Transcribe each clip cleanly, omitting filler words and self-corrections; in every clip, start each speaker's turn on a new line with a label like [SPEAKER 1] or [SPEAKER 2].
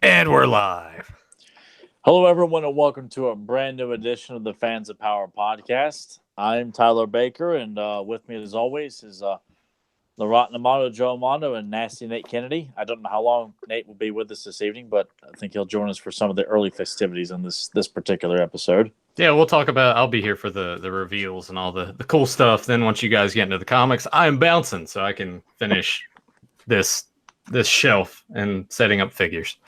[SPEAKER 1] And we're live.
[SPEAKER 2] Hello, everyone, and welcome to a brand new edition of the Fans of Power podcast. I'm Tyler Baker, and with me, as always, is the Rotten Amato, Joe Amato, and Nasty Nate Kennedy. I don't know how long Nate will be with us this evening, but I think he'll join us for some of the early festivities on this particular episode.
[SPEAKER 1] Yeah, we'll talk about. I'll be here for the reveals and all the cool stuff. Then once you guys get into the comics, I'm bouncing so I can finish this shelf and setting up figures.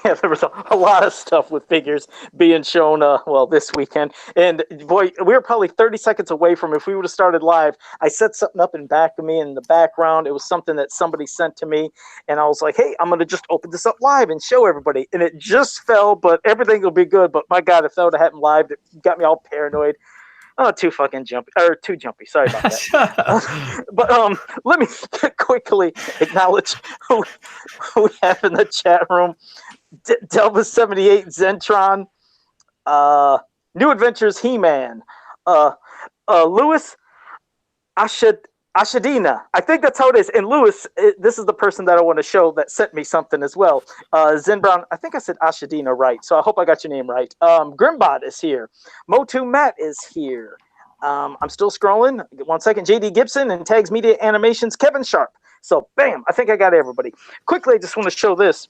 [SPEAKER 3] Yeah, there was a lot of stuff with figures being shown, this weekend. And, boy, we were probably 30 seconds away from if we would have started live. I set something up in back of me in the background. It was something that somebody sent to me. And I was like, hey, I'm going to just open this up live and show everybody. And it just fell, but everything will be good. But, my God, if that would have happened live, it got me all paranoid. Oh, too jumpy. Sorry about that. But let me quickly acknowledge who we have in the chat room. Delva78, Zentron, New Adventures He-Man, Lewis Ashadina. I think that's how it is. And Lewis, this is the person that I want to show that sent me something as well. Zen Brown, I think I said Ashadina right, so I hope I got your name right. Grimbot is here. MOTU Matt is here. I'm still scrolling. 1 second. JD Gibson and Tags Media Animations, Kevin Sharp. So, bam, I think I got everybody. Quickly, I just want to show this.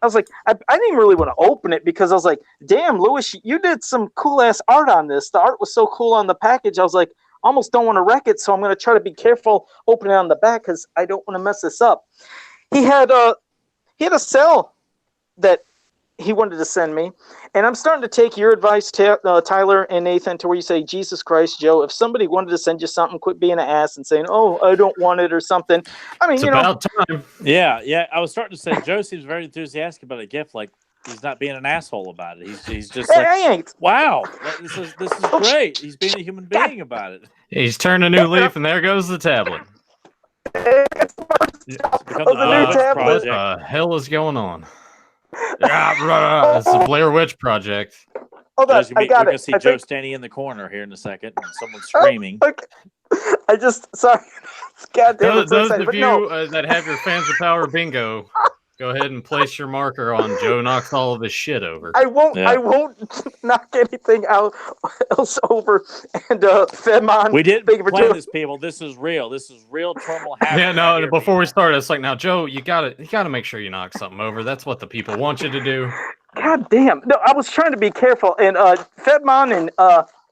[SPEAKER 3] I was like, I didn't even really want to open it because I was like, damn, Lewis, you did some cool-ass art on this. The art was so cool on the package. I was like, almost don't want to wreck it, so I'm going to try to be careful opening it on the back because I don't want to mess this up. He had a cell that he wanted to send me, and I'm starting to take your advice, Tyler and Nathan, to where you say, Jesus Christ, Joe, if somebody wanted to send you something, quit being an ass and saying, oh, I don't want it or something. I mean,
[SPEAKER 1] it's about time.
[SPEAKER 2] Yeah. I was starting to say, Joe seems very enthusiastic about a gift. Like, he's not being an asshole about it. He's just like,
[SPEAKER 3] I ain't.
[SPEAKER 2] Wow, this is great. He's being a human being about it.
[SPEAKER 1] He's turned a new leaf, and there goes the tablet.
[SPEAKER 3] It's the new tablet.
[SPEAKER 1] What the hell is going on? It's the Blair Witch Project.
[SPEAKER 3] Hold on,
[SPEAKER 2] I got it. We're going to see Joe standing in the corner here in a second, and someone's screaming.
[SPEAKER 3] Okay. Sorry. God damn it.
[SPEAKER 1] Those of you that have your Fans of Power bingo, go ahead and place your marker on Joe knocks all of his shit over.
[SPEAKER 3] I won't knock anything else over. And Fedmon.
[SPEAKER 2] We didn't plan this, people. This is real. This is real turmoil happening.
[SPEAKER 1] Yeah, no. Before we start, it's like, now, Joe, you gotta make sure you knock something over. That's what the people want you to do.
[SPEAKER 3] God damn. No, I was trying to be careful. And Fedmon and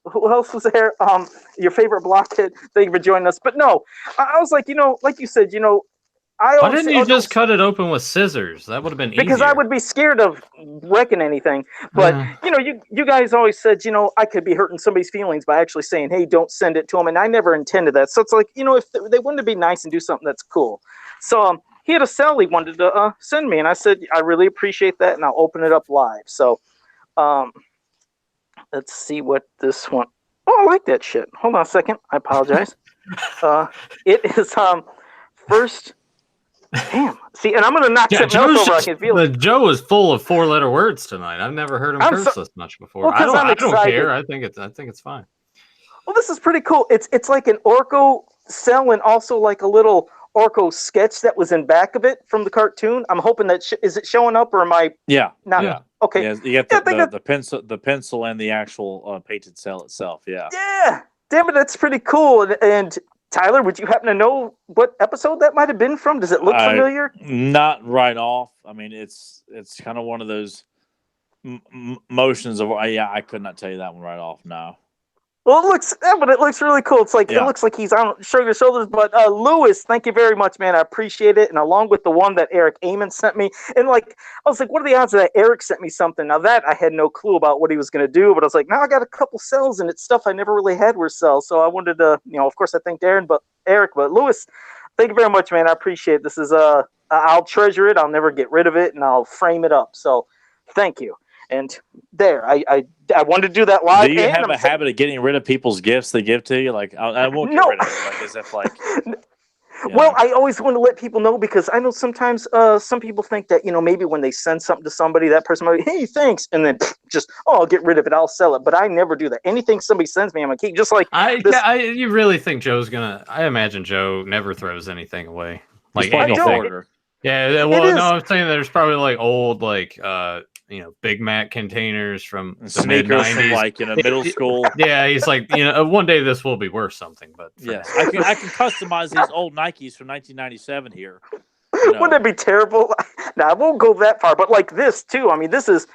[SPEAKER 3] who else was there? Your favorite blockhead. Thank you for joining us. But no, I was like, like you said,
[SPEAKER 1] why didn't you just cut it open with scissors? That would have been easier.
[SPEAKER 3] Because I would be scared of wrecking anything. But, you guys always said, I could be hurting somebody's feelings by actually saying, hey, don't send it to them. And I never intended that. So it's like, if they wanted to be nice and do something that's cool. So he had a cell he wanted to send me. And I said, I really appreciate that. And I'll open it up live. So let's see what this one. Oh, I like that shit. Hold on a second. I apologize. It is first. Damn. See, and I'm going to knock something else over. I can feel it.
[SPEAKER 1] Joe is full of 4-letter words tonight. I've never heard him curse this much before.
[SPEAKER 3] Well,
[SPEAKER 1] I don't care. I think it's fine.
[SPEAKER 3] Well, this is pretty cool. It's like an Orko cell and also like a little Orko sketch that was in back of it from the cartoon. I'm hoping that is it showing up or am I?
[SPEAKER 2] Yeah.
[SPEAKER 3] Not.
[SPEAKER 2] Yeah.
[SPEAKER 3] Okay.
[SPEAKER 2] Yeah, you get the pencil and the actual painted cell itself. Yeah.
[SPEAKER 3] Yeah. Damn it, that's pretty cool. And Tyler, would you happen to know what episode that might have been from? Does it look familiar?
[SPEAKER 2] Not right off. I mean, it's kind of one of those motions of I could not tell you that one right off. No.
[SPEAKER 3] Well, it looks really cool. It's like It looks like he's on shrugging shoulders. But Lewis, thank you very much, man. I appreciate it. And along with the one that Eric Amon sent me, and I was like, what are the odds that Eric sent me something? Now that I had no clue about what he was going to do, but I was like, now I got a couple cells, and it's stuff I never really had were cells. So I wanted to, of course, I thanked Eric, but Lewis, thank you very much, man. I appreciate it. This is I'll treasure it. I'll never get rid of it, and I'll frame it up. So thank you. And there, I wanted to do that live.
[SPEAKER 2] Do you have a habit of getting rid of people's gifts they give to you? Like, I won't get rid of it. Like, as if, like...
[SPEAKER 3] Well, I always want to let people know because I know sometimes some people think that, maybe when they send something to somebody, that person might be, hey, thanks. And then just, I'll get rid of it. I'll sell it. But I never do that. Anything somebody sends me, I'm going to keep. Just like
[SPEAKER 1] you really think Joe's going to... I imagine Joe never throws anything away. Like,
[SPEAKER 2] anything.
[SPEAKER 1] Yeah, well,
[SPEAKER 3] is.
[SPEAKER 1] no, I'm saying there's probably like old, like Big Mac containers from the mid
[SPEAKER 2] Sneakers from
[SPEAKER 1] '90s.
[SPEAKER 2] middle school.
[SPEAKER 1] Yeah, he's like, one day this will be worth something, but
[SPEAKER 2] Yes, I can customize these old Nikes from 1997 here.
[SPEAKER 3] Wouldn't it be terrible? Now I won't go that far, but like this too. I mean, that's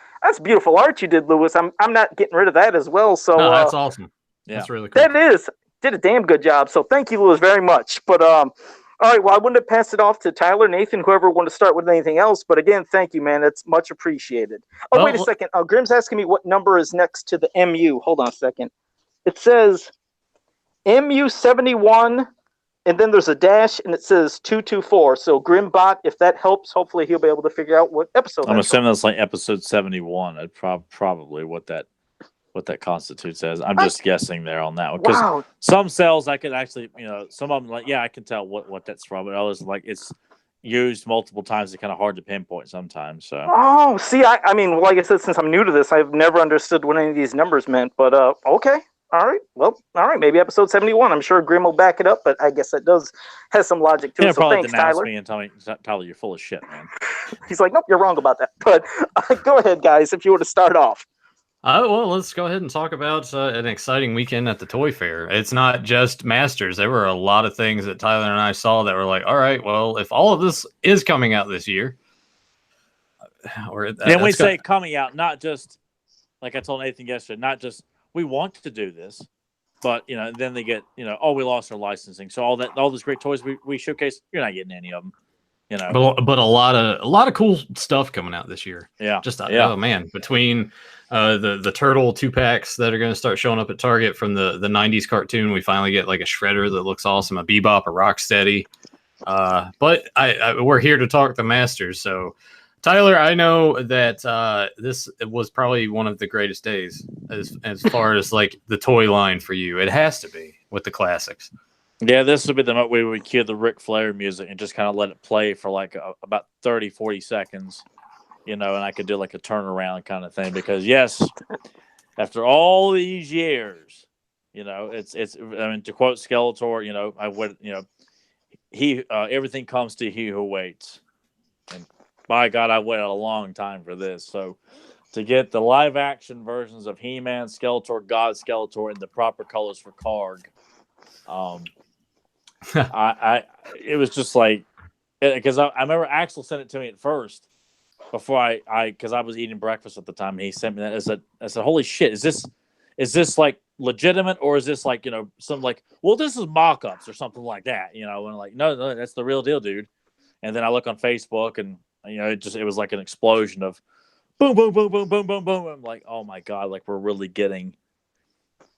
[SPEAKER 3] beautiful art you did, Lewis. I'm not getting rid of that as well. So
[SPEAKER 1] no, that's awesome.
[SPEAKER 2] Yeah.
[SPEAKER 1] That's really cool.
[SPEAKER 3] That did a damn good job. So thank you, Lewis, very much. But all right, well, I wouldn't have passed it off to Tyler, Nathan, whoever wanted to start with anything else. But again, thank you, man. It's much appreciated. Oh, wait a second. Grim's asking me what number is next to the MU. Hold on a second. It says MU 71. And then there's a dash, and it says 224. So Grimbot, if that helps, hopefully he'll be able to figure out what episode.
[SPEAKER 2] I'm assuming that's like episode 71. That's probably what that constitutes as. I'm just guessing there on that one because some cells I could actually, some of them like I can tell what that's from, but others like it's used multiple times. It's kind of hard to pinpoint sometimes. So
[SPEAKER 3] see, I mean, like I said, since I'm new to this, I've never understood what any of these numbers meant. But okay. All right. Well, all right. Maybe episode 71. I'm sure Grim will back it up, but I guess that has some logic to it. So
[SPEAKER 2] probably
[SPEAKER 3] thanks, Tyler.
[SPEAKER 2] Me and tell me, Tyler, you're full of shit, man.
[SPEAKER 3] He's like, nope, you're wrong about that. But go ahead, guys, if you were to start off.
[SPEAKER 1] Well, let's go ahead and talk about an exciting weekend at the Toy Fair. It's not just Masters. There were a lot of things that Tyler and I saw that were like, all right, well, if all of this is coming out this year.
[SPEAKER 2] Then we say coming out, not just, like I told Nathan yesterday, not just, we want to do this, but then they get we lost our licensing. So all those great toys we showcase, you're not getting any of them.
[SPEAKER 1] But a lot of cool stuff coming out this year.
[SPEAKER 2] Yeah,
[SPEAKER 1] oh man, between the turtle 2-packs that are going to start showing up at Target from the '90s cartoon, we finally get like a Shredder that looks awesome, a Bebop, a Rocksteady. But we're here to talk the Masters, so. Tyler, I know that this was probably one of the greatest days as far as like the toy line for you. It has to be with the classics.
[SPEAKER 2] Yeah, this would be the moment we would cue the Ric Flair music and just kind of let it play for like about 30, 40 seconds, and I could do like a turnaround kind of thing because yes, after all these years, it's I mean to quote Skeletor, I would he everything comes to he who waits. And by God, I waited a long time for this. So to get the live action versions of He-Man, Skeletor, God Skeletor in the proper colors for Karg, it was just like because I remember Axel sent it to me at first before because I was eating breakfast at the time. And he sent me that. I said, holy shit, is this like legitimate or is this like some like this is mock-ups or something like that, and like no, that's the real deal, dude. And then I look on Facebook and. It was like an explosion of boom, boom, boom, boom, boom, boom, boom. I'm like, oh my God, like we're really getting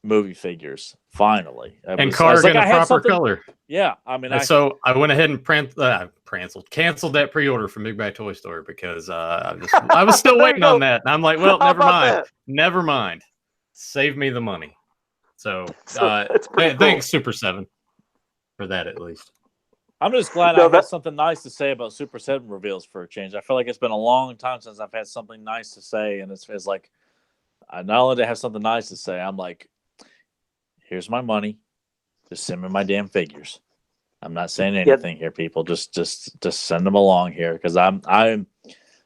[SPEAKER 2] movie figures finally.
[SPEAKER 1] And Karg in the proper color.
[SPEAKER 2] Yeah. I mean,
[SPEAKER 1] so I went ahead and canceled that pre-order from Big Bad Toy Store because I was still waiting on that. And I'm like, well, never mind. Save me the money. So thanks, Super 7, for that at least.
[SPEAKER 2] I'm just glad I had something nice to say about Super 7 reveals for a change. I feel like it's been a long time since I've had something nice to say, and it's like, not only to have something nice to say, I'm like, here's my money, just send me my damn figures. I'm not saying anything here, people. Just send them along here because I'm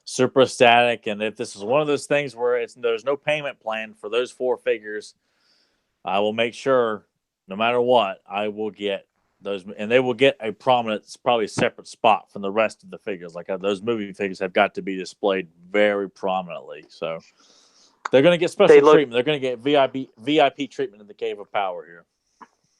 [SPEAKER 2] super ecstatic, and if this is one of those things where there's no payment plan for those 4 figures, I will make sure, no matter what, I will get. Those and they will get a prominent, probably separate spot from the rest of the figures. Like those movie figures have got to be displayed very prominently. So they're going to get special treatment. They're going to get VIP treatment in the Cave of Power here.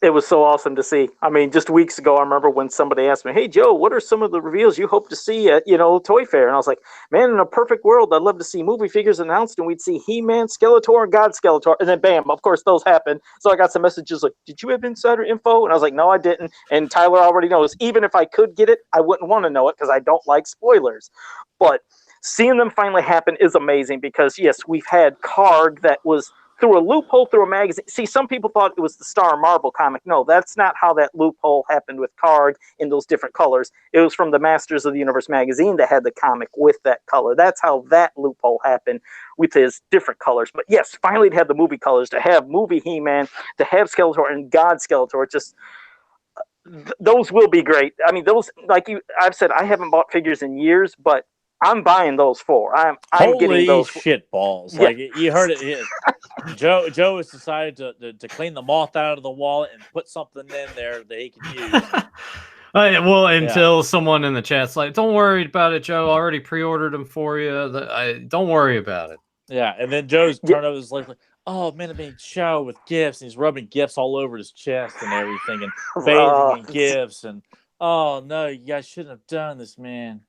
[SPEAKER 3] It was so awesome to see. I mean, just weeks ago, I remember when somebody asked me, hey, Joe, what are some of the reveals you hope to see at, Toy Fair? And I was like, man, in a perfect world, I'd love to see movie figures announced, and we'd see He-Man, Skeletor, and God Skeletor. And then, bam, of course, those happened. So I got some messages like, did you have insider info? And I was like, no, I didn't. And Tyler already knows. Even if I could get it, I wouldn't want to know it because I don't like spoilers. But seeing them finally happen is amazing because, yes, we've had Karg that was through a loophole through a magazine. See, some people thought it was the Star Marvel comic. No, that's not how that loophole happened with Karg in those different colors. It was from the Masters of the Universe magazine that had the comic with that color. That's how that loophole happened with his different colors. But yes, finally to have the movie colors, to have movie He-Man, to have Skeletor and God Skeletor. Just those will be great. I mean, those, like I've said, I haven't bought figures in years, but I'm buying those 4. I'm getting
[SPEAKER 2] Holy
[SPEAKER 3] those.
[SPEAKER 2] shit balls!
[SPEAKER 3] Yeah.
[SPEAKER 2] Like you heard it. Joe has decided to clean the moth out of the wallet and put something in there that he can use.
[SPEAKER 1] Well, until someone in the chat's like, "Don't worry about it, Joe. I already pre-ordered them for you. Don't worry about it."
[SPEAKER 2] Yeah, and then Joe's turned over his leg like, "Oh man, I'm being showered with gifts." And he's rubbing gifts all over his chest and everything, and bathing in gifts. And oh no, you guys shouldn't have done this, man.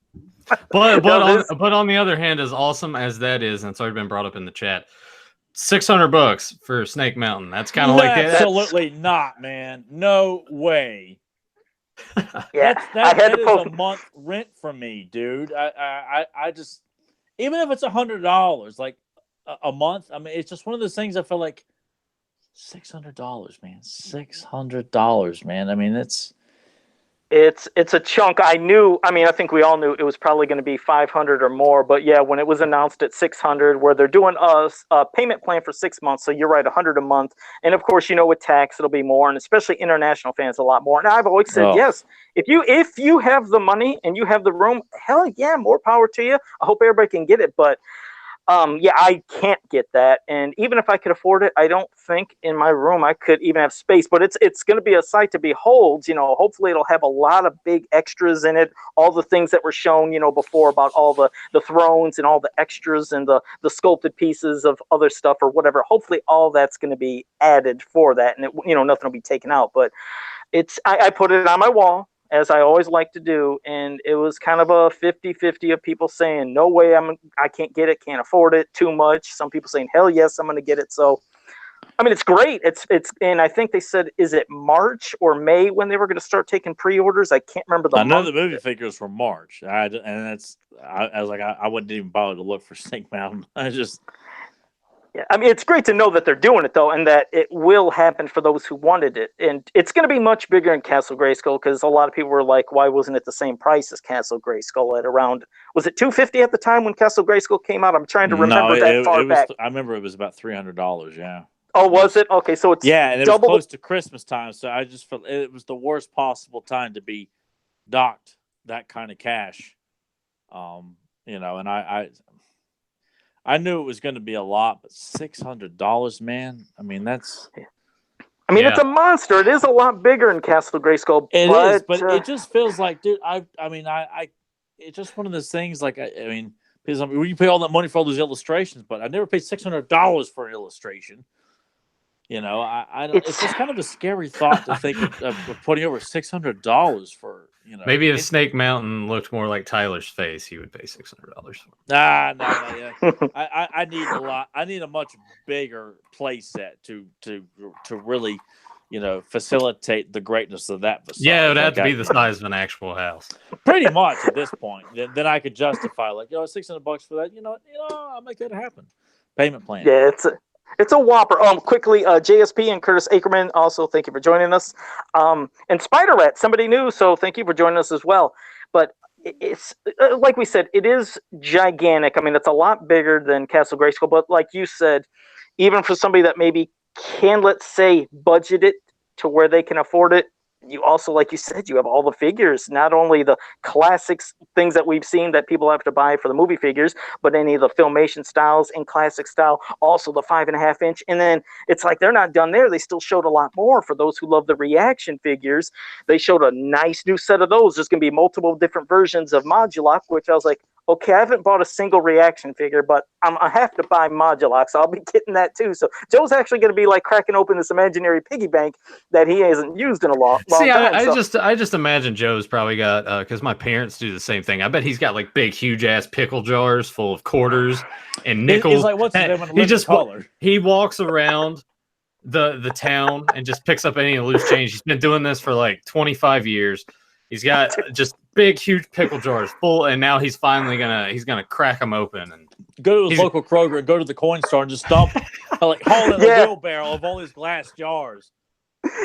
[SPEAKER 1] But on the other hand, as awesome as that is, and it's already been brought up in the chat, $600 for Snake Mountain. That's kind of like that.
[SPEAKER 2] Absolutely not, man. No way.
[SPEAKER 3] Yeah,
[SPEAKER 2] that is a month rent from me, dude. I just, even if it's $100, like a month. I mean, it's just one of those things. I feel like $600, man. $600, man. I mean, it's
[SPEAKER 3] a chunk. I think we all knew it was probably going to be 500 or more. But yeah, when it was announced at 600, where they're doing a payment plan for 6 months, so you're right, 100 a month. And of course, with tax, it'll be more, and especially international fans, a lot more. And I've always said, yes, if you have the money and you have the room, hell yeah, more power to you. I hope everybody can get it, but. I can't get that, and even if I could afford it, I don't think in my room I could even have space. But it's going to be a sight to behold. Hopefully it'll have a lot of big extras in it. All the things that were shown, before about all the thrones and all the extras and the sculpted pieces of other stuff or whatever. Hopefully all that's going to be added for that, and nothing will be taken out. But I put it on my wall, as I always like to do, and it was kind of a 50-50 of people saying, no way, I can't get it, can't afford it, too much. Some people saying, hell yes, I'm going to get it. So, I mean, it's great. And I think they said, is it March or May when they were going to start taking pre-orders? I can't remember the month.
[SPEAKER 2] I know the movie figures were March, I was like, I wouldn't even bother to look for Snake Mountain.
[SPEAKER 3] Yeah, I mean, it's great to know that they're doing it, though, and that it will happen for those who wanted it. And it's going to be much bigger in Castle Grayskull, because a lot of people were like, why wasn't it the same price as Castle Grayskull at around, was it $250 at the time when Castle Grayskull came out? I'm trying to remember back.
[SPEAKER 2] I remember it was about $300, yeah.
[SPEAKER 3] Oh, was it? Okay, so it's
[SPEAKER 2] and it was close to Christmas time, so I just felt it was the worst possible time to be docked that kind of cash. And I knew it was going to be a lot, but $600, man. I mean, it's
[SPEAKER 3] a monster. It is a lot bigger in Castle Grayskull.
[SPEAKER 2] It is, but it just feels like, dude. It's just one of those things. Like, because you pay all that money for all those illustrations, but I never paid $600 for an illustration. It's just kind of a scary thought to think of putting over $600 for.
[SPEAKER 1] Maybe if Snake Mountain looked more like Tyler's face, he would pay $600 for it.
[SPEAKER 2] Nah. I need a lot. I need a much bigger play set to really, facilitate the greatness of that facade.
[SPEAKER 1] Yeah, it would have to be the size of an actual house.
[SPEAKER 2] Pretty much at this point. Then I could justify $600 for that. I'll make that happen. Payment plan.
[SPEAKER 3] Yeah, it's a whopper. Quickly, JSP and Curtis Ackerman, also thank you for joining us. And Spider Rat, somebody new, so thank you for joining us as well. But it's like we said, it is gigantic. I mean, it's a lot bigger than Castle Grayskull, but like you said, even for somebody that maybe can, let's say, budget it to where they can afford it, you also, like you said, you have all the figures, not only the classics, things that we've seen that people have to buy for the movie figures, but any of the Filmation styles in classic style, also the 5.5 inch. And then it's like they're not done there. They still showed a lot more for those who love the reaction figures. They showed a nice new set of those. There's going to be multiple different versions of Modulok, which I was like, okay, I haven't bought a single reaction figure, but I have to buy Modulok, so I'll be getting that too. So Joe's actually going to be like cracking open this imaginary piggy bank that he hasn't used in a long time.
[SPEAKER 1] I just imagine Joe's probably got, because my parents do the same thing. I bet he's got like big, huge ass pickle jars full of quarters and nickels.
[SPEAKER 2] He's like, what's
[SPEAKER 1] he walks around the town and just picks up any loose change. He's been doing this for like 25 years. He's got just big, huge pickle jars full, and now he's finally gonna crack them open and
[SPEAKER 2] go to his local Kroger and go to the coin store and just dump, haul in a wheelbarrow of all his glass jars.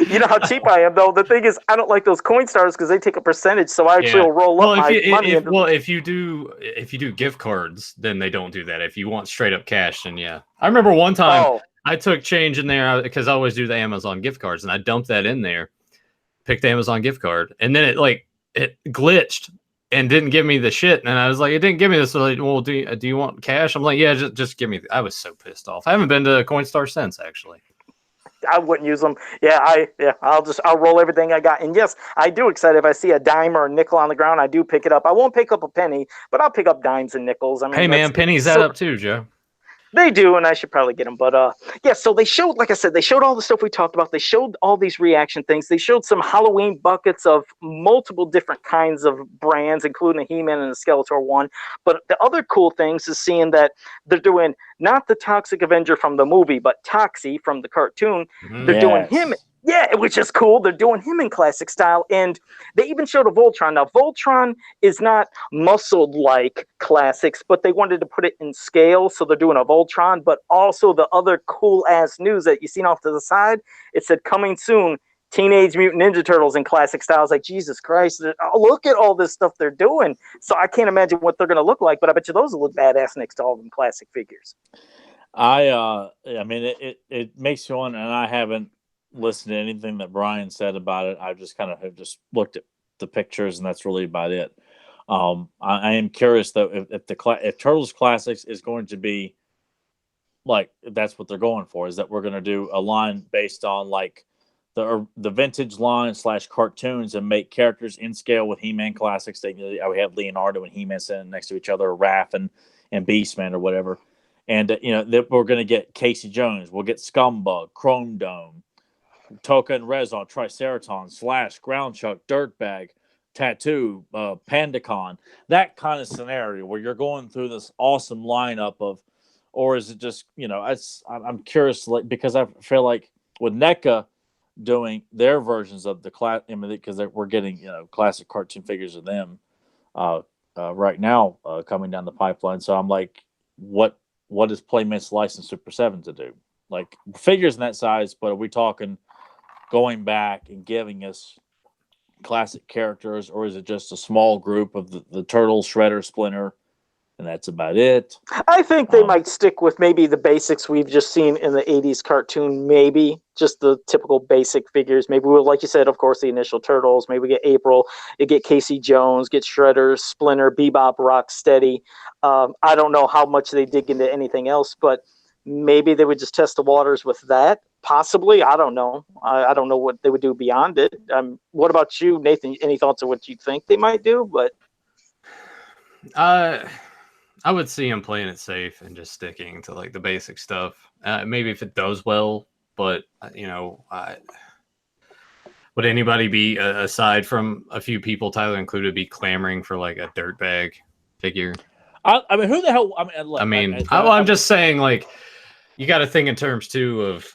[SPEAKER 3] You know how cheap I am, though. The thing is, I don't like those coin stars because they take a percentage, so I actually will roll up my money.
[SPEAKER 1] If you do gift cards, then they don't do that. If you want straight up cash, then yeah. I remember one time I took change in there because I always do the Amazon gift cards, and I dumped that in there. picked the Amazon gift card, and then it glitched and didn't give me the shit. And I was like, it didn't give me this. So like, well, do you want cash? I'm like, yeah, just give me. I was so pissed off. I haven't been to Coinstar since, actually.
[SPEAKER 3] I wouldn't use them. I'll roll everything I got. And yes, I do excited if I see a dime or a nickel on the ground, I do pick it up. I won't pick up a penny, but I'll pick up dimes and nickels. I mean,
[SPEAKER 1] hey man, pennies add up too, Joe.
[SPEAKER 3] They do, and I should probably get them. But yeah, so they showed, like I said, they showed all the stuff we talked about. They showed all these reaction things. They showed some Halloween buckets of multiple different kinds of brands, including the He-Man and the Skeletor one. But the other cool things is seeing that they're doing not the Toxic Avenger from the movie, but Toxie from the cartoon. They're doing him. Yeah, which is cool. They're doing him in classic style. And they even showed a Voltron. Now, Voltron is not muscled like classics, but they wanted to put it in scale. So they're doing a Voltron. But also the other cool-ass news that you seen off to the side, it said coming soon, Teenage Mutant Ninja Turtles in classic style. I was like, Jesus Christ, look at all this stuff they're doing. So I can't imagine what they're going to look like, but I bet you those will look badass next to all them classic figures.
[SPEAKER 2] I mean, it makes you wonder, and I haven't listened to anything that Brian said about it. I just kind of have just looked at the pictures, and that's really about it. I am curious though if Turtles Classics is going to be like that's what they're going for, is that we're going to do a line based on like the vintage line / cartoons and make characters in scale with He-Man classics. We have Leonardo and He-Man sitting next to each other, or Raph and Beastman or whatever. And that we're going to get Casey Jones, we'll get Scumbug, Chrome Dome, Toka and Rezal, Triceraton, Slash, Groundchuck, Dirtbag, Tattoo, Pandacon, that kind of scenario where you're going through this awesome lineup of, or is it just, I'm curious, like, because I feel like with NECA doing their versions of the class, because we're getting, classic cartoon figures of them right now coming down the pipeline. So I'm like, what is Playmates License Super 7 to do? Like figures in that size, but are we talking going back and giving us classic characters, or is it just a small group of the Turtle, Shredder, Splinter, and that's about it?
[SPEAKER 3] I think they might stick with maybe the basics we've just seen in the 80s cartoon, maybe just the typical basic figures. Maybe we'll, like you said, of course, the initial Turtles. Maybe we get April, you get Casey Jones, get Shredder, Splinter, Bebop, Rocksteady. I don't know how much they dig into anything else, but maybe they would just test the waters with that. Possibly. I don't know. I don't know what they would do beyond it. What about you, Nathan? Any thoughts of what you think they might do? But
[SPEAKER 1] I would see him playing it safe and just sticking to like the basic stuff. Maybe if it does well, but would anybody be, aside from a few people, Tyler included, be clamoring for like a Dirtbag figure?
[SPEAKER 2] I mean, who the hell?
[SPEAKER 1] I'm just saying, like, you got to think in terms too of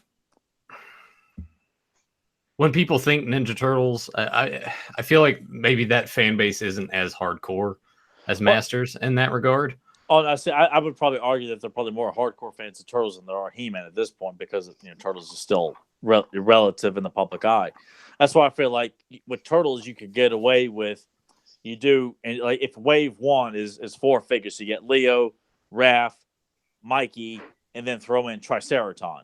[SPEAKER 1] when people think Ninja Turtles. I feel like maybe that fan base isn't as hardcore as Masters in that regard.
[SPEAKER 2] Oh, I would probably argue that they're probably more hardcore fans of Turtles than there are He-Man at this point, because Turtles is still relative in the public eye. That's why I feel like with Turtles you could get away with, and like if Wave 1 is 4 figures, so you get Leo, Raph, Mikey, and then throw in Triceraton.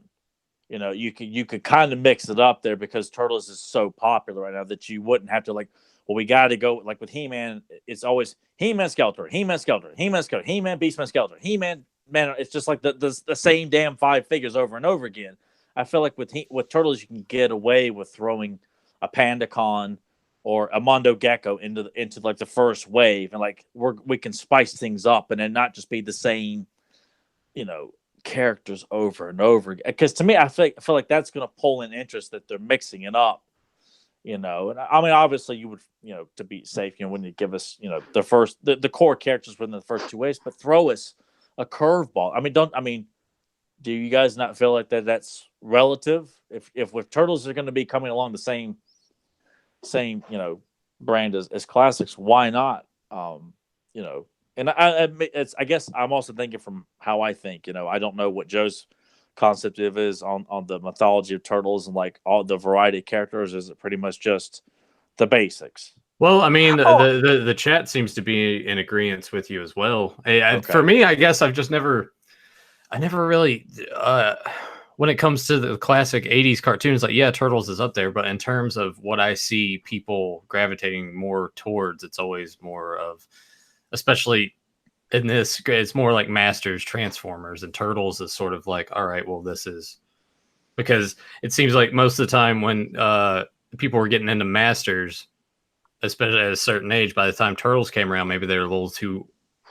[SPEAKER 2] You could kind of mix it up there, because Turtles is so popular right now that you wouldn't have to we got to go like with He-Man. It's always He-Man, Skeletor, He-Man, Skeletor, He-Man, Skeletor, He-Man, Beastman, Skeletor, He-Man, man. It's just like the same damn 5 figures over and over again. I feel like with Turtles you can get away with throwing a Pandacon or a Mondo Gecko into like the first wave, and like we can spice things up and then not just be the same, characters over and over again. Because to me, I feel like that's going to pull in interest, that they're mixing it up. And I mean, obviously, you would, to be safe, when you give us, the core characters within the first 2 waves, but throw us a curveball. Do you guys not feel like that's relative? If with Turtles are going to be coming along the same brand as classics, why not? And I guess I'm also thinking from how I think. I don't know what Joe's concept is on the mythology of Turtles and like all the variety of characters. Is it pretty much just the basics?
[SPEAKER 1] Well, I mean, the chat seems to be in agreement with you as well. Okay. For me, I guess I never really when it comes to the classic 80s cartoons, like, yeah, Turtles is up there, but in terms of what I see people gravitating more towards, it's always more of, especially in this, it's more like Masters, Transformers, and Turtles is sort of like, all right, well, this is, because it seems like most of the time when people were getting into Masters, especially at a certain age, by the time Turtles came around, maybe they're a little too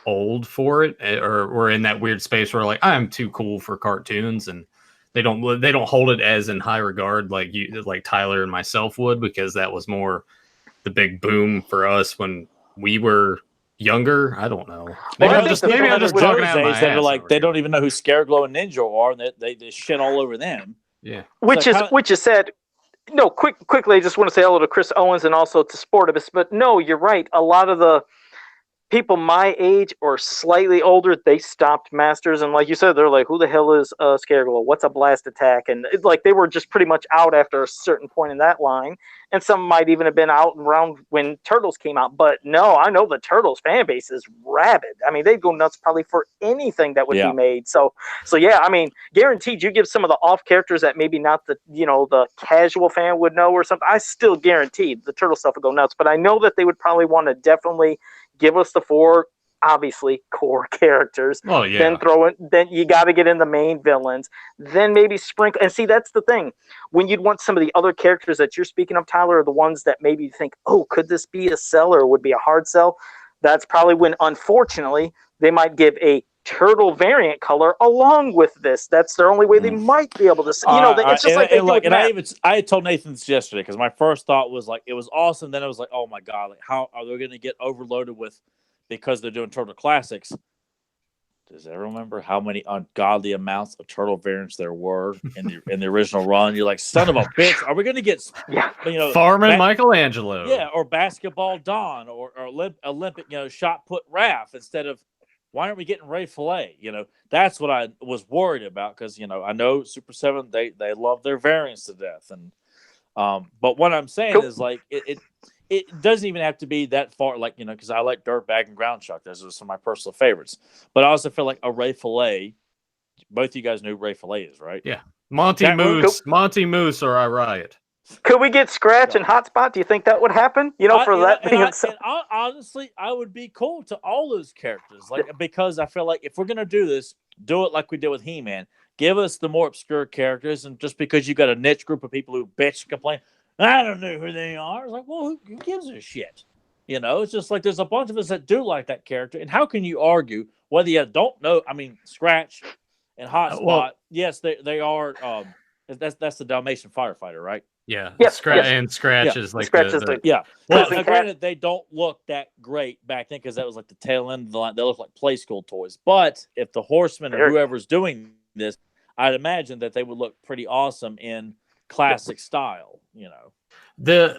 [SPEAKER 1] old for it, or we're in that weird space where like, I'm too cool for cartoons, and they don't hold it as in high regard like Tyler and myself would, because that was more the big boom for us when we were younger. I don't know.
[SPEAKER 2] Maybe
[SPEAKER 3] Well,
[SPEAKER 2] I'm just
[SPEAKER 3] maybe I'm just
[SPEAKER 2] talking
[SPEAKER 1] talking out of my
[SPEAKER 2] that are
[SPEAKER 1] ass
[SPEAKER 2] like
[SPEAKER 1] over
[SPEAKER 2] they
[SPEAKER 1] here.
[SPEAKER 2] don't even know who Scareglow and Ninja are, and they shit all over them.
[SPEAKER 1] Yeah.
[SPEAKER 3] Which
[SPEAKER 2] So
[SPEAKER 3] is said. No, quickly, I just want to say hello to Chris Owens and also to Sportibus. But no, you're right. A lot of the people my age or slightly older, they stopped Masters, and like you said, they're like, "Who the hell is Scareglow? What's a blast attack?" And like they were just pretty much out after a certain point in that line. And some might even have been out and around when Turtles came out. But no, I know the Turtles fan base is rabid. I mean, they'd go nuts probably for anything that would be made. So yeah, I mean, guaranteed you give some of the off characters that maybe not the the casual fan would know or something. I still guaranteed the Turtle stuff would go nuts. But I know that they would probably want to definitely give us the 4 obviously core characters.
[SPEAKER 1] Oh yeah.
[SPEAKER 3] Then throw in, then you got to get in the main villains. Then maybe sprinkle. And see, that's the thing. When you'd want some of the other characters that you're speaking of, Tyler, are the ones that maybe you think, oh, could this be a sell or would be a hard sell? That's probably when, unfortunately, they might give a turtle variant color along with this. That's the only way they might be able to. It's just like they do with Matt.
[SPEAKER 2] I told Nathan this yesterday because my first thought was like it was awesome. Then it was like, oh my god, like how are they going to get overloaded with because they're doing Turtle Classics? Does everyone remember how many ungodly amounts of turtle variants there were in the original run? You're like, son of a bitch, are we going to get
[SPEAKER 1] Farman Michelangelo?
[SPEAKER 2] Yeah, or Basketball Don or Olympic shot put Raph instead of. Why aren't we getting Ray Fillet? That's what I was worried about because I know Super 7 they love their variants to death, and but what I'm saying is like it doesn't even have to be that far, like because I like Dirtbag and Ground Chuck. Those are some of my personal favorites, but I also feel like a Ray Fillet. Both of you guys know who Ray Fillet is, right?
[SPEAKER 1] Yeah, Monty Moose, or I Riot.
[SPEAKER 3] Could we get Scratch and Hotspot? Do you think that would happen?
[SPEAKER 2] Honestly, I would be cool to all those characters, because I feel like if we're gonna do this, do it like we did with He-Man. Give us the more obscure characters, and just because you got a niche group of people who bitch and complain, I don't know who they are. It's like, well, who gives a shit? It's just like there's a bunch of us that do like that character, and how can you argue whether you don't know? I mean, Scratch and Hotspot, yes, they are. That's the Dalmatian firefighter, right?
[SPEAKER 1] Yeah,
[SPEAKER 3] yes,
[SPEAKER 1] Scratch is like
[SPEAKER 2] yeah. Well, granted, they don't look that great back then because that was like the tail end of the line. They look like play school toys. But if the Horsemen or whoever's doing this, I'd imagine that they would look pretty awesome in classic style.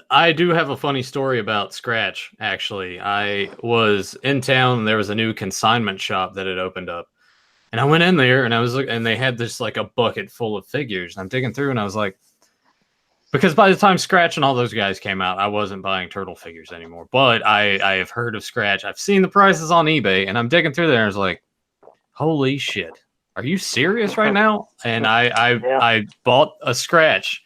[SPEAKER 1] I do have a funny story about Scratch. Actually, I was in town and there was a new consignment shop that had opened up, and I went in there and I was looking, and they had this like a bucket full of figures. And I'm digging through and I was like. Because by the time Scratch and all those guys came out, I wasn't buying turtle figures anymore. But I have heard of Scratch. I've seen the prices on eBay, and I'm digging through there, and I was like, holy shit. Are you serious right now? And I bought a Scratch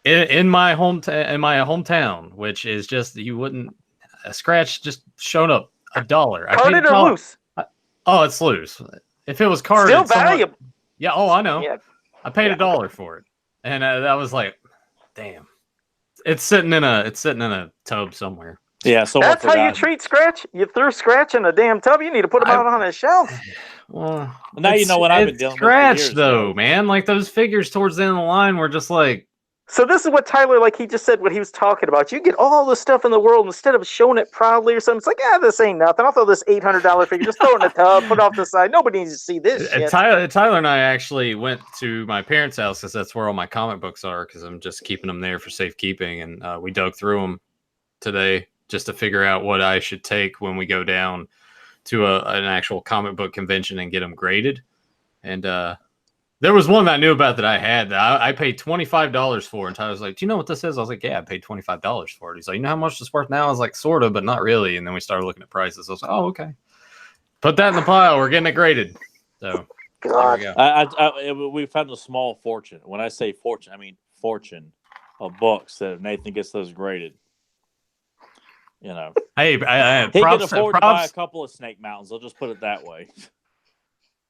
[SPEAKER 1] in my hometown, which is just, you wouldn't, a Scratch just showed up $1.
[SPEAKER 3] Carded or loose?
[SPEAKER 1] Oh, it's loose. If it was carded.
[SPEAKER 3] Still valuable.
[SPEAKER 1] Yeah, I know.
[SPEAKER 3] Yeah.
[SPEAKER 1] I paid $1 for it. And that was like, damn, it's sitting in a tub somewhere.
[SPEAKER 2] Yeah, so
[SPEAKER 3] that's how you treat Scratch. You threw Scratch in a damn tub. You need to put him out on a shelf.
[SPEAKER 1] Well,
[SPEAKER 2] now you know what I've been dealing with.
[SPEAKER 1] Scratch though, man. Like those figures towards the end of the line were just like.
[SPEAKER 3] So this is what Tyler, like he just said, what he was talking about. You get all the stuff in the world instead of showing it proudly or something. It's like, this ain't nothing. I'll throw this $800 figure. Just throw it in the tub, put it off the side. Nobody needs to see this shit.
[SPEAKER 1] Tyler and I actually went to my parents' house because that's where all my comic books are. Because I'm just keeping them there for safekeeping, and we dug through them today just to figure out what I should take when we go down to an actual comic book convention and get them graded. And there was one that I knew about that I had that I paid $25 for. And Tyler was like, do you know what this is? I was like, yeah, I paid $25 for it. He's like, you know how much it's worth now? I was like, sort of, but not really. And then we started looking at prices. I was like, oh, okay. Put that in the pile. We're getting it graded. So
[SPEAKER 3] God.
[SPEAKER 1] There we go.
[SPEAKER 2] We found a small fortune. When I say fortune, I mean fortune of books that if Nathan gets those graded. You know,
[SPEAKER 1] Hey,
[SPEAKER 2] he
[SPEAKER 1] props,
[SPEAKER 2] could afford to buy a
[SPEAKER 1] props,
[SPEAKER 2] couple of Snake Mountains. I'll just put it that way.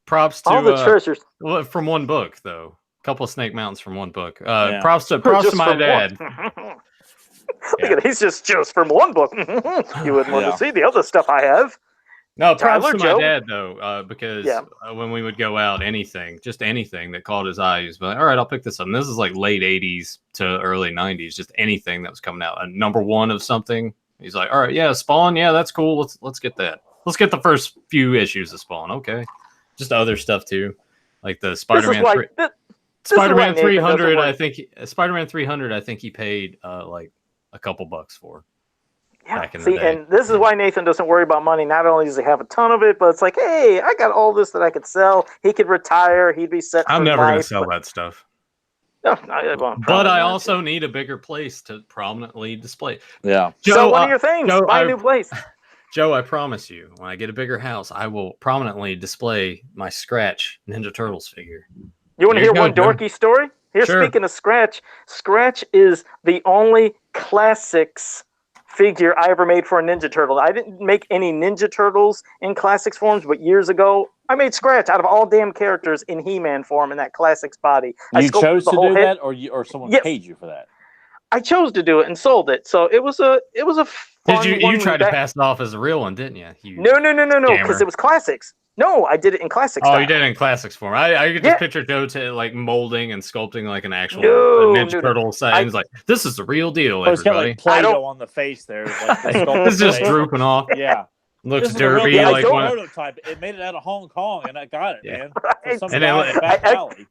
[SPEAKER 1] props
[SPEAKER 3] All the
[SPEAKER 1] to
[SPEAKER 3] treasures.
[SPEAKER 1] from one book though. A couple of Snake Mountains from one book.
[SPEAKER 2] Yeah.
[SPEAKER 1] Props to
[SPEAKER 3] Just
[SPEAKER 1] my
[SPEAKER 3] from
[SPEAKER 1] dad.
[SPEAKER 3] one. Look at, he's just from one book. You wouldn't want to see the other stuff I have.
[SPEAKER 1] No, props
[SPEAKER 3] Tyler,
[SPEAKER 1] to
[SPEAKER 3] Joe?
[SPEAKER 1] my dad though, because when we would go out, just anything that caught his eye, he was like, "All right, I'll pick this up." And this is like late '80s to early '90s, just anything that was coming out, a number one of something. He's like, "All right, yeah, Spawn, yeah, that's cool. Let's get that. Let's get the first few issues of Spawn." Okay, just other stuff too, like the Spider-Man. Spider-Man 300, I think. Spider-Man 300, I think he paid like a couple bucks for.
[SPEAKER 3] Yeah,
[SPEAKER 1] back in the day.
[SPEAKER 3] and this is why Nathan doesn't worry about money. Not only does he have a ton of it, but it's like, hey, I got all this that I could sell. He could retire. He'd be set for
[SPEAKER 1] I'm never
[SPEAKER 3] life.
[SPEAKER 1] going to sell that stuff.
[SPEAKER 3] No,
[SPEAKER 1] but I also need a bigger place to prominently display.
[SPEAKER 2] Yeah.
[SPEAKER 1] Joe,
[SPEAKER 3] so one of your things,
[SPEAKER 1] Joe,
[SPEAKER 3] buy a new place.
[SPEAKER 1] Joe, I promise you, when I get a bigger house, I will prominently display my Scratch Ninja Turtles figure.
[SPEAKER 3] You want to hear one dorky story? Here,
[SPEAKER 1] sure.
[SPEAKER 3] Speaking of Scratch, Scratch is the only Classics figure I ever made for a Ninja Turtle. I didn't make any Ninja Turtles in Classics forms, but years ago, I made Scratch out of all damn characters in He-Man form in that Classics body.
[SPEAKER 2] You chose to do that, or someone paid you for that?
[SPEAKER 3] I chose to do it and sold it, so it was a fun.
[SPEAKER 1] You tried to pass it off as a real one, didn't you?
[SPEAKER 3] No, because it was Classics. No, I did it in Classics.
[SPEAKER 1] Oh, you did it in Classics form. I could just picture Joe like molding and sculpting like an actual Ninja Turtle size. Like, this is the real deal, everybody.
[SPEAKER 2] It's got like Play-Doh on the face there. Like
[SPEAKER 1] it's just drooping off.
[SPEAKER 2] Yeah.
[SPEAKER 1] Looks derpy.
[SPEAKER 2] Like prototype. It made it out of Hong Kong, and I got it, man.
[SPEAKER 3] Right.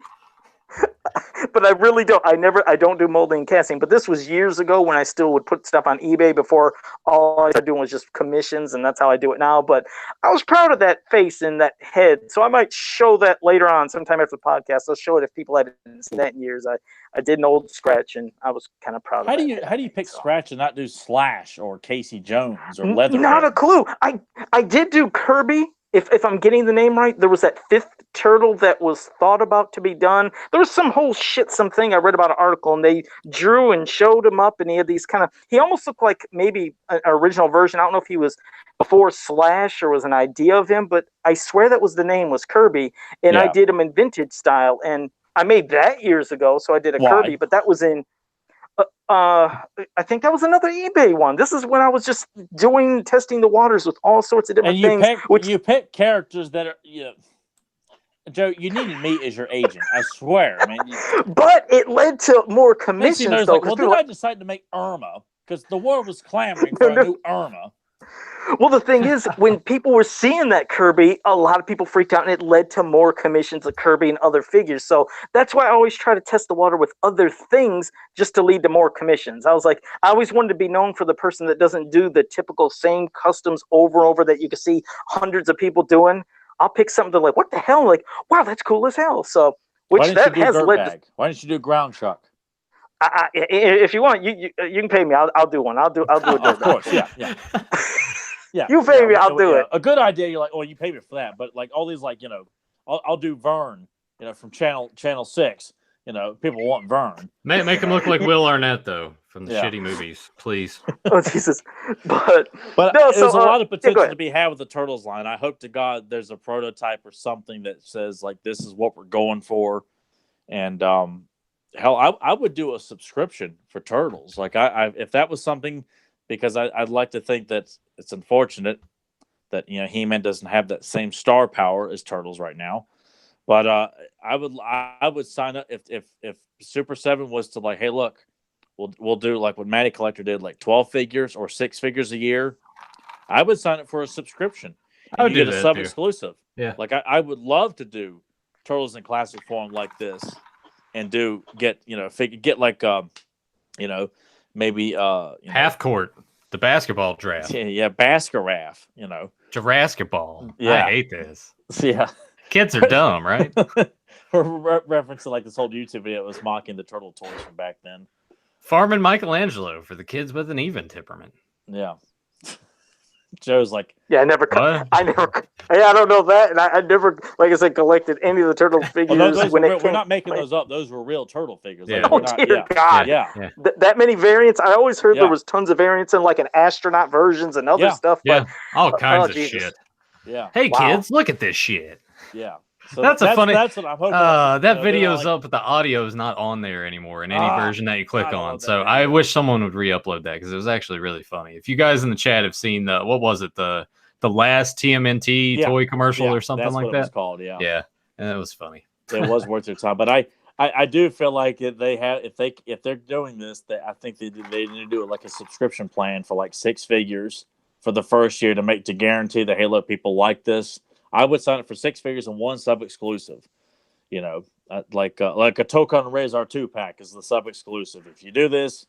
[SPEAKER 3] But I really don't. I don't do molding and casting. But this was years ago when I still would put stuff on eBay before all I started doing was just commissions, and that's how I do it now. But I was proud of that face and that head, so I might show that later on, sometime after the podcast. I'll show it if people hadn't seen that in years. I did an old Scratch, and I was kind of proud of it.
[SPEAKER 2] How do you pick Scratch and not do Slash or Casey Jones or Leatherhead?
[SPEAKER 3] Not a clue. I did do Kirby. If I'm getting the name right, there was that fifth turtle that was thought about to be done. There was some whole something I read about an article, and they drew and showed him up, and he had these he almost looked like maybe an original version. I don't know if he was before Slash or was an idea of him, but I swear that was the name was Kirby, and I did him in vintage style, and I made that years ago, so I did a Kirby, but that was in I think that was another eBay one. This is when I was just testing the waters with all sorts of different things.
[SPEAKER 2] You pick characters that are, Joe, you needed me as your agent. I swear, man.
[SPEAKER 3] But it led to more commissions, though.
[SPEAKER 2] Well, then I decided to make Irma because the world was clamoring for a new Irma.
[SPEAKER 3] Well, the thing is, when people were seeing that Kirby, a lot of people freaked out, and it led to more commissions of Kirby and other figures. So that's why I always try to test the water with other things just to lead to more commissions. I always wanted to be known for the person that doesn't do the typical same customs over and over that you can see hundreds of people doing. I'll pick something to what the hell? Like, wow, that's cool as hell. So,
[SPEAKER 2] Why didn't you do Ground Chuck?
[SPEAKER 3] If you want, you can pay me. I'll do one. I'll do a dirt
[SPEAKER 2] Of course, yeah. Yeah,
[SPEAKER 3] you pay me, I'll do it.
[SPEAKER 2] A good idea. You're like, oh, you pay me for that, but like all these, I'll do Vern, from Channel 6. People want Vern.
[SPEAKER 1] Make him look like Will Arnett though from the shitty movies, please.
[SPEAKER 3] Oh Jesus! But no,
[SPEAKER 2] there's a lot of potential to be had with the Turtles line. I hope to God there's a prototype or something that says like this is what we're going for, and hell, I would do a subscription for Turtles. Like if that was something. Because I'd like to think that it's unfortunate that He-Man doesn't have that same star power as Turtles right now, but I would sign up if Super 7 was to like, hey, look, we'll do like what Matty Collector did, like 12 figures or 6 figures a year. I would sign up for a subscription.
[SPEAKER 1] I would do
[SPEAKER 2] get a sub exclusive.
[SPEAKER 1] Yeah,
[SPEAKER 2] like I would love to do Turtles in classic form like this, and get maybe
[SPEAKER 1] half court, the basketball draft.
[SPEAKER 2] Yeah, Baskeraf,
[SPEAKER 1] Jurassic Ball.
[SPEAKER 2] Yeah.
[SPEAKER 1] I hate this.
[SPEAKER 2] Yeah.
[SPEAKER 1] Kids are dumb, right?
[SPEAKER 2] Reference to like this old YouTube video that was mocking the turtle toys from back then.
[SPEAKER 1] Farming Michelangelo for the kids with an even temperament.
[SPEAKER 2] Yeah. Joe's like,
[SPEAKER 3] Yeah, I never.
[SPEAKER 1] What?
[SPEAKER 3] Yeah, I don't know that, and I never, like I said, collected any of the turtle figures when it came.
[SPEAKER 2] we're not making those up. Those were real turtle figures.
[SPEAKER 1] Yeah.
[SPEAKER 2] Like,
[SPEAKER 3] Oh
[SPEAKER 2] we're not,
[SPEAKER 3] dear God!
[SPEAKER 2] Yeah.
[SPEAKER 3] That many variants. I always heard
[SPEAKER 2] Yeah.
[SPEAKER 3] there was tons of variants in like an astronaut versions and other
[SPEAKER 2] Yeah.
[SPEAKER 3] stuff.
[SPEAKER 1] Yeah,
[SPEAKER 3] But
[SPEAKER 1] all kinds of
[SPEAKER 3] Jesus.
[SPEAKER 1] shit.
[SPEAKER 2] Yeah.
[SPEAKER 1] Hey,
[SPEAKER 3] Wow.
[SPEAKER 1] kids, look at this shit.
[SPEAKER 2] Yeah. So
[SPEAKER 1] That's a funny.
[SPEAKER 2] That's what I'm hoping.
[SPEAKER 1] That video's up, but the audio is not on there anymore in any version that you click
[SPEAKER 2] God, I
[SPEAKER 1] on.
[SPEAKER 2] love that
[SPEAKER 1] So
[SPEAKER 2] video.
[SPEAKER 1] I wish someone would re-upload that because it was actually really funny. If you guys in the chat have seen the what was it the last TMNT toy commercial or something
[SPEAKER 2] that's
[SPEAKER 1] like
[SPEAKER 2] what
[SPEAKER 1] that?
[SPEAKER 2] It was called. Yeah.
[SPEAKER 1] Yeah, and it was funny.
[SPEAKER 2] It was worth your time, but I do feel like if they're doing this, I think they need to do it like a subscription plan for like 6 figures for the first year to guarantee the Halo people like this. I would sign up for 6 figures and 1 sub exclusive. You know, like a Tokon Razor 2 pack is the sub exclusive. If you do this,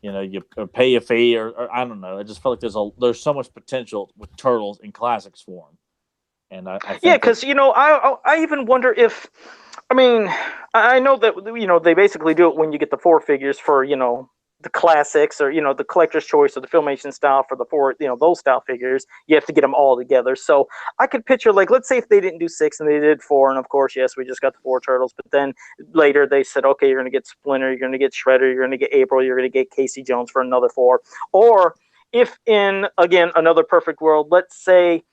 [SPEAKER 2] you know, you pay a fee or I don't know. I just feel like there's so much potential with Turtles in Classics form. And I think
[SPEAKER 3] because I even wonder if, I mean, I know that they basically do it when you get the 4 figures for the classics or the collector's choice or the Filmation style for the 4 those style figures. You have to get them all together. So I could picture, like, let's say if they didn't do 6 and they did 4, and of course, yes, we just got the 4 turtles, but then later they said, okay, you're going to get Splinter, you're going to get Shredder, you're going to get April, you're going to get Casey Jones for another 4. Or if in, again, another perfect world, let's say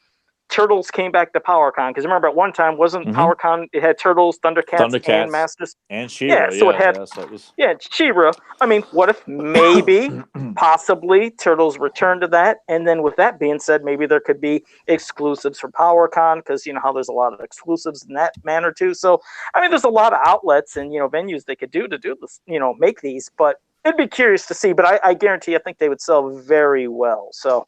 [SPEAKER 3] Turtles came back to PowerCon, because remember at one time wasn't PowerCon, it had Turtles, Thundercats, and Masters
[SPEAKER 2] and She-Ra.
[SPEAKER 3] So it had She-Ra. I mean, what if maybe possibly Turtles return to that, and then with that being said, maybe there could be exclusives for PowerCon, because you know how there's a lot of exclusives in that manner too. So I mean, there's a lot of outlets and venues they could do this, make these, but it'd be curious to see. But I guarantee I think they would sell very well. So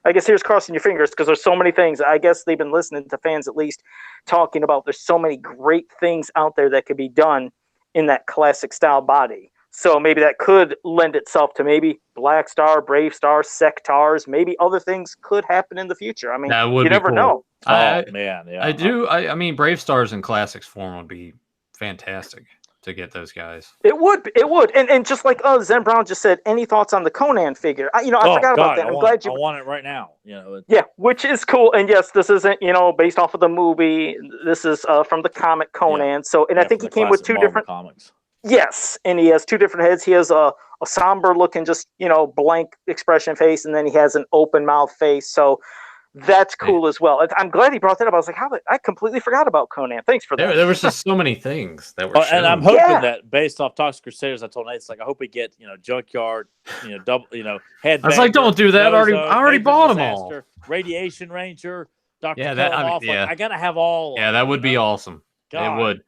[SPEAKER 3] I guess here's crossing your fingers, because there's so many things. I guess they've been listening to fans at least talking about there's so many great things out there that could be done in that classic style body. So maybe that could lend itself to maybe Black Star, Brave Star, Sectars. Maybe other things could happen in the future. I mean, you never know.
[SPEAKER 2] Oh man, yeah.
[SPEAKER 1] I mean, Brave Stars in classics form would be fantastic to get those guys.
[SPEAKER 3] It would. And just like Zen Brown just said, any thoughts on the Conan figure? I forgot about that. I
[SPEAKER 2] want it right now.
[SPEAKER 3] Yeah, which is cool. And yes, this isn't based off of the movie. This is from the comic Conan.
[SPEAKER 2] Yeah.
[SPEAKER 3] So, and I think he came with 2 different
[SPEAKER 2] comics.
[SPEAKER 3] Yes, and he has 2 different heads. He has a somber looking, just blank expression face, and then he has an open mouth face. So that's cool as well. I'm glad he brought that up. I was like, I completely forgot about Conan. Thanks for that.
[SPEAKER 1] There was just so many things that were shown.
[SPEAKER 2] And I'm hoping that based off Toxic Crusaders, I told Nate, it's like, I hope we get, Junkyard, double, Headbanger.
[SPEAKER 1] I was like, don't do that. I already bought them all.
[SPEAKER 2] Radiation Ranger, Dr.
[SPEAKER 1] I
[SPEAKER 2] got to have all.
[SPEAKER 1] Yeah, that would be awesome. God. It would.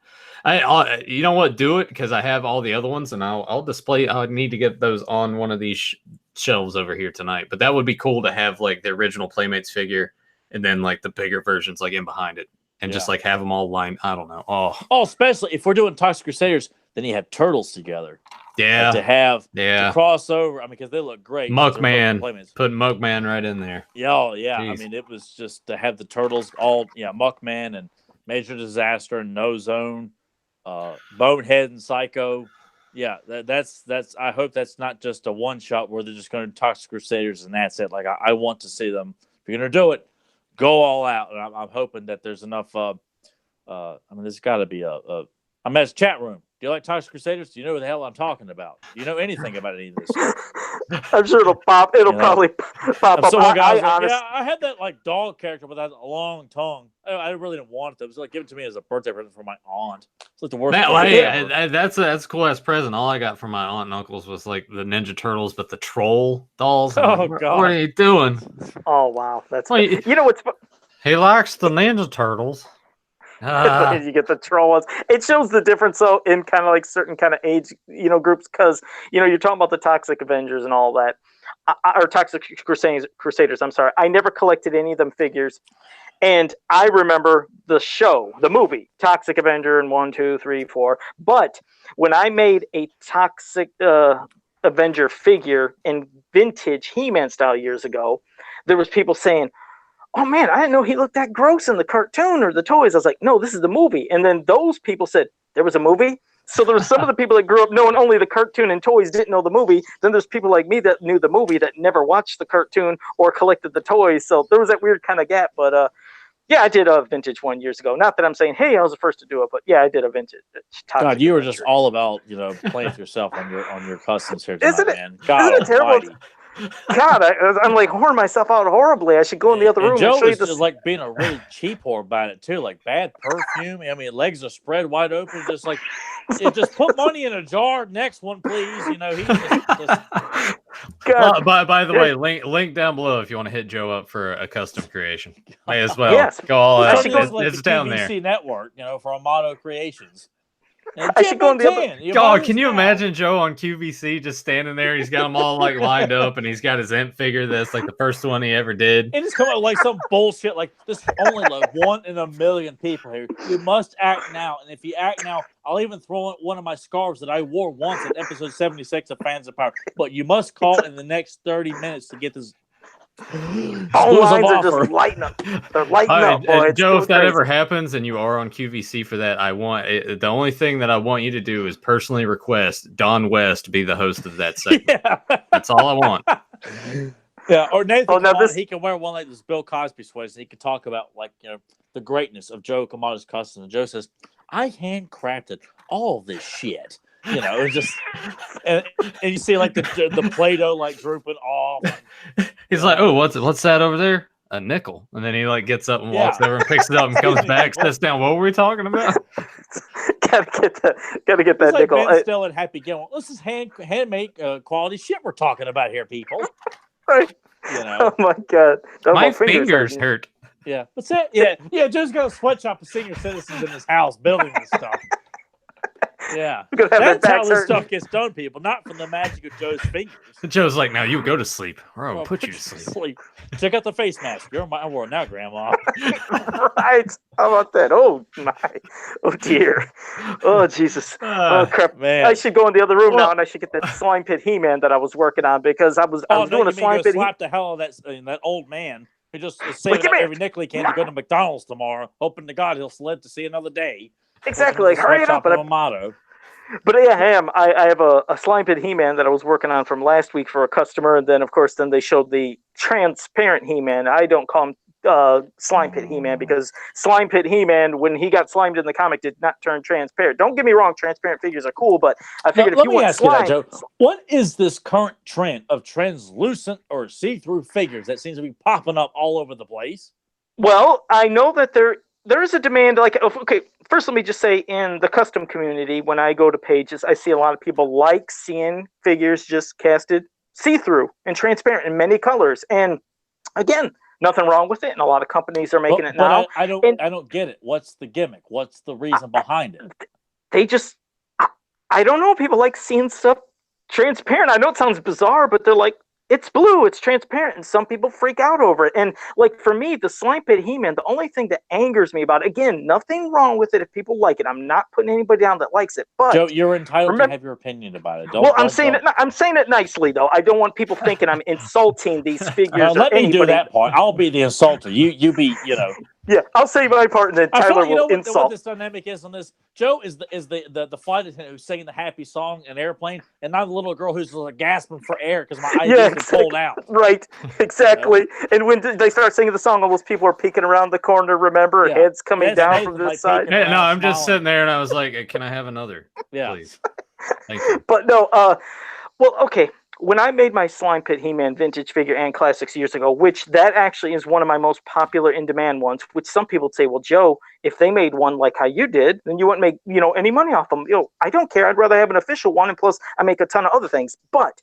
[SPEAKER 1] You know what? Do it, because I have all the other ones, and I'll display. I need to get those on one of these shelves over here tonight. But that would be cool to have like the original Playmates figure, and then like the bigger versions like in behind it, and just like have them all lined. I don't know.
[SPEAKER 2] Especially if we're doing Toxic Crusaders, then you have Turtles together.
[SPEAKER 3] Yeah.
[SPEAKER 2] To have to cross over. I mean, because they look great.
[SPEAKER 1] Muckman. Put Muckman right in there.
[SPEAKER 2] Yeah. Jeez. I mean, it was just to have the Turtles all, Muckman and Major Disaster and No Zone, Bonehead and Psycho. Yeah, that's. I hope that's not just a one shot where they're just going to Toxic Crusaders and that's it. Like I want to see them. If you're going to do it, go all out. And I'm hoping that there's enough. I mean, there's got to be I'm at a chat room. Do you like Toxic Crusaders? Do you know who the hell I'm talking about? Do you know anything about any of this stuff?
[SPEAKER 3] I'm sure it'll pop. It'll probably pop up.
[SPEAKER 2] I had that like dog character with that long tongue. I really didn't want it. It was like given to me as a birthday present from my aunt. It's like the worst.
[SPEAKER 1] That's a cool ass present. All I got from my aunt and uncles was like the Ninja Turtles, but the troll dolls.
[SPEAKER 2] God!
[SPEAKER 1] What are you doing?
[SPEAKER 3] Oh wow, that's you know what's.
[SPEAKER 1] He likes the Ninja Turtles.
[SPEAKER 3] You get the troll ones. It shows the difference though in kind of like certain kind of age groups, because you're talking about the Toxic Avengers and all that, or Toxic Crusaders. I'm sorry, I never collected any of them figures, and I remember the movie Toxic Avenger in 1, 2, 3, 4. But when I made a Toxic Avenger figure in vintage He-Man style years ago, there was people saying, oh man, I didn't know he looked that gross in the cartoon or the toys. I was like, no, this is the movie. And then those people said, there was a movie? So there's some of the people that grew up knowing only the cartoon and toys, didn't know the movie. Then there's people like me that knew the movie that never watched the cartoon or collected the toys. So there was that weird kind of gap. But yeah, I did a vintage one years ago. Not that I'm saying, hey, I was the first to do it, but yeah, I did a vintage.
[SPEAKER 2] God, you were just all about playing with yourself on your customs here tonight, man.
[SPEAKER 3] God, isn't it terrible? God, I'm like whoring myself out horribly. I should go in the other room
[SPEAKER 2] Joe
[SPEAKER 3] and show you
[SPEAKER 2] is
[SPEAKER 3] this.
[SPEAKER 2] just like being a really cheap whore about it too, like bad perfume. I mean, legs are spread wide open, just like just put money in a jar. Next one, please. He just
[SPEAKER 3] God.
[SPEAKER 1] By the way, link down below if you want to hit Joe up for a custom creation. May as well.
[SPEAKER 3] Yes.
[SPEAKER 1] Go all out.
[SPEAKER 2] It's
[SPEAKER 1] the down
[SPEAKER 2] QVC
[SPEAKER 1] there.
[SPEAKER 2] Network, for MOTU Creations.
[SPEAKER 3] I should go in the other.
[SPEAKER 1] God, can you imagine Joe on QVC just standing there? He's got them all like lined up, and he's got his imp figure that's like the first one he ever did.
[SPEAKER 2] And it's coming up like some bullshit like this. Only like 1 in a million people here. You must act now, and if you act now, I'll even throw in one of my scarves that I wore once in episode 76 of Fans of Power. But you must call in the next 30 minutes to get this.
[SPEAKER 3] All lines are just lighting up. They're lighting up, boy.
[SPEAKER 1] Joe, if that ever happens and you are on QVC for that, the only thing that I want you to do is personally request Don West to be the host of that segment. Yeah. That's all I want.
[SPEAKER 2] Yeah, or Nathan, he can wear one like this Bill Cosby sweater. So he can talk about the greatness of Joe Kamada's custom. And Joe says, "I handcrafted all this shit." It's just and you see like the Play-Doh like drooping off.
[SPEAKER 1] He's like, "Oh, what's that over there? A nickel." And then he like gets up and walks over and picks it up and comes back, sits down. What were we talking about?
[SPEAKER 3] gotta get that
[SPEAKER 2] like
[SPEAKER 3] nickel.
[SPEAKER 2] Ben Still and Happy Gilmore. This is handmade quality shit we're talking about here, people.
[SPEAKER 3] Right. Oh my God,
[SPEAKER 1] my fingers hurt.
[SPEAKER 2] Yeah, that's it. Yeah. Joe's got a sweatshop of senior citizens in his house building this stuff. Yeah, that's how this stuff gets done, people. Not from the magic of Joe's fingers.
[SPEAKER 1] Joe's like, now you go to sleep, or I will put you to sleep.
[SPEAKER 2] Check out the face mask. You're in my world now, Grandma.
[SPEAKER 3] Right? How about that? Oh my! Oh dear! Oh Jesus! Oh crap!
[SPEAKER 2] Man.
[SPEAKER 3] I should go in the other room now, and I should get that slime pit He-Man that I was working on because I was doing a slime pit.
[SPEAKER 2] Slap the hell out of that old man who just is saving up every nickel he can to go to McDonald's tomorrow, hoping to God he'll live to see another day.
[SPEAKER 3] Exactly. Like, hurry it up. But yeah, I have a slime pit He-Man that I was working on from last week for a customer, and then of course they showed the transparent He-Man. I don't call him slime pit He-Man because slime pit He-Man, when he got slimed in the comic, did not turn transparent. Don't get me wrong, transparent figures are cool, but I figured if you want slime,
[SPEAKER 2] Joe, what is this current trend of translucent or see-through figures that seems to be popping up all over the place?
[SPEAKER 3] Well, I know that there is a demand. Like, okay, first let me just say, in the custom community, when I go to pages, I see a lot of people like seeing figures just casted see-through and transparent in many colors. And again, nothing wrong with it, and a lot of companies are making it now.
[SPEAKER 2] I don't get it. What's the gimmick? What's the reason behind it?
[SPEAKER 3] They just, I don't know. People like seeing stuff transparent. I know it sounds bizarre, but they're like, it's blue, it's transparent, and some people freak out over it. And like for me, the slime pit He-Man, the only thing that angers me about it, again, nothing wrong with it if people like it. I'm not putting anybody down that likes it. But
[SPEAKER 2] Joe, you're entitled to have your opinion about it.
[SPEAKER 3] I'm saying it nicely though. I don't want people thinking I'm insulting these figures.
[SPEAKER 2] Let me do that part. I'll be the insulter. You be,
[SPEAKER 3] Yeah, I'll say my part, and then Tyler will insult.
[SPEAKER 2] What this dynamic is on this? Joe is the flight attendant who's singing the happy song in an airplane, and I'm the little girl who's like gasping for air because my eyes are pulled out.
[SPEAKER 3] Right, exactly. And when they start singing the song, all those people are peeking around the corner. Remember, heads coming down from this side.
[SPEAKER 1] Yeah, no, I'm just sitting there, and I was like, "Can I have another, please?" Thank you.
[SPEAKER 3] But no, well, okay. When I made my slime pit He-Man vintage figure and classics years ago, which that actually is one of my most popular in-demand ones, which some people would say, well, Joe, if they made one like how you did, then you wouldn't make, any money off them. I don't care. I'd rather have an official one, and plus I make a ton of other things. But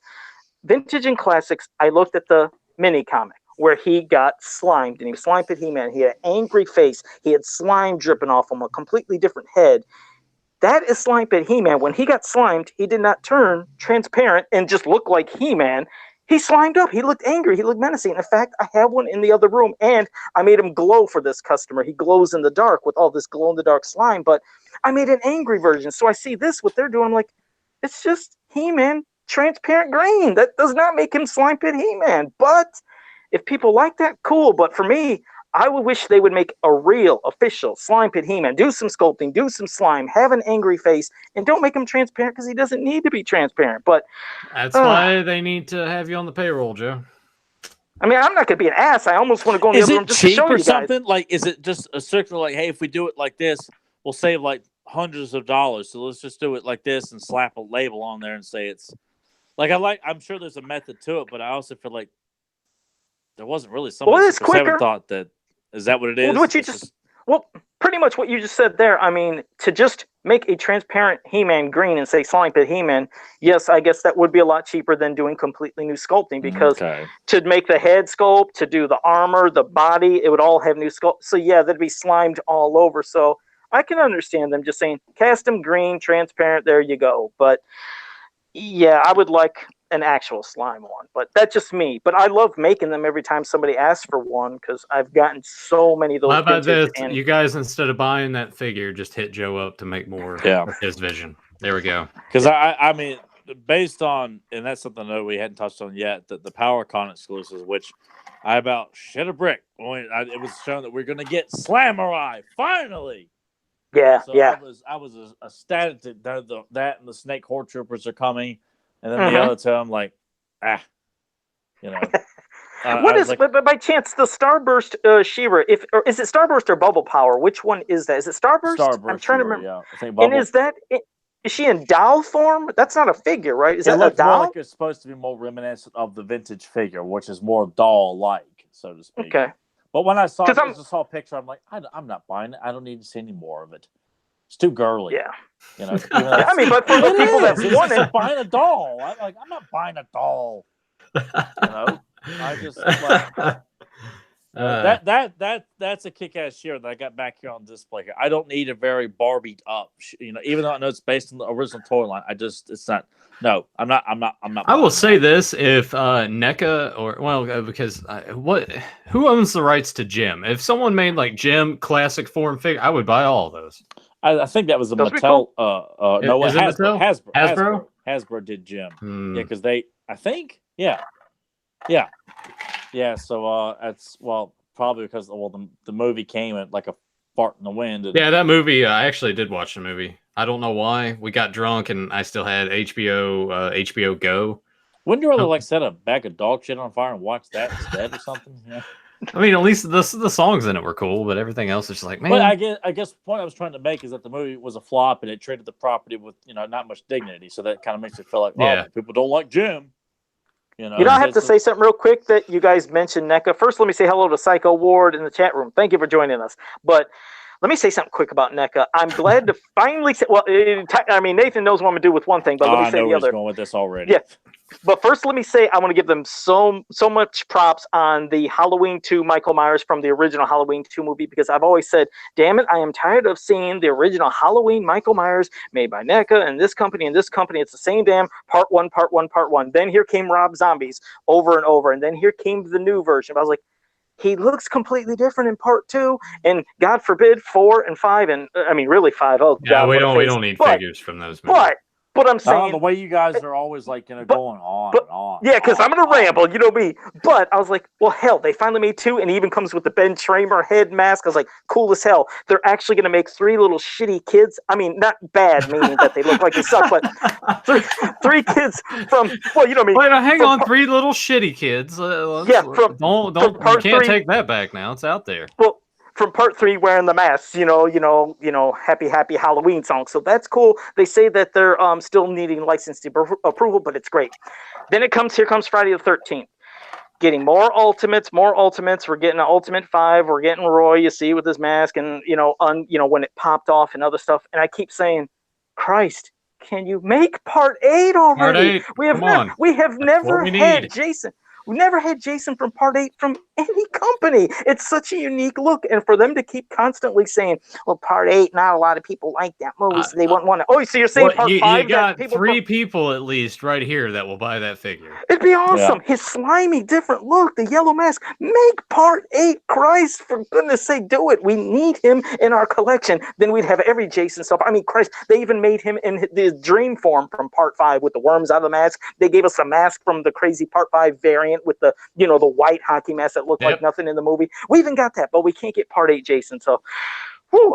[SPEAKER 3] vintage and classics, I looked at the mini comic where he got slimed, and he was slime pit He-Man. He had an angry face. He had slime dripping off him, a completely different head. That is slime pit He-Man. When he got slimed, he did not turn transparent and just look like He-Man. He slimed up. He looked angry. He looked menacing. In fact, I have one in the other room, and I made him glow for this customer. He glows in the dark with all this glow-in-the-dark slime, but I made an angry version. So I see this, what they're doing. I'm like, it's just He-Man transparent green. That does not make him slime pit He-Man. But if people like that, cool. But for me, I would wish they would make a real, official Slime Pit He-Man. Do some sculpting, do some slime, have an angry face, and don't make him transparent because he doesn't need to be transparent. But
[SPEAKER 1] that's why they need to have you on the payroll, Joe.
[SPEAKER 3] I mean, I'm not going to be an ass. I almost want to go in the
[SPEAKER 2] Is
[SPEAKER 3] other
[SPEAKER 2] it
[SPEAKER 3] room just to
[SPEAKER 2] cheap
[SPEAKER 3] show
[SPEAKER 2] or
[SPEAKER 3] you guys.
[SPEAKER 2] something? Like, is it just a circular? Like, hey, if we do it like this, we'll save like hundreds of dollars. So let's just do it like this and slap a label on there and say it's like I'm sure there's a method to it, but I also feel like there wasn't really some.
[SPEAKER 3] Well, it's quicker.
[SPEAKER 2] Thought that is that what it is?
[SPEAKER 3] Well, well, pretty much what you just said there. I mean, to just make a transparent He-Man green and say Slime Pit He-Man, yes, I guess that would be a lot cheaper than doing completely new sculpting because to make the head sculpt, to do the armor, the body, it would all have new sculpt. So yeah, that'd be slimed all over. So I can understand them just saying cast them green, transparent, there you go. But yeah, I would like an actual slime one, but that's just me. But I love making them every time somebody asks for one because I've gotten so many of those.
[SPEAKER 1] How about this? You guys, instead of buying that figure, just hit Joe up to make more of his vision. There we go.
[SPEAKER 2] Because I mean, based on, and that's something that we hadn't touched on yet, that the PowerCon exclusives, which I about shit a brick when it was shown that we're going to get Slamurai finally.
[SPEAKER 3] Yeah,
[SPEAKER 2] so
[SPEAKER 3] yeah.
[SPEAKER 2] I was ecstatic that that and the Snake Horde Troopers are coming. And then the other two, I'm like, you know.
[SPEAKER 3] What is, but by chance, the Starburst She-Ra, or is it Starburst or Bubble Power? Which one is that? Is it Starburst? I'm trying to remember.
[SPEAKER 2] Yeah. I think Bubble.
[SPEAKER 3] And is she in doll form? That's not a figure, right? Is that a doll?
[SPEAKER 2] More like it's supposed to be more reminiscent of the vintage figure, which is more doll-like, so to speak.
[SPEAKER 3] Okay.
[SPEAKER 2] But when I saw a picture, I'm like, I'm not buying it. I don't need to see any more of it. It's too girly.
[SPEAKER 3] Yeah.
[SPEAKER 2] You know,
[SPEAKER 3] I mean, but for the people that want it,
[SPEAKER 2] buying a doll. I'm not buying a doll. You know, I just that's a kick-ass shirt that I got back here on display here. I don't need a very Barbied up, you know, even though I know it's based on the original toy line. It's not. No, I'm not.
[SPEAKER 1] I will say this: if NECA because who owns the rights to Jim? If someone made like Jim classic form figure, I would buy all of those.
[SPEAKER 2] I think that was a Mattel. No,
[SPEAKER 1] is it Hasbro?
[SPEAKER 2] Hasbro did Jim. Yeah, because I think. Yeah. So that's probably because the movie came at like a fart in the wind.
[SPEAKER 1] Yeah, that movie. I actually did watch the movie. I don't know why. We got drunk and I still had HBO Go.
[SPEAKER 2] Wouldn't you rather like set a bag of dog shit on fire and watch that instead or something? Yeah.
[SPEAKER 1] I mean, at least the songs in it were cool, but everything else is just like, man.
[SPEAKER 2] But I guess the point I was trying to make is that the movie was a flop and it treated the property with not much dignity. So that kind of makes it feel like, people don't like Jim.
[SPEAKER 3] I have to say something real quick that you guys mentioned NECA. First, let me say hello to Psycho Ward in the chat room. Thank you for joining us. But let me say something quick about NECA. I'm glad to finally say, Nathan knows what I'm going to do with one thing, but let me say the other.
[SPEAKER 2] I know going with this already.
[SPEAKER 3] Yeah. But first, let me say I want to give them so much props on the Halloween 2 Michael Myers from the original Halloween 2 movie, because I've always said, damn it, I am tired of seeing the original Halloween Michael Myers made by NECA and this company and this company. It's the same damn part one. Then here came Rob Zombies over and over, and then here came the new version. I was like, he looks completely different in part 2, and God forbid 4 and 5, and I mean really 5. Oh,
[SPEAKER 1] yeah, we don't need figures from those movies.
[SPEAKER 3] But I'm saying
[SPEAKER 2] the way you guys are always like going on and on.
[SPEAKER 3] Yeah, because I'm gonna ramble, you know me. But I was like, well, hell, they finally made 2, and it even comes with the Ben Tramer head mask. I was like, cool as hell. They're actually gonna make 3 little shitty kids. I mean, not bad, meaning that they look like they suck, but three kids from you know me.
[SPEAKER 1] Wait, hang on, 3 little shitty kids.
[SPEAKER 3] Don't
[SPEAKER 1] you can't take that back now. It's out there.
[SPEAKER 3] Well, from part 3 wearing the masks, happy Halloween song. So that's cool. They say that they're still needing licensing approval, but it's great. Then here comes Friday the 13th. Getting more ultimates. We're getting an Ultimate 5. We're getting Roy, you see, with his mask, and when it popped off and other stuff. And I keep saying, Christ, can you make part 8 already? We have never had Jason. We never had Jason from part 8 from any company. It's such a unique look. And for them to keep constantly saying, well, part 8, not a lot of people like that movie, so they wouldn't want to. Oh, so you're saying part 5?
[SPEAKER 1] You got 3 people at least right here that will buy that figure.
[SPEAKER 3] It'd be awesome. Yeah. His slimy, different look, the yellow mask. Make part 8. Christ, for goodness sake, do it. We need him in our collection. Then we'd have every Jason stuff. I mean, Christ, they even made him in the dream form from part 5 with the worms out of the mask. They gave us a mask from the crazy part 5 variant went with the the white hockey mask that looked like nothing in the movie. We even got that, but we can't get Part 8 Jason. So,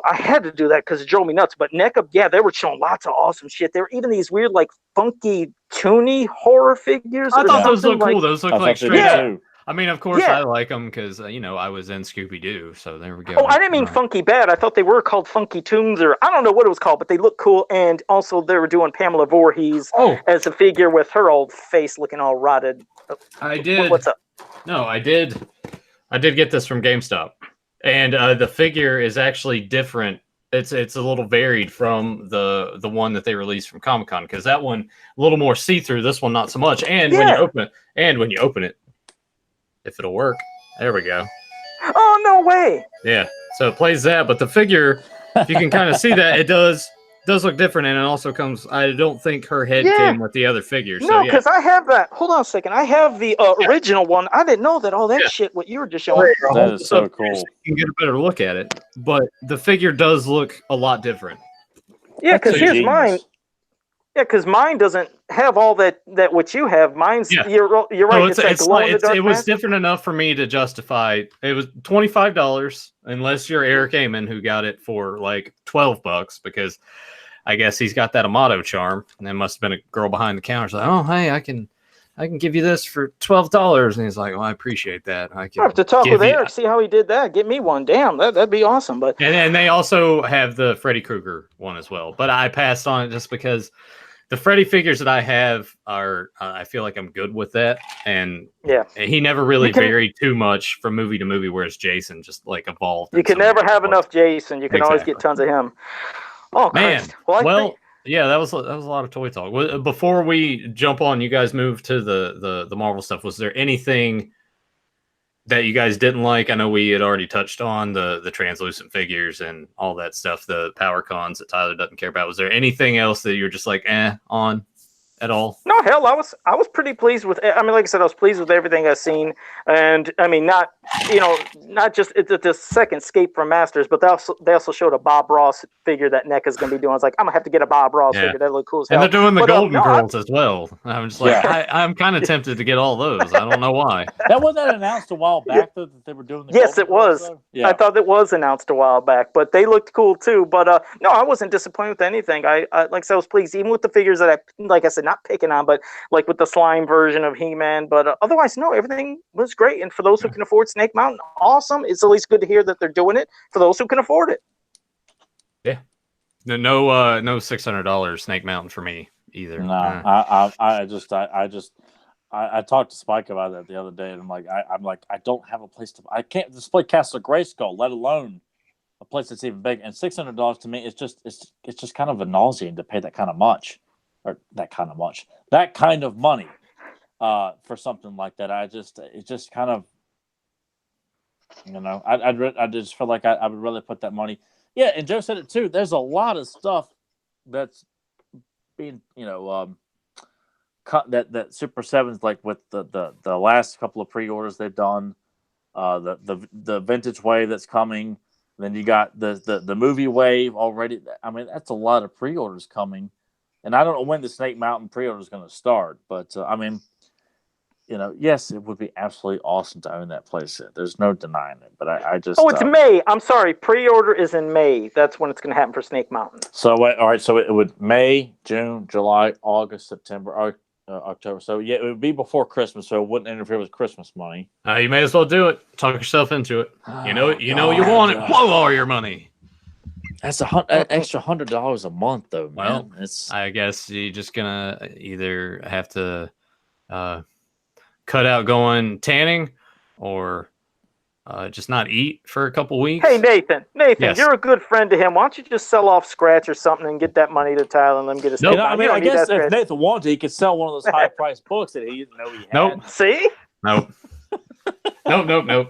[SPEAKER 3] I had to do that because it drove me nuts. But NECA, yeah, they were showing lots of awesome shit. There were even these weird, like, funky, toony horror figures.
[SPEAKER 1] I thought those looked cool. Those looked like straight up. I mean, of course, I like them because, I was in Scooby-Doo, so there we go.
[SPEAKER 3] Oh, I didn't mean funky bad. I thought they were called Funky Tunes, or I don't know what it was called, but they look cool. And also, they were doing Pamela Voorhees as a figure with her old face looking all rotted.
[SPEAKER 1] I did.
[SPEAKER 3] What's up?
[SPEAKER 1] No, I did get this from GameStop. And the figure is actually different. It's a little varied from the one that they released from Comic-Con, because that one a little more see-through, this one not so much. And when you open it, if it'll work. There we go.
[SPEAKER 3] Oh, no way.
[SPEAKER 1] Yeah. So it plays that, but the figure, if you can kind of see that, it does look different, and it also comes, I don't think her head came with the other figures.
[SPEAKER 3] No, because I have that. Hold on a second. I have the original one. I didn't know that all that shit, what you were just showing.
[SPEAKER 2] That is so cool.
[SPEAKER 1] You can get a better look at it, but the figure does look a lot different.
[SPEAKER 3] Yeah, because here's mine. Yeah, because mine doesn't have all that what you have. Mine's you're right.
[SPEAKER 1] It was different enough for me to justify. It was $25, unless you're Eric Amon, who got it for like $12, because I guess he's got that Amato charm. And there must have been a girl behind the counter. She's like, oh, hey, I can give you this for $12. And he's like, well, I appreciate that. I have
[SPEAKER 3] to talk with Eric, see how he did that. Get me one. Damn, that'd be awesome. But
[SPEAKER 1] and they also have the Freddy Krueger one as well. But I passed on it just because the Freddy figures that I have are, I feel like I'm good with that. And he never really varied too much from movie to movie, whereas Jason just like evolved.
[SPEAKER 3] You can never have enough Jason. You can always get tons of him. Oh,
[SPEAKER 1] man.
[SPEAKER 3] Christ.
[SPEAKER 1] Well, yeah, that was a lot of toy talk. Before we jump on, you guys move to the Marvel stuff. Was there anything that you guys didn't like? I know we had already touched on the translucent figures and all that stuff, the power cons that Tyler doesn't care about. Was there anything else that you're just like on at all?
[SPEAKER 3] No, hell, I was pretty pleased with. I mean, like I said, I was pleased with everything I've seen, and I mean, not just the second Escape from Masters, but they also showed a Bob Ross figure that NECA is going to be doing. I was like, I'm gonna have to get a Bob Ross figure. That look cool as hell.
[SPEAKER 1] And they're doing the Golden Girls as well. I'm just like, I'm kind of tempted to get all those. I don't know why.
[SPEAKER 2] That wasn't announced a while back though, that they were doing.
[SPEAKER 3] Yes, it was. I thought it was announced a while back, but they looked cool too. But no, I wasn't disappointed with anything. I like I said, I was pleased, even with the figures that like I said, not picking on, but like with the slime version of He-Man. But otherwise, no, everything was great. And for those who can afford Snake Mountain, awesome. It's at least good to hear that they're doing it for those who can afford it.
[SPEAKER 1] Yeah. No $600 Snake Mountain for me either.
[SPEAKER 2] No, I talked to Spike about that the other day, and I'm like, I don't have a place to. I can't display Castle Grayskull, let alone a place that's even big. And $600 to me, it's just kind of a nauseating to pay that kind of money for something like that. It's just kind of, I just feel like I would really put that money. Yeah, and Joe said it too. There's a lot of stuff that's being, that Super 7's like with the last couple of pre-orders they've done, the vintage wave that's coming. Then you got the movie wave already. I mean, that's a lot of pre-orders coming. And I don't know when the Snake Mountain pre-order is going to start, but I mean, yes, it would be absolutely awesome to own that playset. There's no denying it, but I just...
[SPEAKER 3] Oh, it's May. I'm sorry. Pre-order is in May. That's when it's going to happen for Snake Mountain.
[SPEAKER 2] So, all right. So it would May, June, July, August, September, October. So, yeah, it would be before Christmas, so it wouldn't interfere with Christmas money.
[SPEAKER 1] You may as well do it. Talk yourself into it. You know you want it. Blow all your money.
[SPEAKER 2] That's an extra $100 a month, though, man.
[SPEAKER 1] Well, I guess you're just going to either have to... cut out going tanning or just not eat for a couple weeks.
[SPEAKER 3] Hey, Nathan,
[SPEAKER 1] yes.
[SPEAKER 3] You're a good friend to him. Why don't you just sell off Scratch or something and get that money to Tyler and let him get his...
[SPEAKER 2] Nope. I guess if Nathan wanted, he could sell one of those high-priced books that he didn't know he had.
[SPEAKER 1] Nope.
[SPEAKER 3] See?
[SPEAKER 1] Nope. Nope.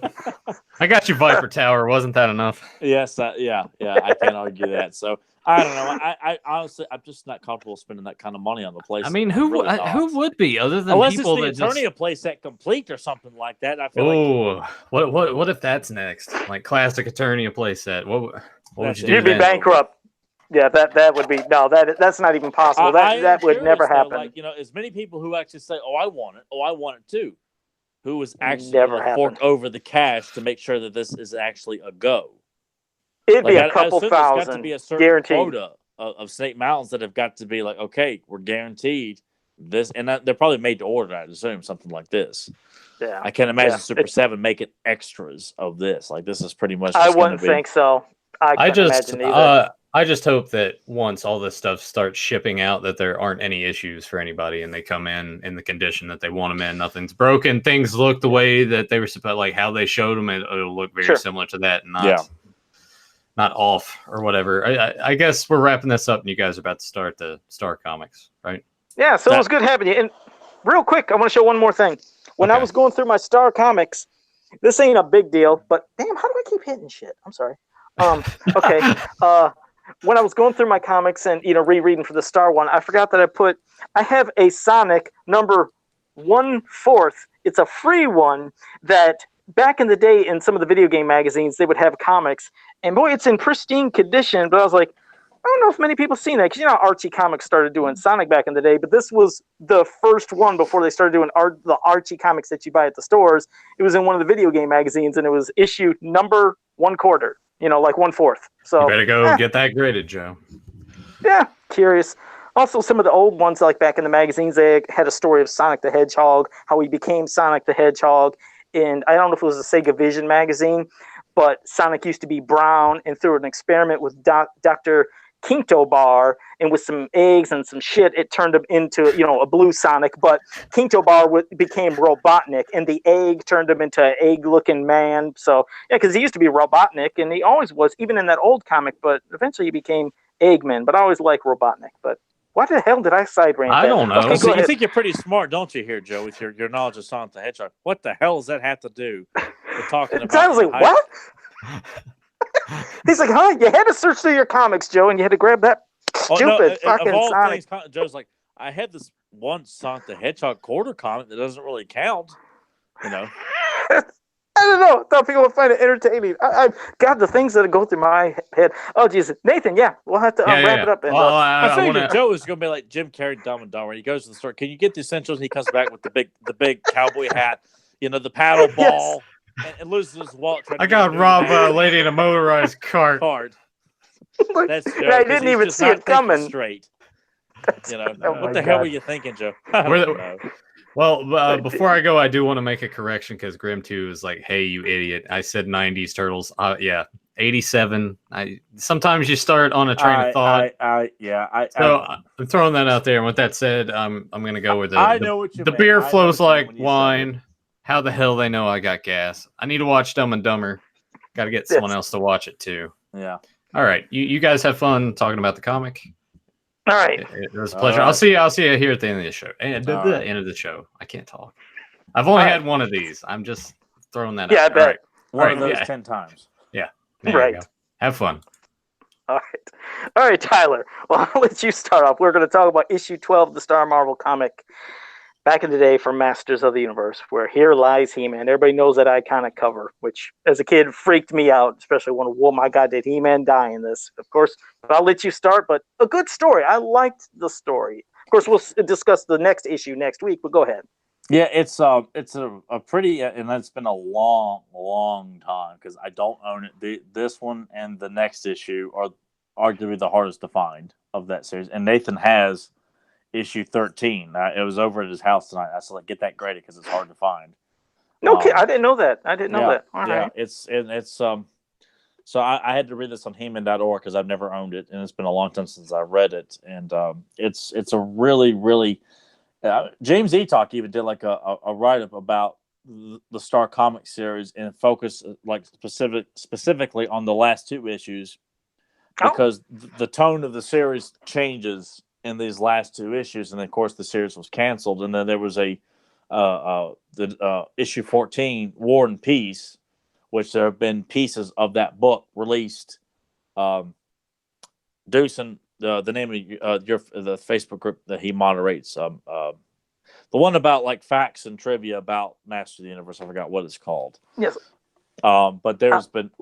[SPEAKER 1] I got you Viper Tower. Wasn't that enough?
[SPEAKER 2] Yes. Yeah. I can't argue that. So I don't know. I honestly, I'm just not comfortable spending that kind of money on the place.
[SPEAKER 1] I mean, who would be other than
[SPEAKER 2] unless
[SPEAKER 1] people
[SPEAKER 2] it's the Eternia playset complete or something like that? I feel
[SPEAKER 1] what if that's next? Like classic Eternia playset. What would you do?
[SPEAKER 3] You'd be bankrupt. Yeah, that would be that's not even possible. That would never happen.
[SPEAKER 2] As many people who actually say, "Oh, I want it. Oh, I want it too." who is actually
[SPEAKER 3] Never
[SPEAKER 2] going to fork
[SPEAKER 3] happened.
[SPEAKER 2] over the cash to make sure that this is actually a go.
[SPEAKER 3] It'd be
[SPEAKER 2] Like,
[SPEAKER 3] a couple
[SPEAKER 2] assume there's got to
[SPEAKER 3] thousand,
[SPEAKER 2] be a certain
[SPEAKER 3] guaranteed.
[SPEAKER 2] quota of Snake Mountains that have got to be like, okay, we're guaranteed this, and they're probably made to order. I'd assume something like this.
[SPEAKER 3] Yeah,
[SPEAKER 2] I can't imagine
[SPEAKER 3] yeah.
[SPEAKER 2] Super 7 making extras of this. Like, this is pretty much.
[SPEAKER 3] I
[SPEAKER 2] Just
[SPEAKER 3] wouldn't think so. I couldn't imagine either.
[SPEAKER 1] I just hope that once all this stuff starts shipping out, that there aren't any issues for anybody, and they come in the condition that they want them in. Nothing's broken. Things look the way that they were supposed, like how they showed them. It'll look very similar to that, and not off or whatever. I guess we're wrapping this up, and you guys are about to start the Star Comics, right?
[SPEAKER 3] Yeah. So it was good having you. And real quick, I want to show one more thing. When I was going through my Star Comics, this ain't a big deal, but damn, how do I keep hitting shit? I'm sorry. Okay. When I was going through my comics and rereading for the Star one, I forgot that I have a Sonic number 1/4. It's a free one that back in the day in some of the video game magazines they would have comics, and boy, it's in pristine condition. But I was like, I don't know if many people seen that, because Archie Comics started doing Sonic back in the day, but this was the first one before they started doing the Archie comics that you buy at the stores. It was in one of the video game magazines, and it was issue number 1/4. Like 1/4. So
[SPEAKER 1] you better go get that graded, Joe.
[SPEAKER 3] Yeah, curious. Also, some of the old ones, like back in the magazines, they had a story of Sonic the Hedgehog, how he became Sonic the Hedgehog. And I don't know if it was a Sega Vision magazine, but Sonic used to be brown, and through an experiment with Dr. Quinto Bar and with some eggs and some shit, it turned him into a blue Sonic. But Quinto Bar became Robotnik, and the egg turned him into an egg-looking man. So yeah, because he used to be Robotnik, and he always was, even in that old comic. But eventually he became Eggman. But I always liked Robotnik. But what the hell did I side rant?
[SPEAKER 1] I don't know.
[SPEAKER 2] Okay, so you think you're pretty smart, don't you, here, Joe, with your knowledge of Sonic the Hedgehog? What the hell does that have to do with talking about?
[SPEAKER 3] I was like, what? He's like, huh? You had to search through your comics, Joe, and you had to grab that stupid fucking
[SPEAKER 2] of all
[SPEAKER 3] Sonic.
[SPEAKER 2] Things, Joe's like, I had this one Sonic the Hedgehog quarter comic that doesn't really count,
[SPEAKER 3] I don't know. I thought people would find it entertaining. I God, the things that go through my head. Oh, Jesus. Nathan, we'll have to wrap it up. And,
[SPEAKER 2] I figured Joe is going to be like Jim Carrey, Dumb and Dumber. He goes to the store. Can you get the essentials? And he comes back with the big cowboy hat, the paddle ball, and loses his wallet.
[SPEAKER 1] I got robbed by a lady in a motorized cart.
[SPEAKER 2] That's Joe.
[SPEAKER 3] I didn't even see it coming.
[SPEAKER 2] Straight. What the hell were you thinking, Joe?
[SPEAKER 1] Well, before I go, I do want to make a correction, because Grim 2 is like, hey, you idiot. I said 90s Turtles. 87. Sometimes you start on a train of thought. I'm throwing that out there. And with that said, I'm going to go with the beer flows like wine. How the hell they know I got gas? I need to watch Dumb and Dumber. Got to get someone else to watch it too.
[SPEAKER 2] Yeah.
[SPEAKER 1] All right. You guys have fun talking about the comic.
[SPEAKER 3] All right.
[SPEAKER 1] It was a pleasure. I'll see you here at the end of the show. And the end of the show. I can't talk. I've only had one of these. I'm just throwing that out.
[SPEAKER 3] Yeah, I bet.
[SPEAKER 2] Right. One of those 10 times.
[SPEAKER 1] Yeah.
[SPEAKER 3] Right.
[SPEAKER 1] Have fun.
[SPEAKER 3] All right, Tyler. Well, I'll let you start off. We're going to talk about issue 12 of the Star Marvel comic back in the day from Masters of the Universe, where Here Lies He-Man. Everybody knows that iconic cover, which as a kid freaked me out, especially when, oh my God, did He-Man die in this? Of course, but I'll let you start, but a good story. I liked the story. Of course, we'll discuss the next issue next week, but go ahead.
[SPEAKER 2] Yeah, it's a pretty, and it's been a long time, because I don't own it. This one and the next issue are arguably the hardest to find of that series, and Nathan has issue 13. It was over at his house tonight. I said, get that graded because it's hard to find.
[SPEAKER 3] No, I didn't know that. I didn't know that. All right.
[SPEAKER 2] It's so I had to read this on He-Man.org because I've never owned it, and it's been a long time since I read it. And it's a really James Eatock even did like a write up about the Star Comics series and focus specifically on the last two issues, because the tone of the series changes in these last two issues, and of course the series was canceled, and then there was the issue 14, War and Peace, which there have been pieces of that book released. Deucin, the name of the Facebook group that he moderates, the one about like facts and trivia about Master of the Universe, I forgot what it's called.
[SPEAKER 3] Yes.
[SPEAKER 2] But there's been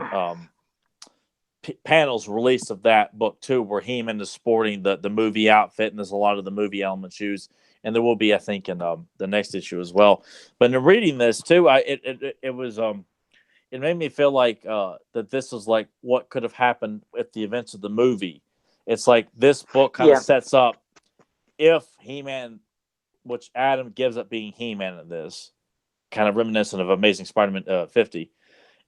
[SPEAKER 2] panels released of that book too, where He-Man is sporting the movie outfit, and there's a lot of the movie elements used and there will be, I think, in the next issue as well. But in reading this too, it made me feel like that this was like what could have happened at the events of the movie. It's like this book kind of sets up if He-Man, which Adam gives up being He-Man in this, kind of reminiscent of Amazing Spider-Man 50.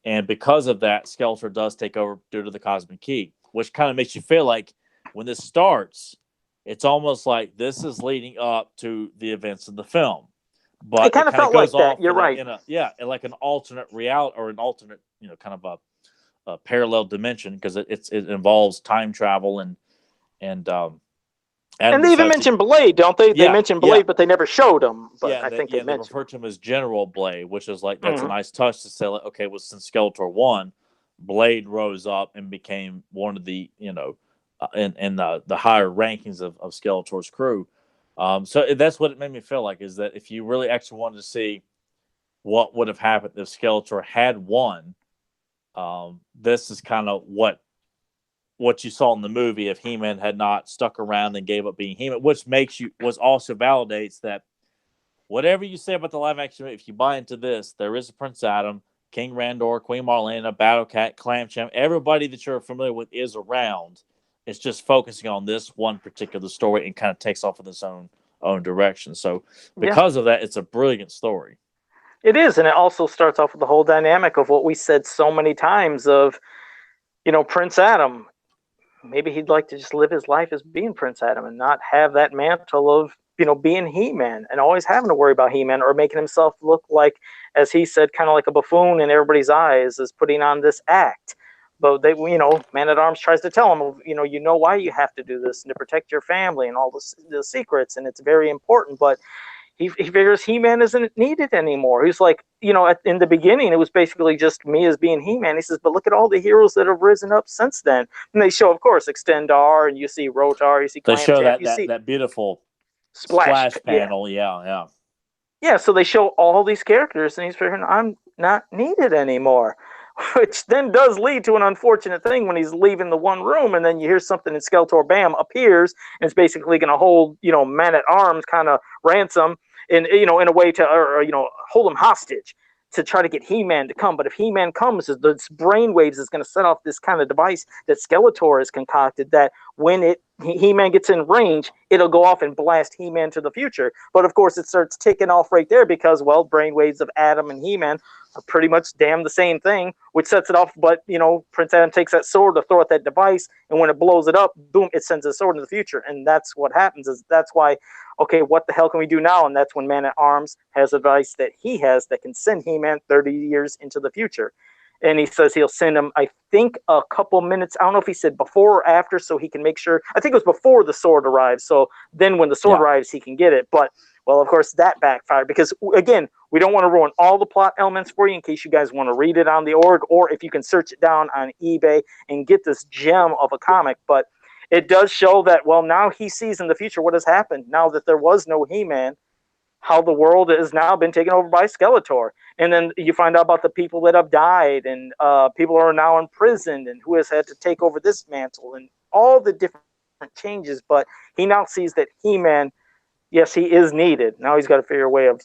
[SPEAKER 2] And because of that, Skeletor does take over due to the Cosmic Key, which kind of makes you feel like when this starts, it's almost like this is leading up to the events of the film. But
[SPEAKER 3] it kind of felt like that. You're right.
[SPEAKER 2] Like an alternate reality or an alternate, kind of a parallel dimension, because it involves time travel and
[SPEAKER 3] they even mentioned Blade, don't they? They mentioned Blade, but they never showed him. But I think they mentioned.
[SPEAKER 2] They refer to him as General Blade, which is like that's a nice touch to say, like, okay, well, since Skeletor won, Blade rose up and became one of the in the higher rankings of Skeletor's crew. So that's what it made me feel like, is that if you really actually wanted to see what would have happened if Skeletor had won, this is kind of what you saw in the movie if He-Man had not stuck around and gave up being He-Man, which also validates that whatever you say about the live action, if you buy into this, there is a Prince Adam, King Randor, Queen Marlena, Battle Cat, Clam Champ, everybody that you're familiar with is around. It's just focusing on this one particular story and kind of takes off in its own direction. So because of that, it's a brilliant story.
[SPEAKER 3] It is, and it also starts off with the whole dynamic of what we said so many times of, Prince Adam. Maybe he'd like to just live his life as being Prince Adam and not have that mantle of, being He-Man and always having to worry about He-Man or making himself look like, as he said, kind of like a buffoon in everybody's eyes, as putting on this act. But they, Man-at-Arms tries to tell him, you know why you have to do this and to protect your family and all the secrets, and it's very important. But he figures He-Man isn't needed anymore. He's like, in the beginning, it was basically just me as being He-Man. He says, but look at all the heroes that have risen up since then. And they show, of course, Extendar, and you see Rotar, you see
[SPEAKER 2] Clam
[SPEAKER 3] Champ,
[SPEAKER 2] that beautiful splash panel. Yeah.
[SPEAKER 3] Yeah, so they show all these characters, and he's figuring, I'm not needed anymore. Which then does lead to an unfortunate thing when he's leaving the one room, and then you hear something, and Skeletor, bam, appears, and it's basically going to hold, Man-at-Arms kind of ransom, in a way to, hold him hostage to try to get He-Man to come. But if He-Man comes, this brainwaves is going to set off this kind of device that Skeletor has concocted, that when He-Man gets in range, it'll go off and blast He-Man to the future. But of course, it starts ticking off right there because, well, brainwaves of Adam and He-Man are pretty much damn the same thing, which sets it off. But, Prince Adam takes that sword to throw at that device, and when it blows it up, boom, it sends a sword into the future. And that's what happens. That's why, okay, what the hell can we do now? And that's when Man-at-Arms has a device that he has that can send He-Man 30 years into the future. And he says he'll send him, I think, a couple minutes. I don't know if he said before or after, so he can make sure. I think it was before the sword arrives. So then when the sword arrives, he can get it. But, well, of course, that backfired because, again, we don't want to ruin all the plot elements for you in case you guys want to read it on the org, or if you can search it down on eBay and get this gem of a comic. But it does show that, well, now he sees in the future what has happened. Now that there was no He-Man, how the world has now been taken over by Skeletor. And then you find out about the people that have died, and people are now imprisoned, and who has had to take over this mantle, and all the different changes. But he now sees that He-Man, yes, he is needed. Now he's got to figure a way of,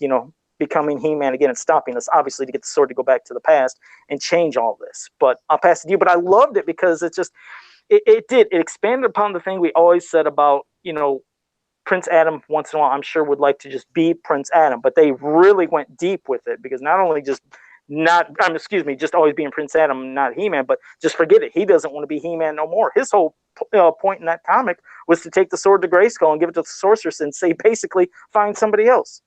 [SPEAKER 3] becoming He-Man again and stopping this, obviously, to get the sword to go back to the past and change all this. But I'll pass it to you. But I loved it because it expanded upon the thing we always said about, Prince Adam once in a while, I'm sure, would like to just be Prince Adam, but they really went deep with it because not only just always being Prince Adam, not He-Man, but just forget it. He doesn't want to be He-Man no more. His whole point in that comic was to take the sword to Grayskull and give it to the sorceress and say, basically, find somebody else.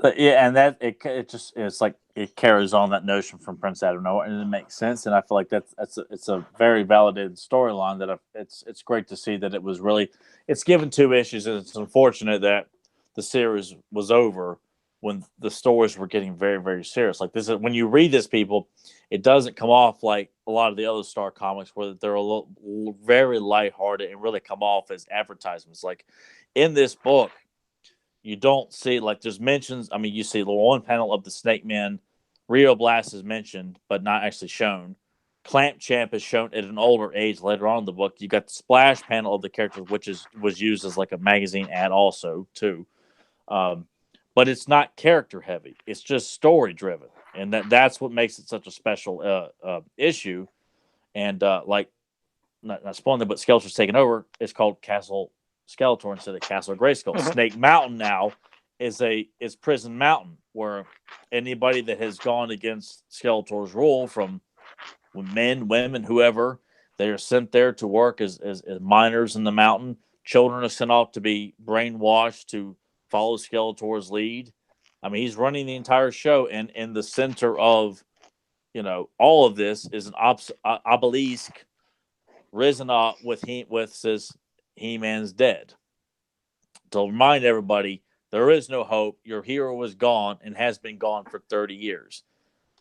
[SPEAKER 2] And that it's like it carries on that notion from Prince Adam, and it makes sense. And I feel like it's a very validated storyline that it's great to see that it was really, it's given 2 issues, and it's unfortunate that the series was over when the stories were getting very, very serious. Like this is when you read this, people, it doesn't come off like a lot of the other Star comics where they're a little very lighthearted and really come off as advertisements. Like in this book, you don't see, like, there's mentions. I mean, you see the one panel of the Snake Man. Rio Blast is mentioned, but not actually shown. Clamp Champ is shown at an older age later on in the book. You got the splash panel of the characters, which was used as like a magazine ad also too. But it's not character heavy. It's just story driven, and that's what makes it such a special issue. And like not spoiling it, but Skeletor's taken over. It's called Castle Skeletor instead of Castle Grayskull.
[SPEAKER 3] Mhm.
[SPEAKER 2] Snake Mountain now is Prison Mountain, where anybody that has gone against Skeletor's rule, from men, women, whoever, they are sent there to work as miners in the mountain. Children are sent off to be brainwashed to follow Skeletor's lead. I mean, he's running the entire show, and in the center of all of this is an obelisk risen up with says He-Man's dead, to remind everybody there is no hope. Your hero is gone and has been gone for 30 years.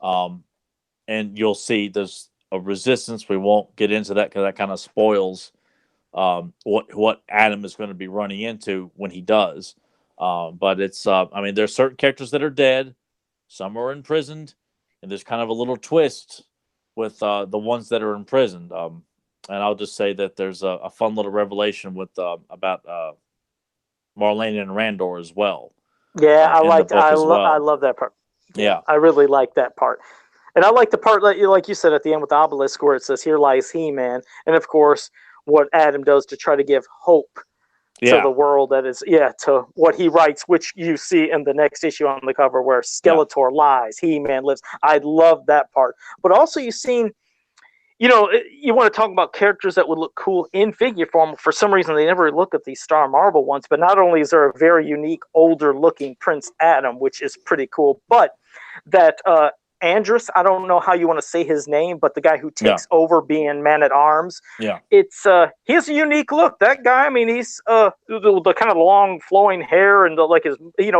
[SPEAKER 2] And you'll see there's a resistance. We won't get into that because that kind of spoils what Adam is going to be running into when he does. But it's I mean, there's certain characters that are dead, some are imprisoned, and there's kind of a little twist with the ones that are imprisoned. And I'll just say that there's a fun little revelation with about Marlene and Randor as well.
[SPEAKER 3] Yeah, I love that part.
[SPEAKER 2] Yeah,
[SPEAKER 3] I really like that part. And I like the part that, like you said at the end with the obelisk, where it says, "Here lies He-Man," and of course, what Adam does to try to give hope to the world that is, to what he writes, which you see in the next issue on the cover, where Skeletor lies, He-Man lives. I love that part. But also, you've seen, you want to talk about characters that would look cool in figure form. For some reason, they never look at these Star Marble ones. But not only is there a very unique, older-looking Prince Adam, which is pretty cool, but that Andrus, I don't know how you want to say his name, but the guy who takes over being Man-at-Arms.
[SPEAKER 2] Yeah.
[SPEAKER 3] It's he has a unique look. That guy, I mean, he's the kind of long flowing hair and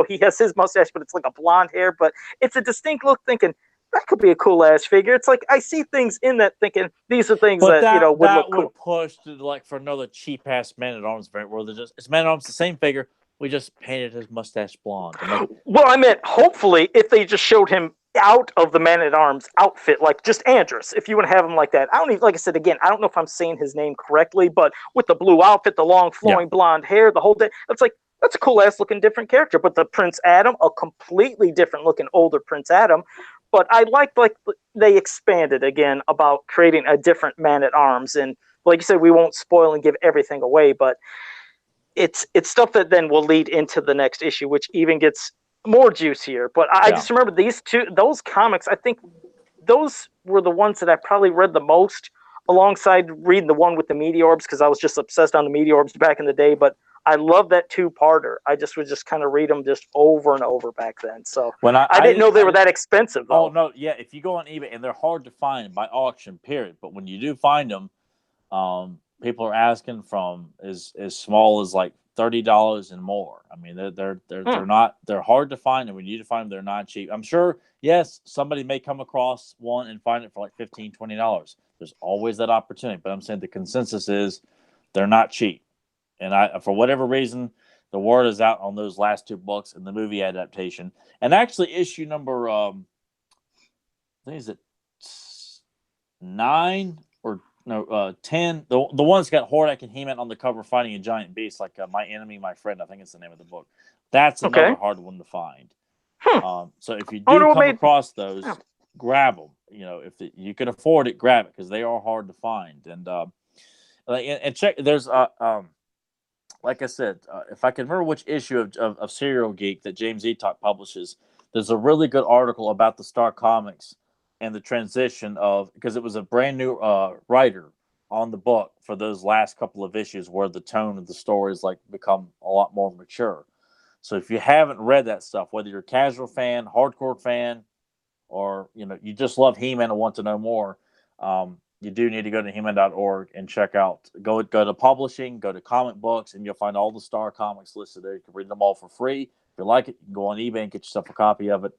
[SPEAKER 3] he has his mustache, but it's like a blonde hair, but it's a distinct look, thinking that could be a cool ass figure. It's like I see things in that thinking these are things would look cool.
[SPEAKER 2] Push to for another cheap ass Man-at-Arms variant where it's Man-at-Arms the same figure. We just painted his mustache blonde.
[SPEAKER 3] Well, I meant hopefully if they just showed him out of the Man-at-Arms outfit, like just Andrus, if you want to have him like that. I don't even, like I said, again, I don't know if I'm saying his name correctly, but with the blue outfit, the long flowing blonde hair, the whole day, it's like, that's a cool ass looking different character. But the Prince Adam, a completely different looking older Prince Adam. But I liked they expanded again about creating a different Man-at-Arms. And like you said, we won't spoil and give everything away, but it's stuff that then will lead into the next issue, which even gets more juicier. But I just remember those comics, I think those were the ones that I probably read the most, alongside reading the one with the Meteorbs, because I was just obsessed on the Meteorbs back in the day. But I love that two-parter. I would just kind of read them just over and over back then. So I didn't know they were that expensive, though.
[SPEAKER 2] Oh, no, yeah. If you go on eBay, and they're hard to find by auction, period. But when you do find them, people are asking from as small as like $30 and more. I mean, they're hard to find, and when you find them, they're not cheap. I'm sure, yes, somebody may come across one and find it for like $15, $20. There's always that opportunity, but I'm saying the consensus is they're not cheap. And for whatever reason, the word is out on those last two books and the movie adaptation. And actually, issue number, I think is it 9 or no 10. The one that's got Hordak and He-Man on the cover fighting a giant beast, like My Enemy, My Friend. I think it's the name of the book. That's another hard one to find. So if you do come across those, grab them. If you can afford it, grab it, because they are hard to find. And check. There's like I said, if I can remember which issue of Serial Geek that James Eatock publishes, there's a really good article about the Star Comics and the transition because it was a brand new writer on the book for those last couple of issues where the tone of the story is become a lot more mature. So if you haven't read that stuff, whether you're a casual fan, hardcore fan, or you just love He-Man and want to know more, you do need to go to He-Man.org and check out. Go to publishing, go to comic books, and you'll find all the Star Comics listed there. You can read them all for free. If you like it, you can go on eBay and get yourself a copy of it.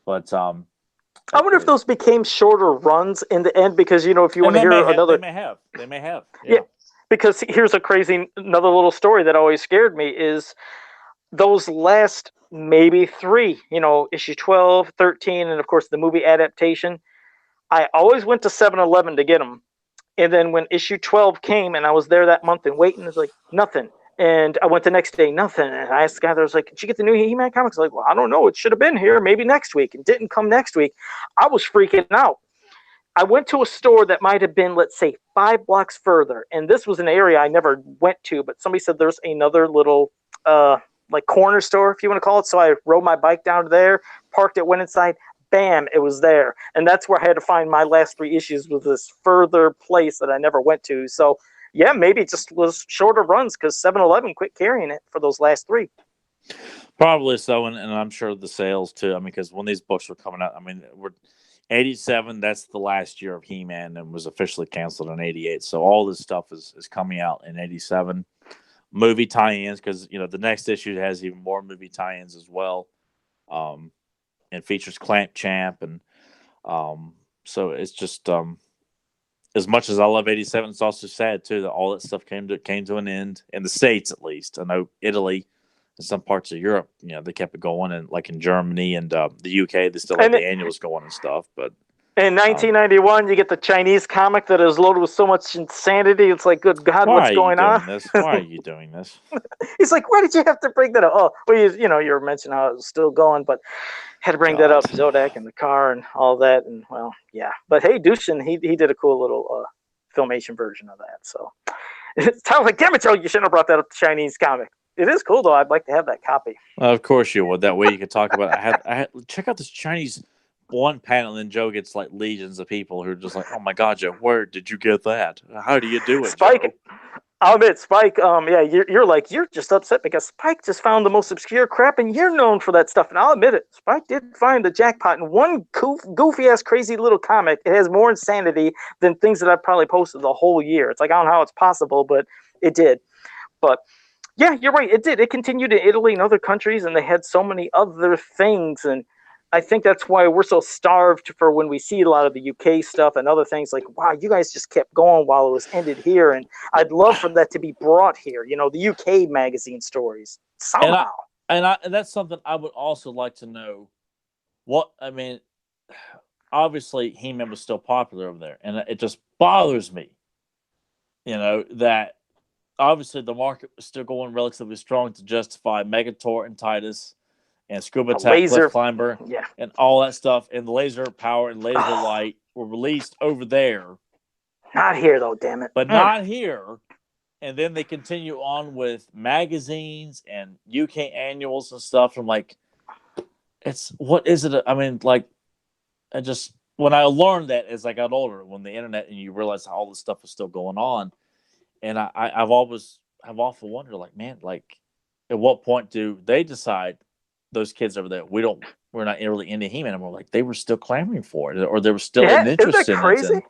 [SPEAKER 2] But I
[SPEAKER 3] wonder if those became shorter runs in the end, because if you want to hear another,
[SPEAKER 2] they may have.
[SPEAKER 3] Yeah. Because here's another little story that always scared me is those last maybe 3, issue 12, 13, and of course the movie adaptation. I always went to 7-Eleven to get them. And then when issue 12 came and I was there that month and waiting, it's like, nothing. And I went the next day, nothing. And I asked the guy, there was like, did you get the new He-Man comics? Like, well, I don't know. It should have been here. Maybe next week. It didn't come next week. I was freaking out. I went to a store that might have been, let's say, 5 blocks further. And this was an area I never went to, but somebody said there's another little, like corner store, if you want to call it. So I rode my bike down to there, parked it, went inside. Bam, it was there. And that's where I had to find my last 3 issues, with this further place that I never went to. So, yeah, maybe it just was shorter runs because 7-Eleven quit carrying it for those last 3.
[SPEAKER 2] Probably so, and I'm sure the sales too. I mean, because when these books were coming out, I mean, we're 87. That's the last year of He-Man, and was officially canceled in 88. So all this stuff is coming out in 87. Movie tie-ins, because the next issue has even more movie tie-ins as well, and features Clamp Champ, and so it's just as much as I love 87, it's also sad too that all that stuff came to an end in the States, at least. I know Italy and some parts of Europe, they kept it going, and like in Germany and the UK, they still have the annuals going and stuff. But
[SPEAKER 3] in 1991, you get the Chinese comic that is loaded with so much insanity. It's like, good God, what's going on?
[SPEAKER 2] Why are you doing this?
[SPEAKER 3] He's like, why did you have to bring that up? Oh, well, you were mentioning how it was still going, but had to bring that up. Zodak in the car and all that, and well, yeah. But hey, Dushin, he did a cool little filmation version of that. So it's kind of like, damn it, Joe, you shouldn't have brought that up, the Chinese comic. It is cool though. I'd like to have that copy.
[SPEAKER 2] Of course you would. That way you could talk about it. I had check out this Chinese one panel, and then Joe gets like legions of people who are just like, oh my God, Joe, where did you get that? How do you do it,
[SPEAKER 3] Spike?
[SPEAKER 2] Joe?
[SPEAKER 3] I'll admit, Spike, yeah, you're just upset because Spike just found the most obscure crap, and you're known for that stuff. And I'll admit it, Spike did find the jackpot in one goofy-ass, crazy little comic. It has more insanity than things that I've probably posted the whole year. It's like, I don't know how it's possible, but it did. But yeah, you're right, it did. It continued in Italy and other countries, and they had so many other things, and I think that's why we're so starved for when we see a lot of the UK stuff and other things. Like, wow, you guys just kept going while it was ended here, and I'd love for that to be brought here. The UK magazine stories somehow.
[SPEAKER 2] And that's something I would also like to know. Obviously, He-Man was still popular over there, and it just bothers me, that obviously the market was still going relatively strong to justify Megator and Titus and Scuba Attack, Cliff Climber, and all that stuff, and the Laser Power and Laser Light were released over there.
[SPEAKER 3] Not here, though, damn it.
[SPEAKER 2] But not here. And then they continue on with magazines and UK annuals and stuff. I'm like, what is it? I mean, like, when I learned that as I got older, when the internet, and you realize how all this stuff is still going on, and I've often wondered, like, man, like, at what point do they decide, those kids over there, we're not really into He-Man anymore? Like, they were still clamoring for it, or there was still an interest in
[SPEAKER 3] crazy?
[SPEAKER 2] it.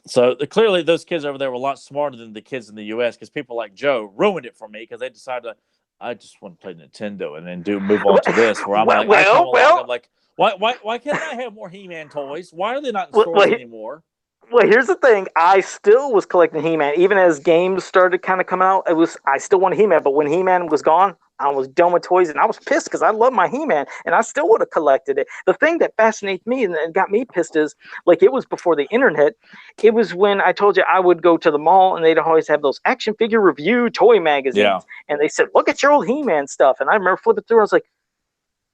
[SPEAKER 2] So clearly, those kids over there were a lot smarter than the kids in the U.S. because people like Joe ruined it for me because they decided I just want to play Nintendo and then move on to this. Where I'm I'm like, why can't I have more He-Man toys? Why are they not in stores anymore?
[SPEAKER 3] Well, here's the thing. I still was collecting He-Man. Even as games started kind of coming out, I still wanted He-Man. But when He-Man was gone, I was done with toys, and I was pissed because I love my He-Man, and I still would have collected it. The thing that fascinates me and got me pissed is, like, it was before the internet. It was when I told you I would go to the mall, and they'd always have those action figure review toy magazines. Yeah. And they said, look at your old He-Man stuff. And I remember flipping through, I was like,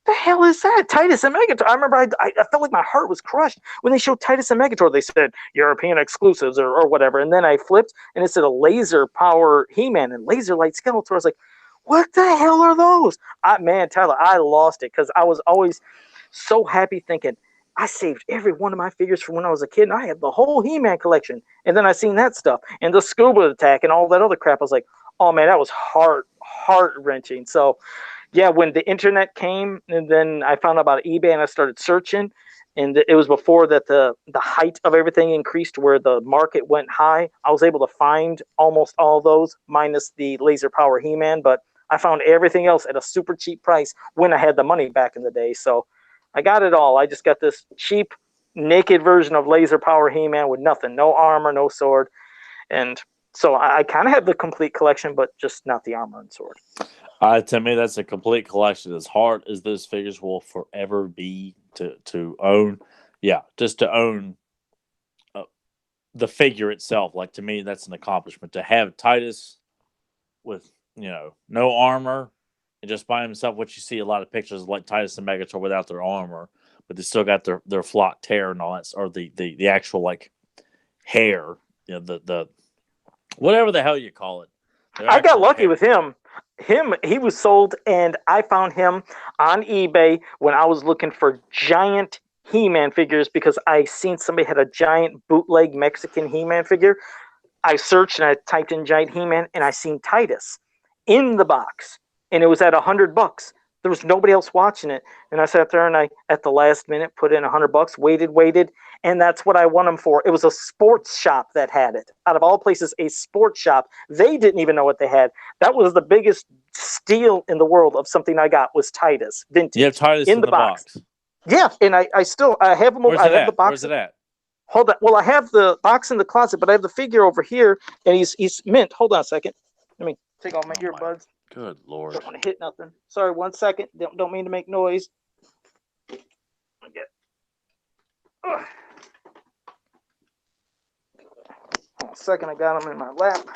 [SPEAKER 3] the hell is that? Titus and Megator. I remember I felt like my heart was crushed when they showed Titus and Megator. They said European exclusives or whatever. And then I flipped and it said a laser power He-Man and laser light Skeletor. I was like, what the hell are those? Man, Tyler, I lost it because I was always so happy thinking, I saved every one of my figures from when I was a kid, and I had the whole He-Man collection. And then I seen that stuff and the Scuba Attack and all that other crap. I was like, oh man, that was heart-wrenching. So yeah, when the internet came, and then I found out about eBay, and I started searching, and it was before that the height of everything increased, where the market went high. I was able to find almost all those, minus the laser power He-Man, but I found everything else at a super cheap price when I had the money back in the day. So I got it all. I just got this cheap, naked version of laser power He-Man with nothing, no armor, no sword, and so I kind of have the complete collection, but just not the armor and sword.
[SPEAKER 2] To me, that's a complete collection. As hard as those figures will forever be to own, Yeah, just to own the figure itself. Like, to me, that's an accomplishment. To have Titus with, no armor and just by himself, which you see a lot of pictures of, like Titus and Megator without their armor, but they still got their flock tear and all that, or the actual, like, hair, the whatever the hell you call it.
[SPEAKER 3] I got lucky with him. He was sold, and I found him on eBay when I was looking for giant He-Man figures because I seen somebody had a giant bootleg Mexican He-Man figure. I searched and I typed in giant He-Man, and I seen Titus in the box, and it was at $100. There was nobody else watching it, and I sat there and I, at the last minute, put in $100, waited, and that's what I won them for. It was a sports shop that had it. Out of all places, a sports shop. They didn't even know what they had. That was the biggest steal in the world of something I got was Titus vintage.
[SPEAKER 2] You have Titus in the box.
[SPEAKER 3] Yeah, and I have them.
[SPEAKER 2] Where's
[SPEAKER 3] I
[SPEAKER 2] it
[SPEAKER 3] have
[SPEAKER 2] at?
[SPEAKER 3] the box.
[SPEAKER 2] Where's it at?
[SPEAKER 3] Hold on. Well, I have the box in the closet, but I have the figure over here, and he's mint. Hold on a second. Let me take off my earbuds.
[SPEAKER 2] Good Lord.
[SPEAKER 3] Don't want to hit nothing. Sorry, 1 second. Don't mean to make noise. Ugh. Hold on a second, I got them in my lap.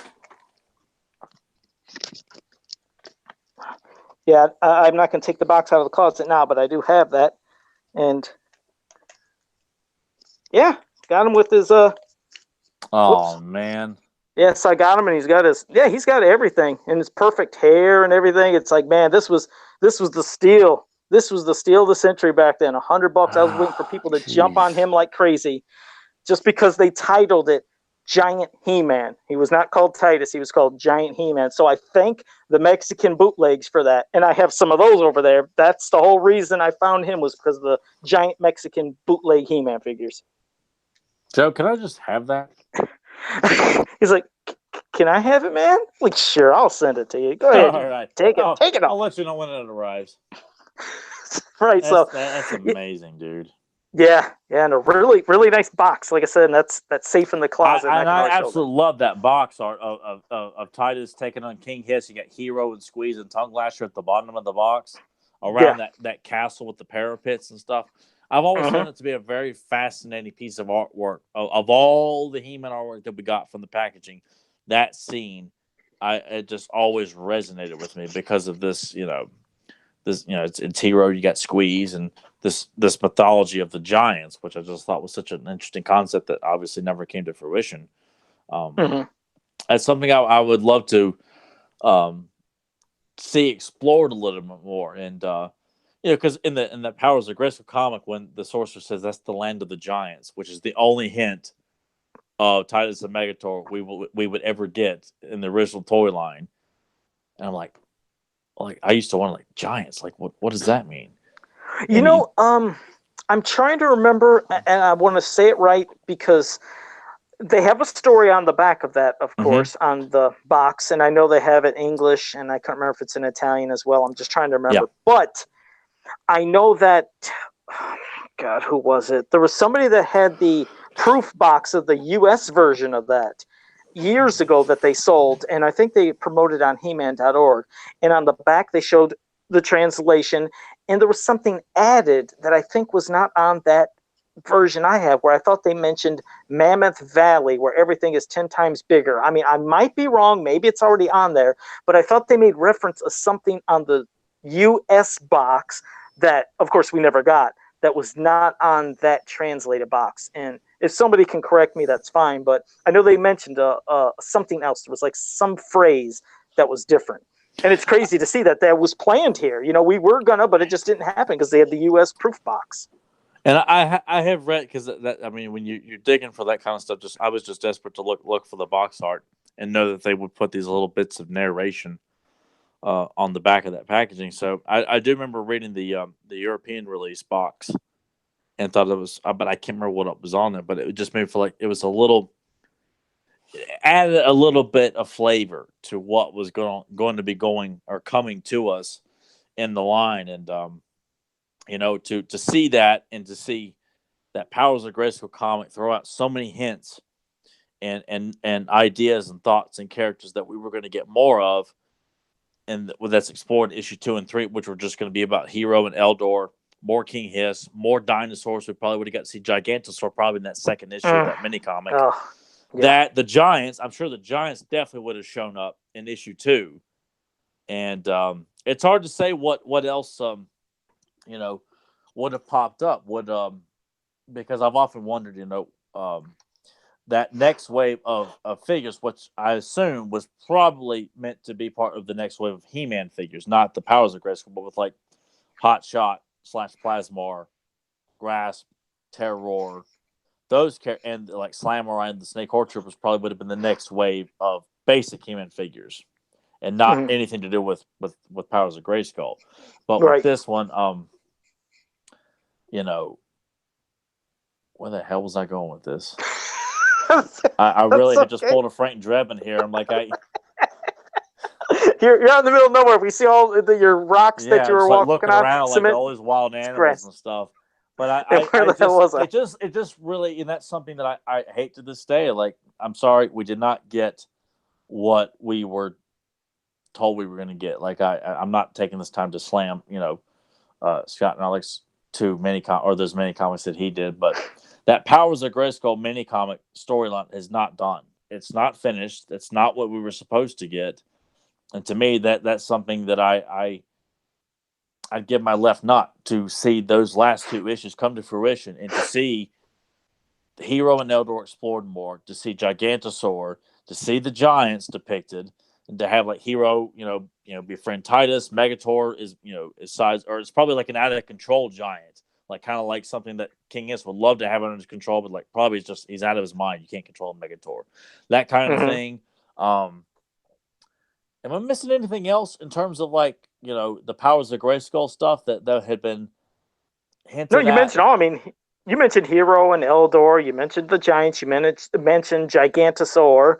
[SPEAKER 3] Yeah, I'm not going to take the box out of the closet now, but I do have that. And yeah, got him with his
[SPEAKER 2] Oh,
[SPEAKER 3] whoops.
[SPEAKER 2] Man.
[SPEAKER 3] Yes, I got him, and he's got everything, and his perfect hair and everything. It's like, man, this was the steal. This was the steal of the century back then. $100. I was waiting for people to jump on him like crazy, just because they titled it Giant He-Man. He was not called Titus. He was called Giant He-Man. So I thank the Mexican bootlegs for that, and I have some of those over there. That's the whole reason I found him, was because of the giant Mexican bootleg He-Man figures.
[SPEAKER 2] Joe, can I just have that?
[SPEAKER 3] He's like, can I have it, man? Like, sure, I'll send it to you. Go ahead.
[SPEAKER 2] All right.
[SPEAKER 3] Take it. Take it off.
[SPEAKER 2] I'll let you know when it arrives.
[SPEAKER 3] Right.
[SPEAKER 2] That's amazing, dude.
[SPEAKER 3] Yeah, and a really, really nice box. Like I said, and that's safe in the closet.
[SPEAKER 2] I absolutely love that box art of Titus taking on King Hiss. You got Hero and Squeeze and Tongue Lasher at the bottom of the box around that castle with the parapets and stuff. I've always found it to be a very fascinating piece of artwork. Of all the He-Man artwork that we got from the packaging, that scene, it just always resonated with me because of this, it's Hero, you got Squeeze, and this mythology of the giants, which I just thought was such an interesting concept that obviously never came to fruition. That's something I would love to see explored a little bit more. And because in the Powers of Grayskull comic, when the sorcerer says that's the land of the giants, which is the only hint of Titus and Megator we would ever get in the original toy line, and I'm like I used to wonder, like, giants, like what does that mean?
[SPEAKER 3] I'm trying to remember, and I want to say it right because they have a story on the back of that, of course, on the box, and I know they have it in English, and I can't remember if it's in Italian as well. I'm just trying to remember. Yeah. But I know that, God, who was it? There was somebody that had the proof box of the U.S. version of that years ago that they sold, and I think they promoted on He-Man.org. And on the back, they showed the translation, and there was something added that I think was not on that version I have, where I thought they mentioned Mammoth Valley, where everything is 10 times bigger. I mean, I might be wrong. Maybe it's already on there, but I thought they made reference of something on the U.S. box that, of course, we never got, that was not on that translated box. And if somebody can correct me, that's fine. But I know they mentioned something else. There was like some phrase that was different. And it's crazy to see that was planned here. We were gonna, but it just didn't happen because they had the U.S. proof box.
[SPEAKER 2] And I have read, because when you're digging for that kind of stuff, I was just desperate to look for the box art and know that they would put these little bits of narration on the back of that packaging. So I do remember reading the European release box and thought it was, but I can't remember what was on there. But it just made me feel like it was added a little bit of flavor to what was going to be coming to us in the line. And to see that, and to see that Powers of Grayskull comic throw out so many hints and ideas and thoughts and characters that we were going to get more of, and that's explored in issue 2 and 3, which were just going to be about Hero and Eldor more King Hiss, more dinosaurs. We probably would have got to see Gigantosaur probably in that second issue of that mini comic.
[SPEAKER 3] Oh, yeah.
[SPEAKER 2] That the Giants, I'm sure the Giants definitely would have shown up in issue 2. And it's hard to say what else would have popped up. Because I've often wondered, that next wave of figures, which I assume was probably meant to be part of the next wave of He-Man figures, not the Powers of Grayskull, but with like Hot Shot / Plasmar, Grasp, Terror, those and like Slammer and the Snake Horror Troopers probably would have been the next wave of basic He-Man figures, and not anything to do with Powers of Grayskull. But with this one, where the hell was I going with this? I really had just pulled a Frank Drebin here. I'm like,
[SPEAKER 3] you're out in the middle of nowhere. We see all your rocks that you were walking on,
[SPEAKER 2] around like all these wild animals and stuff. But it just really, and that's something that I hate to this day. Like, I'm sorry, we did not get what we were told we were going to get. Like, I'm not taking this time to slam, Scott and Alex those many comics that he did, but that Powers of Grayskull mini comic storyline is not done. It's not finished. It's not what we were supposed to get. And to me, that's something that I'd give my left nut to see those last 2 issues come to fruition, and to see Hero and Eldor explored more, to see Gigantosaur, to see the Giants depicted, and to have like Hero, befriend Titus. Megator is size, or it's probably like an out of control giant, like kind of like something that King Hiss would love to have under control, but like probably he's out of his mind. You can't control Megator, that kind of thing. Am I missing anything else in terms of like the Powers of Grayskull stuff that had been hinted at?
[SPEAKER 3] No, you mentioned all. I mean, you mentioned Hero and Eldor. You mentioned the Giants. You mentioned Gigantosaur.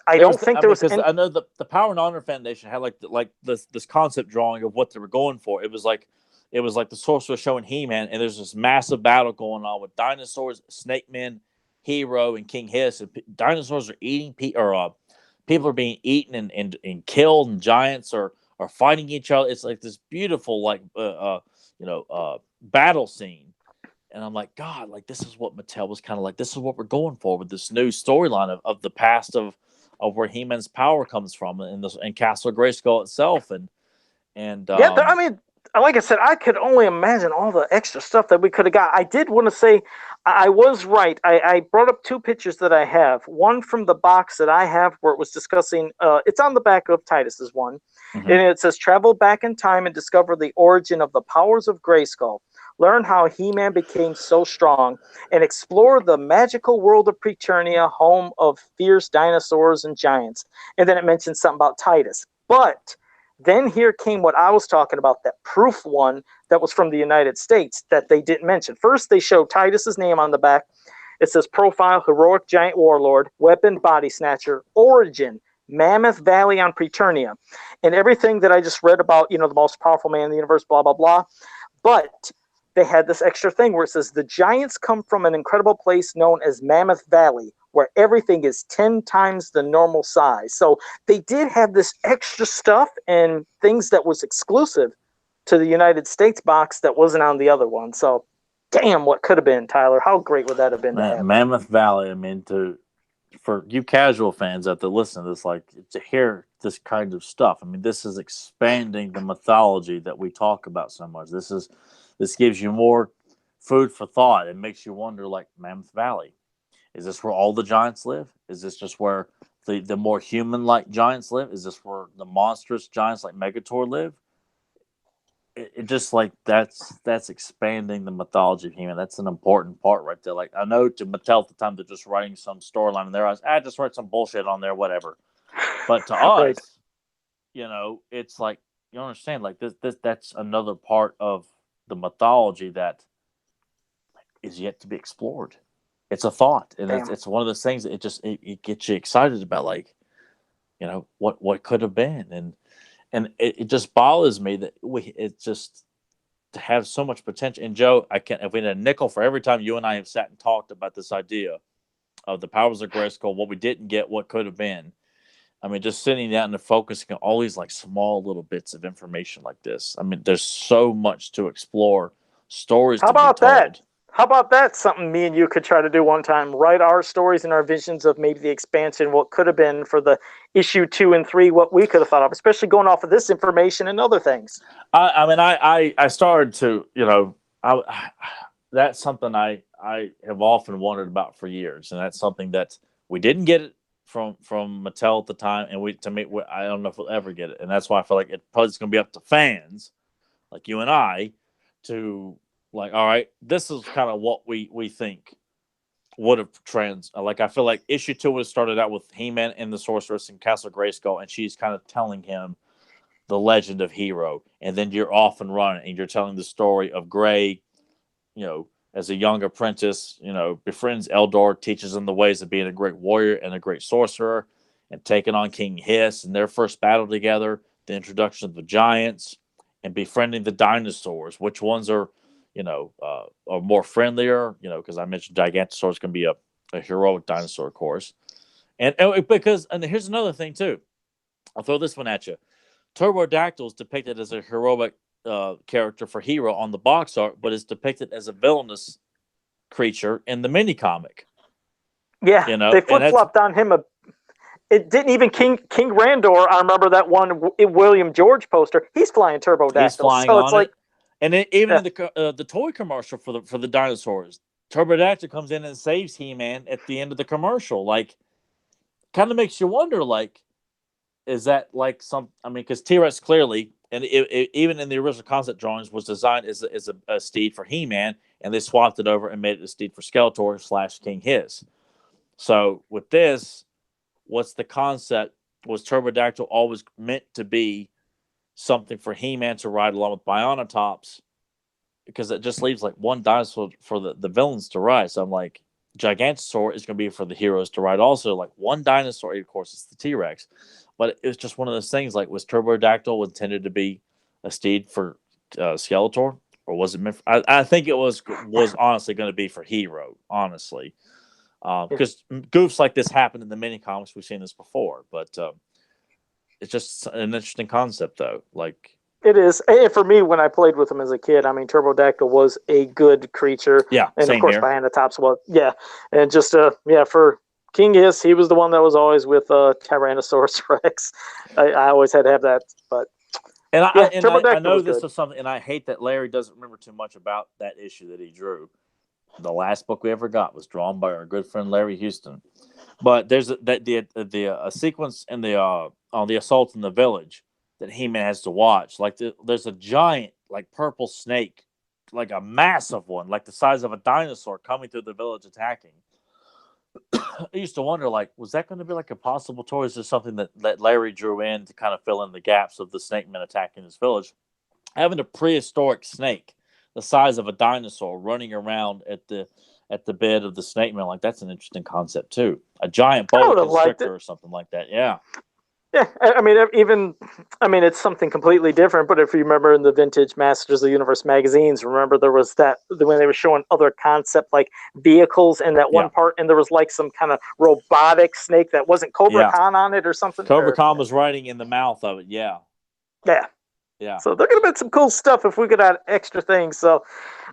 [SPEAKER 3] I don't think there was.
[SPEAKER 2] I know the Power and Honor Foundation had like this concept drawing of what they were going for. It was like the Sorcerer showing He-Man, and there's this massive battle going on with dinosaurs, Snake Men, Hero, and King Hiss. And dinosaurs are eating people are being eaten and killed, and giants are fighting each other. It's like this beautiful battle scene. And I'm like, God, like this is what Mattel was kind of like. This is what we're going for with this new storyline of the past of where He-Man's power comes from, and Castle Grayskull itself, and
[SPEAKER 3] I mean, like I said, I could only imagine all the extra stuff that we could have got. I did want to say I was right. I brought up 2 pictures that I have. One from the box that I have where it was discussing, it's on the back of Titus's one, and it says, travel back in time and discover the origin of the Powers of Grayskull. Learn how He-Man became so strong, and explore the magical world of Preternia, home of fierce dinosaurs and giants. And then it mentions something about Titus. But then here came what I was talking about, that proof one that was from the United States that they didn't mention. First, they showed Titus's name on the back. It says profile, heroic giant warlord, weapon, body snatcher, origin, Mammoth Valley on Preternia. And everything that I just read about, the most powerful man in the universe, blah, blah, blah. But they had this extra thing where it says the giants come from an incredible place known as Mammoth Valley, where everything is 10 times the normal size. So they did have this extra stuff and things that was exclusive to the United States box that wasn't on the other one. So, damn, what could have been, Tyler? How great would that have been?
[SPEAKER 2] Mammoth Valley, I mean, for you casual fans that listen to this, like, to hear this kind of stuff, I mean, this is expanding the mythology that we talk about so much. This gives you more food for thought. It makes you wonder, like, Mammoth Valley. Is this where all the giants live? Is this just where the more human-like giants live? Is this where the monstrous giants like Megator live? It just like that's expanding the mythology of He-Man. That's an important part right there. Like, I know to Mattel at the time they're just writing some storyline in their eyes. Just write some bullshit on there, whatever. But to us, it's like, you understand, like this that's another part of the mythology that is yet to be explored. It's a thought, and it's one of those things that it gets you excited about, like, what could have been, and it just bothers me that it's just to have so much potential. And Joe, if we had a nickel for every time you and I have sat and talked about this idea of the Powers of Grayskull, what we didn't get, what could have been, I mean, just sitting down and focusing on all these like small little bits of information like this. I mean, there's so much to explore, stories
[SPEAKER 3] How
[SPEAKER 2] to be
[SPEAKER 3] about
[SPEAKER 2] told.
[SPEAKER 3] that? How about that? Something me and you could try to do one time. Write our stories and our visions of maybe the expansion, what could have been for the issue 2 and 3, what we could have thought of, especially going off of this information and other things.
[SPEAKER 2] I mean, I started to, that's something I have often wondered about for years, and that's something that we didn't get it from Mattel at the time, and I don't know if we'll ever get it, and that's why I feel like it's going to be up to fans like you and I to like, all right, this is kind of what we think would have I feel like issue 2 would have started out with He-Man and the Sorceress in Castle Grayskull, and she's kind of telling him the legend of Hero, and then you're off and running, and you're telling the story of Gray, as a young apprentice, befriends Eldor, teaches him the ways of being a great warrior and a great sorcerer, and taking on King Hiss in their first battle together, the introduction of the giants, and befriending the dinosaurs. Which ones are more friendlier, because I mentioned Gigantosaurus can be a heroic dinosaur, of course. And here's another thing, too. I'll throw this one at you. Turbodactyl is depicted as a heroic character for Hero on the box art, but is depicted as a villainous creature in the mini comic.
[SPEAKER 3] Yeah, they flip-flopped on him. It didn't even King Randor. I remember that one William George poster. He's flying Turbodactyl.
[SPEAKER 2] He's flying so on it's like, it. And even in the toy commercial for the dinosaurs, Turbodactyl comes in and saves He-Man at the end of the commercial. Like, kind of makes you wonder, like, is that like because T-Rex clearly, and even in the original concept drawings, was designed as a steed for He-Man, and they swapped it over and made it a steed for Skeletor / King Hiss. So with this, what's the concept? Was Turbodactyl always meant to be something for He-Man to ride along with Bionatops? Because it just leaves like one dinosaur for the villains to ride. So I'm like, Gigantosaur is going to be for the heroes to ride also. Like one dinosaur, of course, it's the T-Rex. But it was just one of those things. Like, was Turbodactyl intended to be a steed for Skeletor, or was it meant? I think it was honestly going to be for Hero, honestly, because goofs like this happened in the mini comics. We've seen this before, but it's just an interesting concept, though. Like,
[SPEAKER 3] it is. And for me, when I played with him as a kid, I mean, Turbodactyl was a good creature.
[SPEAKER 2] Yeah,
[SPEAKER 3] and
[SPEAKER 2] same
[SPEAKER 3] of course,
[SPEAKER 2] here.
[SPEAKER 3] Bionatops was. Yeah, and just for King Hiss, he was the one that was always with Tyrannosaurus Rex. I always had to have that, but
[SPEAKER 2] I know this is something, and I hate that Larry doesn't remember too much about that issue that he drew. The last book we ever got was drawn by our good friend Larry Houston. But there's a sequence in on the assault in the village that He-Man has to watch. Like there's a giant like purple snake, like a massive one, like the size of a dinosaur, coming through the village attacking. I used to wonder, like, was that going to be like a possible toy? Is this something that Larry drew in to kind of fill in the gaps of the snake men attacking his village? Having a prehistoric snake the size of a dinosaur running around at the bed of the snake man, like, that's an interesting concept too. A giant boa constrictor or something like that. Yeah.
[SPEAKER 3] Yeah, I mean, it's something completely different. But if you remember in the vintage Masters of the Universe magazines, remember there was that when they were showing other concept like vehicles in that one part, and there was like some kind of robotic snake that wasn't Cobra Khan on it or something.
[SPEAKER 2] Cobra Khan was riding in the mouth of it. Yeah.
[SPEAKER 3] Yeah.
[SPEAKER 2] Yeah.
[SPEAKER 3] So there could have been some cool stuff if we could add extra things. So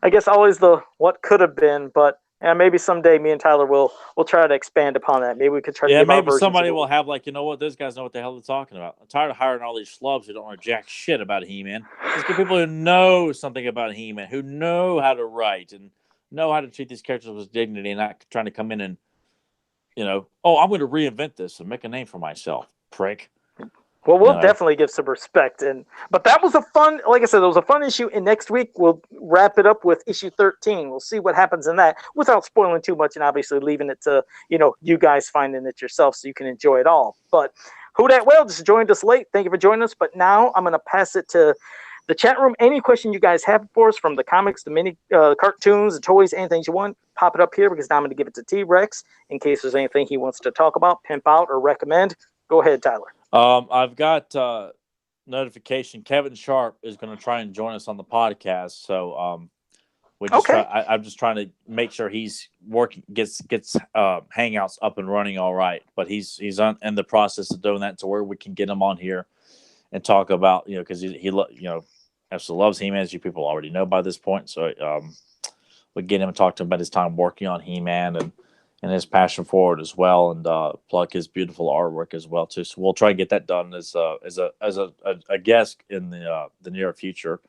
[SPEAKER 3] I guess always the what could have been, but. And maybe someday me and Tyler will try to expand upon that. Maybe we could try to give our
[SPEAKER 2] maybe somebody will have like, you know what, those guys know what the hell they're talking about. I'm tired of hiring all these schlubs who don't know jack shit about He-Man. Let's get people who know something about He-Man, who know how to write and know how to treat these characters with dignity, and not trying to come in and, I'm going to reinvent this and make a name for myself, prick.
[SPEAKER 3] Well, we'll definitely give some respect, but that was like I said, it was a fun issue. And next week we'll wrap it up with issue 13. We'll see what happens in that without spoiling too much, and obviously leaving it to you guys finding it yourself so you can enjoy it all. But who that will just joined us late. Thank you for joining us. But now I'm going to pass it to the chat room. Any question you guys have for us, from the comics, the mini cartoons, the toys, anything you want, pop it up here, because now I'm going to give it to T-Rex in case there's anything he wants to talk about, pimp out, or recommend. Go ahead, Tyler.
[SPEAKER 2] I've got notification. Kevin Sharp is going to try and join us on the podcast. So We just
[SPEAKER 3] Okay.
[SPEAKER 2] I'm just trying to make sure he's working, gets Hangouts up and running all right. But he's in the process of doing that to where we can get him on here and talk about, because he absolutely loves He-Man, as you people already know by this point. So we get him and talk to him about his time working on He-Man and his passion for it as well, and plug his beautiful artwork as well too. So we'll try and get that done as a guest in the near future.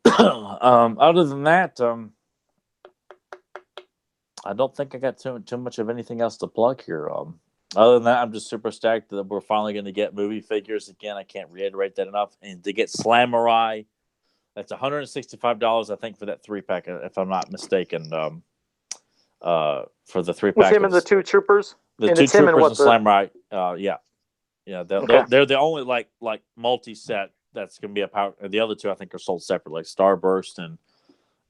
[SPEAKER 2] Other than that, I don't think I got too much of anything else to plug here. Other than that, I'm just super stoked that we're finally going to get movie figures again. I can't reiterate that enough. And to get Slamurai, that's $165, I think, for that 3-pack, if I'm not mistaken. For the 3-pack,
[SPEAKER 3] with him and the 2 troopers,
[SPEAKER 2] the 2 troopers and Slamurai. They're the only like multi-set that's going to be a power. The other 2, I think, are sold separately, like Starburst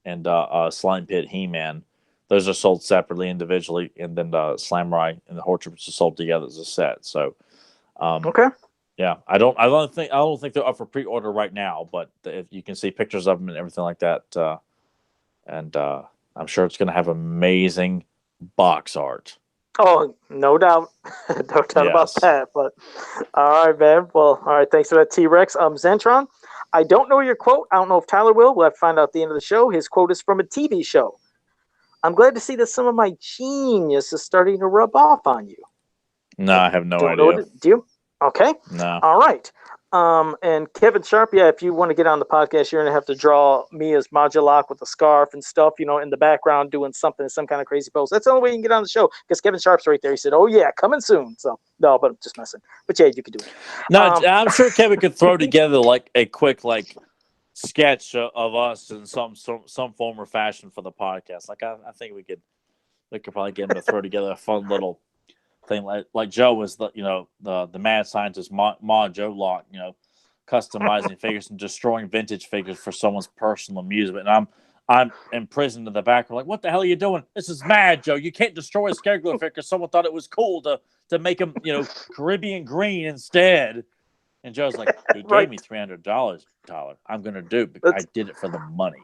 [SPEAKER 2] and Slime Pit He-Man. Those are sold separately, individually, and then the Slamurai and the Horde Troopers are sold together as a set. So,
[SPEAKER 3] okay,
[SPEAKER 2] yeah, I don't think they're up for pre-order right now, but if you can see pictures of them and everything like that, and I'm sure it's going to have amazing box art.
[SPEAKER 3] Oh, no doubt. No doubt about that. But all right, man. Well, all right. Thanks for that, T-Rex. Zentron, I don't know your quote. I don't know if Tyler will. We'll have to find out at the end of the show. His quote is from a TV show. I'm glad to see that some of my genius is starting to rub off on you.
[SPEAKER 2] No, I have no idea.
[SPEAKER 3] Do you? Okay.
[SPEAKER 2] No.
[SPEAKER 3] All right. And Kevin Sharp, if you want to get on the podcast, you're going to have to draw me as Modulok with a scarf and stuff, in the background doing something, some kind of crazy pose. That's the only way you can get on the show, because Kevin Sharp's right there. He said, oh, yeah, coming soon. So, no, but I'm just messing. But, yeah, you could do it.
[SPEAKER 2] No, I'm sure Kevin could throw together, a quick, sketch of us in some form or fashion for the podcast. I think we could probably get him to throw together a fun little thing, like Joe was the mad scientist Ma Joe Lock, customizing figures and destroying vintage figures for someone's personal amusement. And I'm imprisoned in the background, like, what the hell are you doing? This is mad, Joe. You can't destroy a Scarecrow figure because someone thought it was cool to make him Caribbean green instead. And Joe's like, he gave me $300, Tyler. I'm gonna do it because I did it for the money,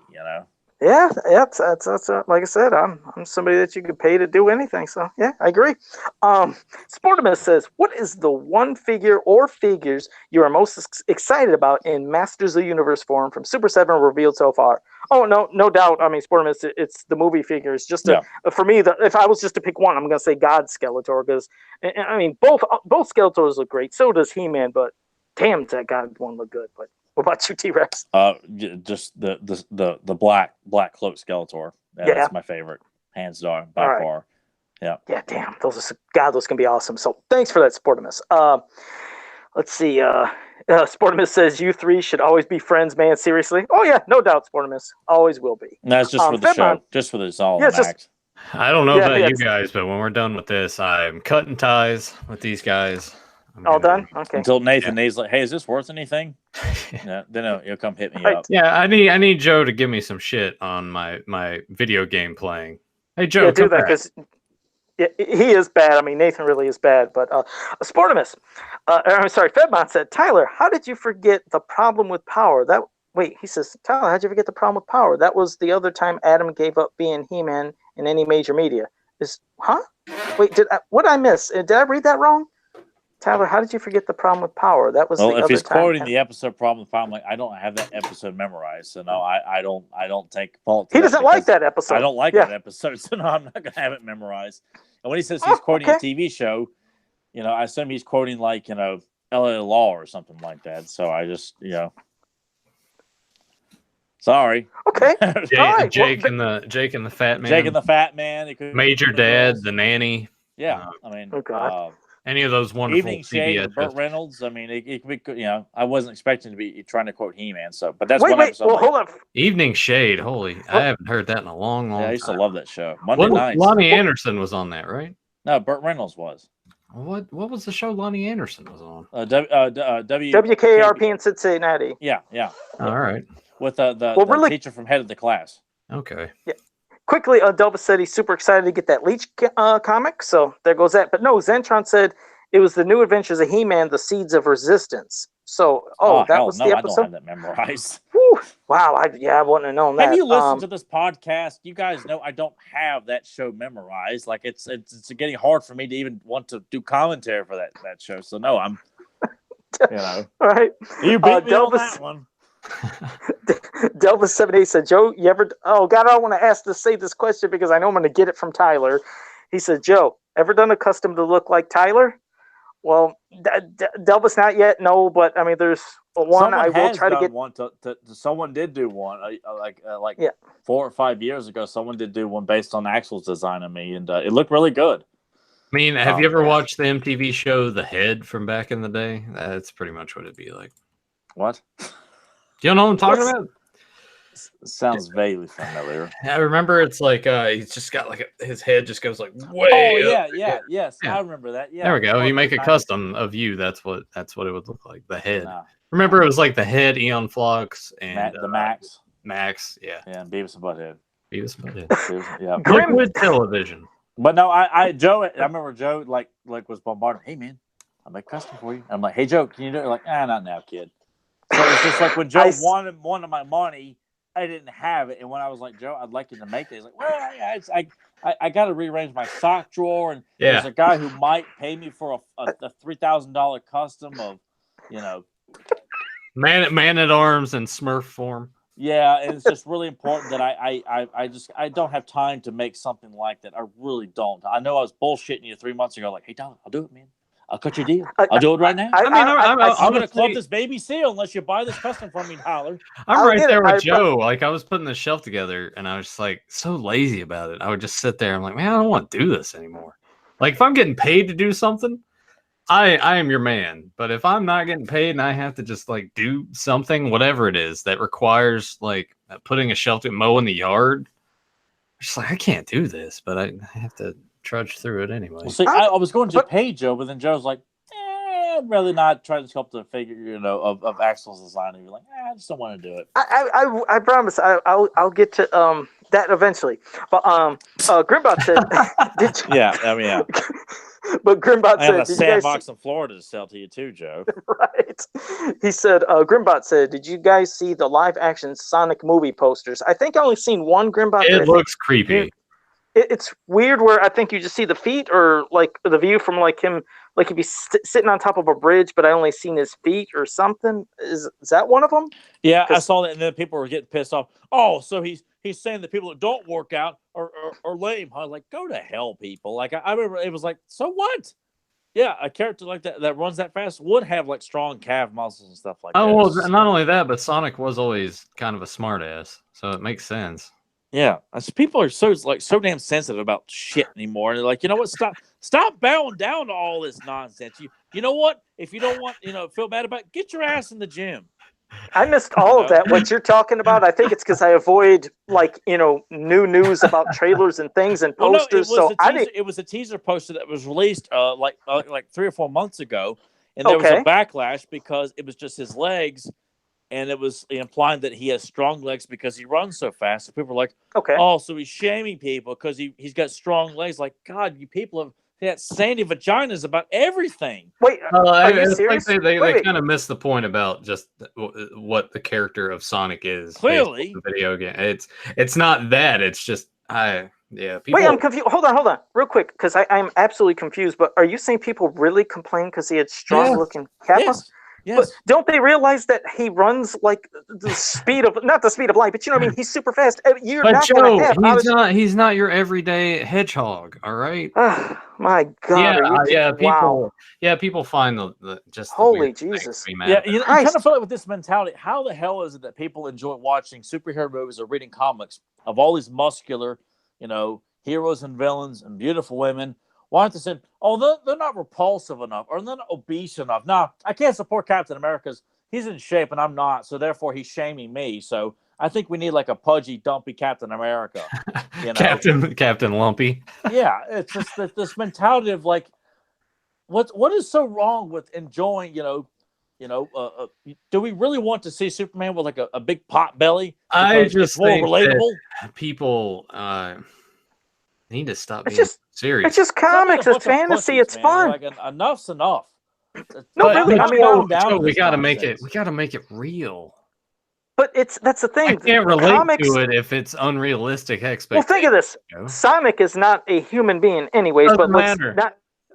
[SPEAKER 3] Yeah, that's like I said, I'm somebody that you could pay to do anything. So yeah, I agree. Sportimus says, what is the one figure or figures you are most excited about in Masters of the Universe form from Super 7 revealed so far? Oh, no doubt. I mean, Sportimus, it's the movie figures. For me, if I was just to pick one, I'm gonna say God Skeletor, because I mean both Skeletors look great. So does He-Man, but damn, that God one look good. But what about you, T-Rex?
[SPEAKER 2] Just the black cloak Skeletor. That's my favorite, hands down, by far. Yeah.
[SPEAKER 3] Yeah, damn. Those can be awesome. So thanks for that, Sportimus. Let's see. Sportimus says you 3 should always be friends, man. Seriously? Oh yeah, no doubt, Sportimus. Always will be.
[SPEAKER 2] No, it's just for the show. Just for the all act.
[SPEAKER 1] I don't know about you guys, but when we're done with this, I'm cutting ties with these guys.
[SPEAKER 3] All done? Okay.
[SPEAKER 2] Until Nathan's like, hey, is this worth anything? Then he'll come hit me up.
[SPEAKER 1] Yeah, I need Joe to give me some shit on my video game playing. Hey, Joe,
[SPEAKER 3] do that, because he is bad. I mean, Nathan really is bad. But Sportimus, I'm sorry, Fedmont said, Tyler, how did you forget the problem with power? He says, Tyler, how'd you forget the problem with power? That was the other time Adam gave up being He-Man in any major media. Wait, what did I miss? Did I read that wrong? Tyler, how did you forget the problem with power? That was
[SPEAKER 2] if he's quoting the episode problem with power, I'm like, I don't have that episode memorized, so no, I don't take fault.
[SPEAKER 3] He doesn't like that episode.
[SPEAKER 2] I don't like that episode, so no, I'm not gonna have it memorized. And when he says he's quoting a TV show, I assume he's quoting LA Law or something like that. So I just sorry.
[SPEAKER 3] Okay.
[SPEAKER 1] Jake and the Fat Man.
[SPEAKER 2] Jake and the Fat Man.
[SPEAKER 1] Major Dad, the Nanny.
[SPEAKER 2] Yeah, I mean,
[SPEAKER 1] any of those wonderful
[SPEAKER 2] Evening Shade or Burt Reynolds. I mean, it could be. I wasn't expecting to be trying to quote He-Man. So, but that's one episode.
[SPEAKER 3] Well, hold on.
[SPEAKER 1] Evening Shade. Holy, I haven't heard that in a long time.
[SPEAKER 2] Yeah, I used to love that show. Monday nights.
[SPEAKER 1] Lonnie Anderson was on that, right?
[SPEAKER 2] No, Burt Reynolds was.
[SPEAKER 1] What was the show Lonnie Anderson was on?
[SPEAKER 3] WKRP in Cincinnati.
[SPEAKER 2] Yeah.
[SPEAKER 1] All right.
[SPEAKER 2] With the teacher from Head of the Class.
[SPEAKER 1] Okay.
[SPEAKER 3] Yeah. Quickly, Delva said he's super excited to get that Leech comic, so there goes that. But no, Zentron said it was the New Adventures of He-Man, The Seeds of Resistance. So, that
[SPEAKER 2] hell
[SPEAKER 3] was
[SPEAKER 2] no,
[SPEAKER 3] the
[SPEAKER 2] I don't
[SPEAKER 3] episode.
[SPEAKER 2] have that memorized.
[SPEAKER 3] Whew. Wow, I wouldn't have known that.
[SPEAKER 2] Have you listened to this podcast? You guys know I don't have that show memorized. Like it's getting hard for me to even want to do commentary for that show. So no, I'm,
[SPEAKER 3] All right.
[SPEAKER 2] you beat me on that one.
[SPEAKER 3] Delvis78 said, Joe, you ever? Oh God, I don't want to say this question because I know I'm going to get it from Tyler. He said, Joe, ever done a custom to look like Tyler? Well, Delvis, not yet, no. But I mean, there's one
[SPEAKER 2] Someone
[SPEAKER 3] I will
[SPEAKER 2] has
[SPEAKER 3] try to
[SPEAKER 2] done
[SPEAKER 3] get.
[SPEAKER 2] one. Someone did do one like
[SPEAKER 3] Yeah.
[SPEAKER 2] 4 or 5 years ago. Someone did do one based on Axel's design of me, and it looked really good.
[SPEAKER 1] I mean, have you ever watched the MTV show The Head from back in the day? That's pretty much what it'd be like.
[SPEAKER 2] What?
[SPEAKER 1] Do you know what I'm talking about?
[SPEAKER 2] Sounds vaguely familiar.
[SPEAKER 1] I remember it's like he's just got like his head just goes like way.
[SPEAKER 2] Oh
[SPEAKER 1] up.
[SPEAKER 2] yes,
[SPEAKER 1] Yeah.
[SPEAKER 2] I remember that. Yeah,
[SPEAKER 1] There we go. You make a
[SPEAKER 2] kind
[SPEAKER 1] custom of you. That's what it would look like. The head.
[SPEAKER 2] Nah.
[SPEAKER 1] Remember, it was like the head, Eon Flux, and
[SPEAKER 2] the Max.
[SPEAKER 1] Max, yeah.
[SPEAKER 2] Yeah, and Beavis and Butthead.
[SPEAKER 1] Beavis and Butthead.
[SPEAKER 2] Yeah.
[SPEAKER 1] Liquid television.
[SPEAKER 2] But no, Joe, I remember Joe like was bombarding. Hey man, I'll make a custom for you. I'm like, hey Joe, can you do it? Like, not now, kid. So it's just like when Joe wanted my money, I didn't have it, and when I was like, Joe, I'd like you to make it. He's like, well, I got to rearrange my sock drawer, and there's a guy who might pay me for a $3,000 custom of,
[SPEAKER 1] Man at arms and Smurf form.
[SPEAKER 2] Yeah, and it's just really important that I don't have time to make something like that. I really don't. I know I was bullshitting you 3 months ago, like, hey Tyler, I'll do it, man. I'll cut your deal. I'll do it right now. I'm going to club this baby seal unless you buy this custom from me, Tyler.
[SPEAKER 1] I'm right there with Joe. Like, I was putting the shelf together, and I was just like so lazy about it. I would just sit there. I'm like, man, I don't want to do this anymore. Like, if I'm getting paid to do something, I am your man. But if I'm not getting paid and I have to just like do something, whatever it is that requires like putting a shelf to mow in the yard, I'm just like, I can't do this, but I have to trudge through it anyway.
[SPEAKER 2] Well, see, I was going to pay Joe, but then Joe's like, I'd rather not try to sculpt a figure, of Axel's design. And you're like, I just don't want to do it.
[SPEAKER 3] I promise I'll get to that eventually. But Grimbot said, did you?
[SPEAKER 2] Yeah, I mean, yeah.
[SPEAKER 3] But Grimbot
[SPEAKER 2] I have
[SPEAKER 3] said,
[SPEAKER 2] a sandbox in Florida to sell to you too, Joe.
[SPEAKER 3] Right. He said, Grimbot said, did you guys see the live action Sonic movie posters? I think I only seen one, Grimbot.
[SPEAKER 1] It looks creepy.
[SPEAKER 3] It's weird where I think you just see the feet or like the view from like him, like he'd be sitting on top of a bridge, but I only seen his feet or something. Is that one of them?
[SPEAKER 2] Yeah, I saw that, and then people were getting pissed off. Oh, so he's saying that people that don't work out are lame, huh? Like, go to hell, people. Like, I remember it was like, so what? Yeah, a character like that runs that fast would have like strong calf muscles and stuff like that.
[SPEAKER 1] Oh, well, not only that, but Sonic was always kind of a smartass, so it makes sense.
[SPEAKER 2] Yeah, people are so damn sensitive about shit anymore. And they're like, you know what? Stop bowing down to all this nonsense. You know what? If you don't want, feel bad about it, get your ass in the gym.
[SPEAKER 3] I missed all of that. What you're talking about, I think it's because I avoid new news about trailers and things and posters.
[SPEAKER 2] It was a teaser poster that was released like 3 or 4 months ago, and there was a backlash because it was just his legs. And it was implying that he has strong legs because he runs so fast. So people were like, oh, so he's shaming people because he's got strong legs. Like, God, you people have got sandy vaginas about everything.
[SPEAKER 3] Wait, are you serious?
[SPEAKER 1] Like they kind of missed the point about just what the character of Sonic is.
[SPEAKER 2] Clearly.
[SPEAKER 1] The video game. It's not that. It's just, people...
[SPEAKER 3] Wait, I'm confused. Hold on. Real quick, because I'm absolutely confused. But are you saying people really complain because he had strong-looking calves?
[SPEAKER 2] Yes.
[SPEAKER 3] But don't they realize that he runs like the speed of, not the speed of light, but you know what I mean? He's super fast. You're
[SPEAKER 1] but
[SPEAKER 3] not
[SPEAKER 1] Joe, he's not your everyday hedgehog, all right?
[SPEAKER 3] Oh, my God.
[SPEAKER 1] People find the just
[SPEAKER 3] holy Jesus.
[SPEAKER 2] Yeah, you kind of feel like with this mentality, how the hell is it that people enjoy watching superhero movies or reading comics of all these muscular, heroes and villains and beautiful women? Why aren't they saying, oh, they're not repulsive enough or they're not obese enough? No, I can't support Captain America because he's in shape and I'm not, so therefore he's shaming me. So I think we need like a pudgy, dumpy Captain America.
[SPEAKER 1] Captain Lumpy.
[SPEAKER 2] Yeah, it's just this mentality of like, what is so wrong with enjoying, do we really want to see Superman with like a big pot belly?
[SPEAKER 1] I just
[SPEAKER 2] more
[SPEAKER 1] think
[SPEAKER 2] relatable.
[SPEAKER 1] That people need to stop being
[SPEAKER 3] serious. It's just comics. It's fantasy. It's fun.
[SPEAKER 2] Like, enough's enough.
[SPEAKER 3] No, really. I mean,
[SPEAKER 1] Joe, we got to make it. We got to make it real.
[SPEAKER 3] But that's the thing.
[SPEAKER 1] I can't relate to it if it's unrealistic expectations.
[SPEAKER 3] Well, think of this. Sonic is not a human being, anyways.
[SPEAKER 1] Doesn't
[SPEAKER 3] but
[SPEAKER 1] matter.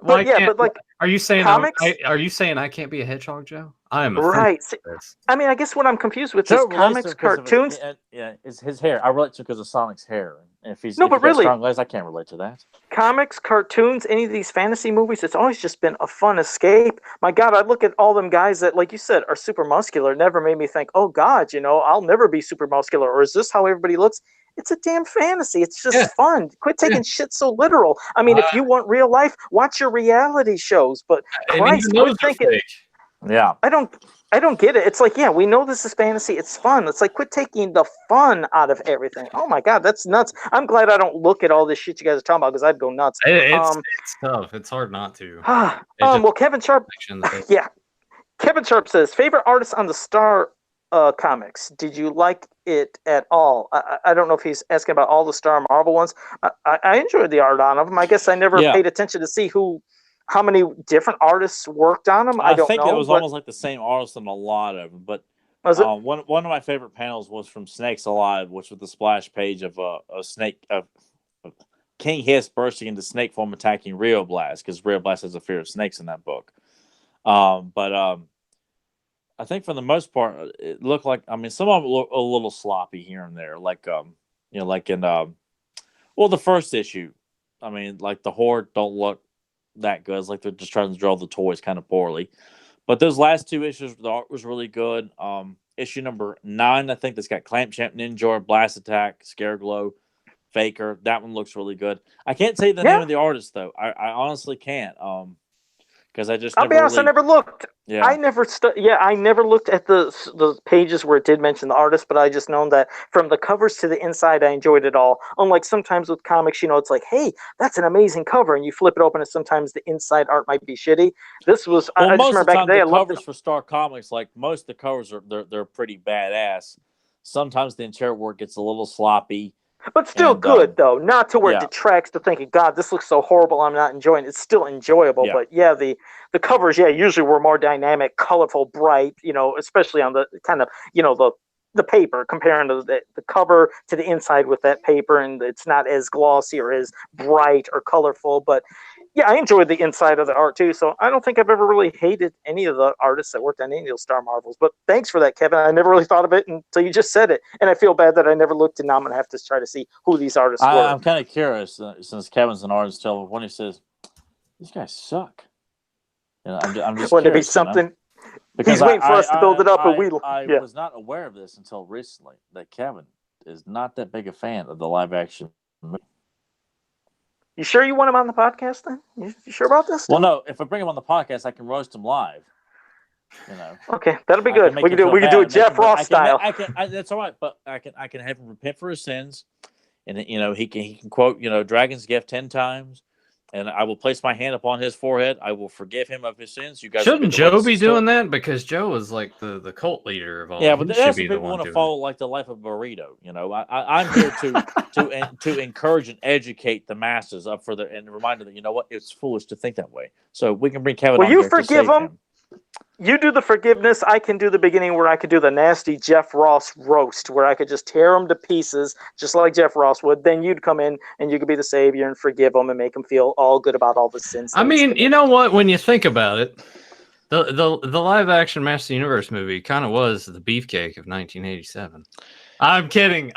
[SPEAKER 3] But like,
[SPEAKER 1] are you saying
[SPEAKER 3] comics?
[SPEAKER 1] Are you saying I can't be a hedgehog, Joe? I am
[SPEAKER 3] right. I mean, I guess what I'm confused with is comics, cartoons.
[SPEAKER 2] It's his hair. I relate to because of Sonic's hair. And if he's
[SPEAKER 3] but really,
[SPEAKER 2] strong legs, I can't relate to that.
[SPEAKER 3] Comics, cartoons, any of these fantasy movies, it's always just been a fun escape. My God, I look at all them guys that, like you said, are super muscular. Never made me think, oh God, I'll never be super muscular. Or is this how everybody looks? It's a damn fantasy. It's just fun. Quit taking shit so literal. I mean, if you want real life, watch your reality shows. But Christ, quit thinking.
[SPEAKER 2] Yeah.
[SPEAKER 3] I don't get it. It's like, yeah, we know this is fantasy. It's fun. It's like, quit taking the fun out of everything. Oh my God, that's nuts. I'm glad I don't look at all this shit you guys are talking about because I'd go nuts.
[SPEAKER 1] It's tough. It's hard not to.
[SPEAKER 3] Well, Kevin Sharp. Yeah. Kevin Sharp says, favorite artist on the Star comics. Did you like it at all? I don't know if he's asking about all the Star Marvel ones. I enjoyed the art on them. I guess I never paid attention to see how many different artists worked on them. I don't know.
[SPEAKER 2] I think it was almost like the same artist on a lot of them. But one of my favorite panels was from Snakes Alive, which was the splash page of a snake of King Hiss bursting into snake form attacking Rio Blast, because Rio Blast has a fear of snakes in that book. But I think for the most part, it looked like, I mean, some of them look a little sloppy here and there, like like in the first issue. I mean, like the Horde don't look that good. It's like they're just trying to draw the toys kind of poorly. But those last two issues, the art was really good. Issue number 9, I think, that's got Clamp Champ, Ninja, Blast Attack, Scareglow, Faker. That one looks really good. I can't say the name of the artist though. I honestly can't. Because I'll
[SPEAKER 3] be honest, I never looked.
[SPEAKER 2] Yeah.
[SPEAKER 3] I never looked at the pages where it did mention the artist, but I just known that from the covers to the inside, I enjoyed it all. Unlike sometimes with comics, it's like, hey, that's an amazing cover, and you flip it open, and sometimes the inside art might be shitty. This was, I just remember back in the day,
[SPEAKER 2] the covers for Star Comics, like most of the covers they're pretty badass. Sometimes the interior work gets a little sloppy.
[SPEAKER 3] But still good, though. Not to where it detracts to thinking, God, this looks so horrible, I'm not enjoying it. It's still enjoyable. Yeah. But, the covers, usually were more dynamic, colorful, bright, especially on the kind of, the paper, comparing the cover to the inside with that paper, and it's not as glossy or as bright or colorful. But, I enjoyed the inside of the art, too. So I don't think I've ever really hated any of the artists that worked on any of those Star Marvels. But thanks for that, Kevin. I never really thought of it until you just said it. And I feel bad that I never looked, and now I'm going to have to try to see who these artists were.
[SPEAKER 2] I'm kind of curious, since Kevin's an artist, when he says, these guys suck. I'm just
[SPEAKER 3] Wouldn't it be something? Because he's waiting for us to build it up. I
[SPEAKER 2] was not aware of this until recently, that Kevin is not that big a fan of the live action movie.
[SPEAKER 3] You sure you want him on the podcast then? You sure about this?
[SPEAKER 2] Well, no. If I bring him on the podcast, I can roast him live.
[SPEAKER 3] Okay, that'll be good. We can do it Jeff Ross style.
[SPEAKER 2] That's all right. But I can have him repent for his sins, and he can quote Dragon's Gift 10 times, and I will place my hand upon his forehead. I will forgive him of his sins. You guys
[SPEAKER 1] shouldn't Joe be doing that, because Joe is like the cult leader of all.
[SPEAKER 2] Yeah, but there's people want to follow like the life of Burrito. I'm here to encourage and educate the masses up for and remind them that it's foolish to think that way. So we can bring Kevin.
[SPEAKER 3] Will you forgive him? You do the forgiveness. I can do the beginning, where I could do the nasty Jeff Ross roast, where I could just tear him to pieces, just like Jeff Ross would. Then you'd come in and you could be the savior and forgive him and make him feel all good about all the sins.
[SPEAKER 1] I mean, you know what? When you think about it, the live action Master Universe movie kind of was the beefcake of 1987. I'm kidding.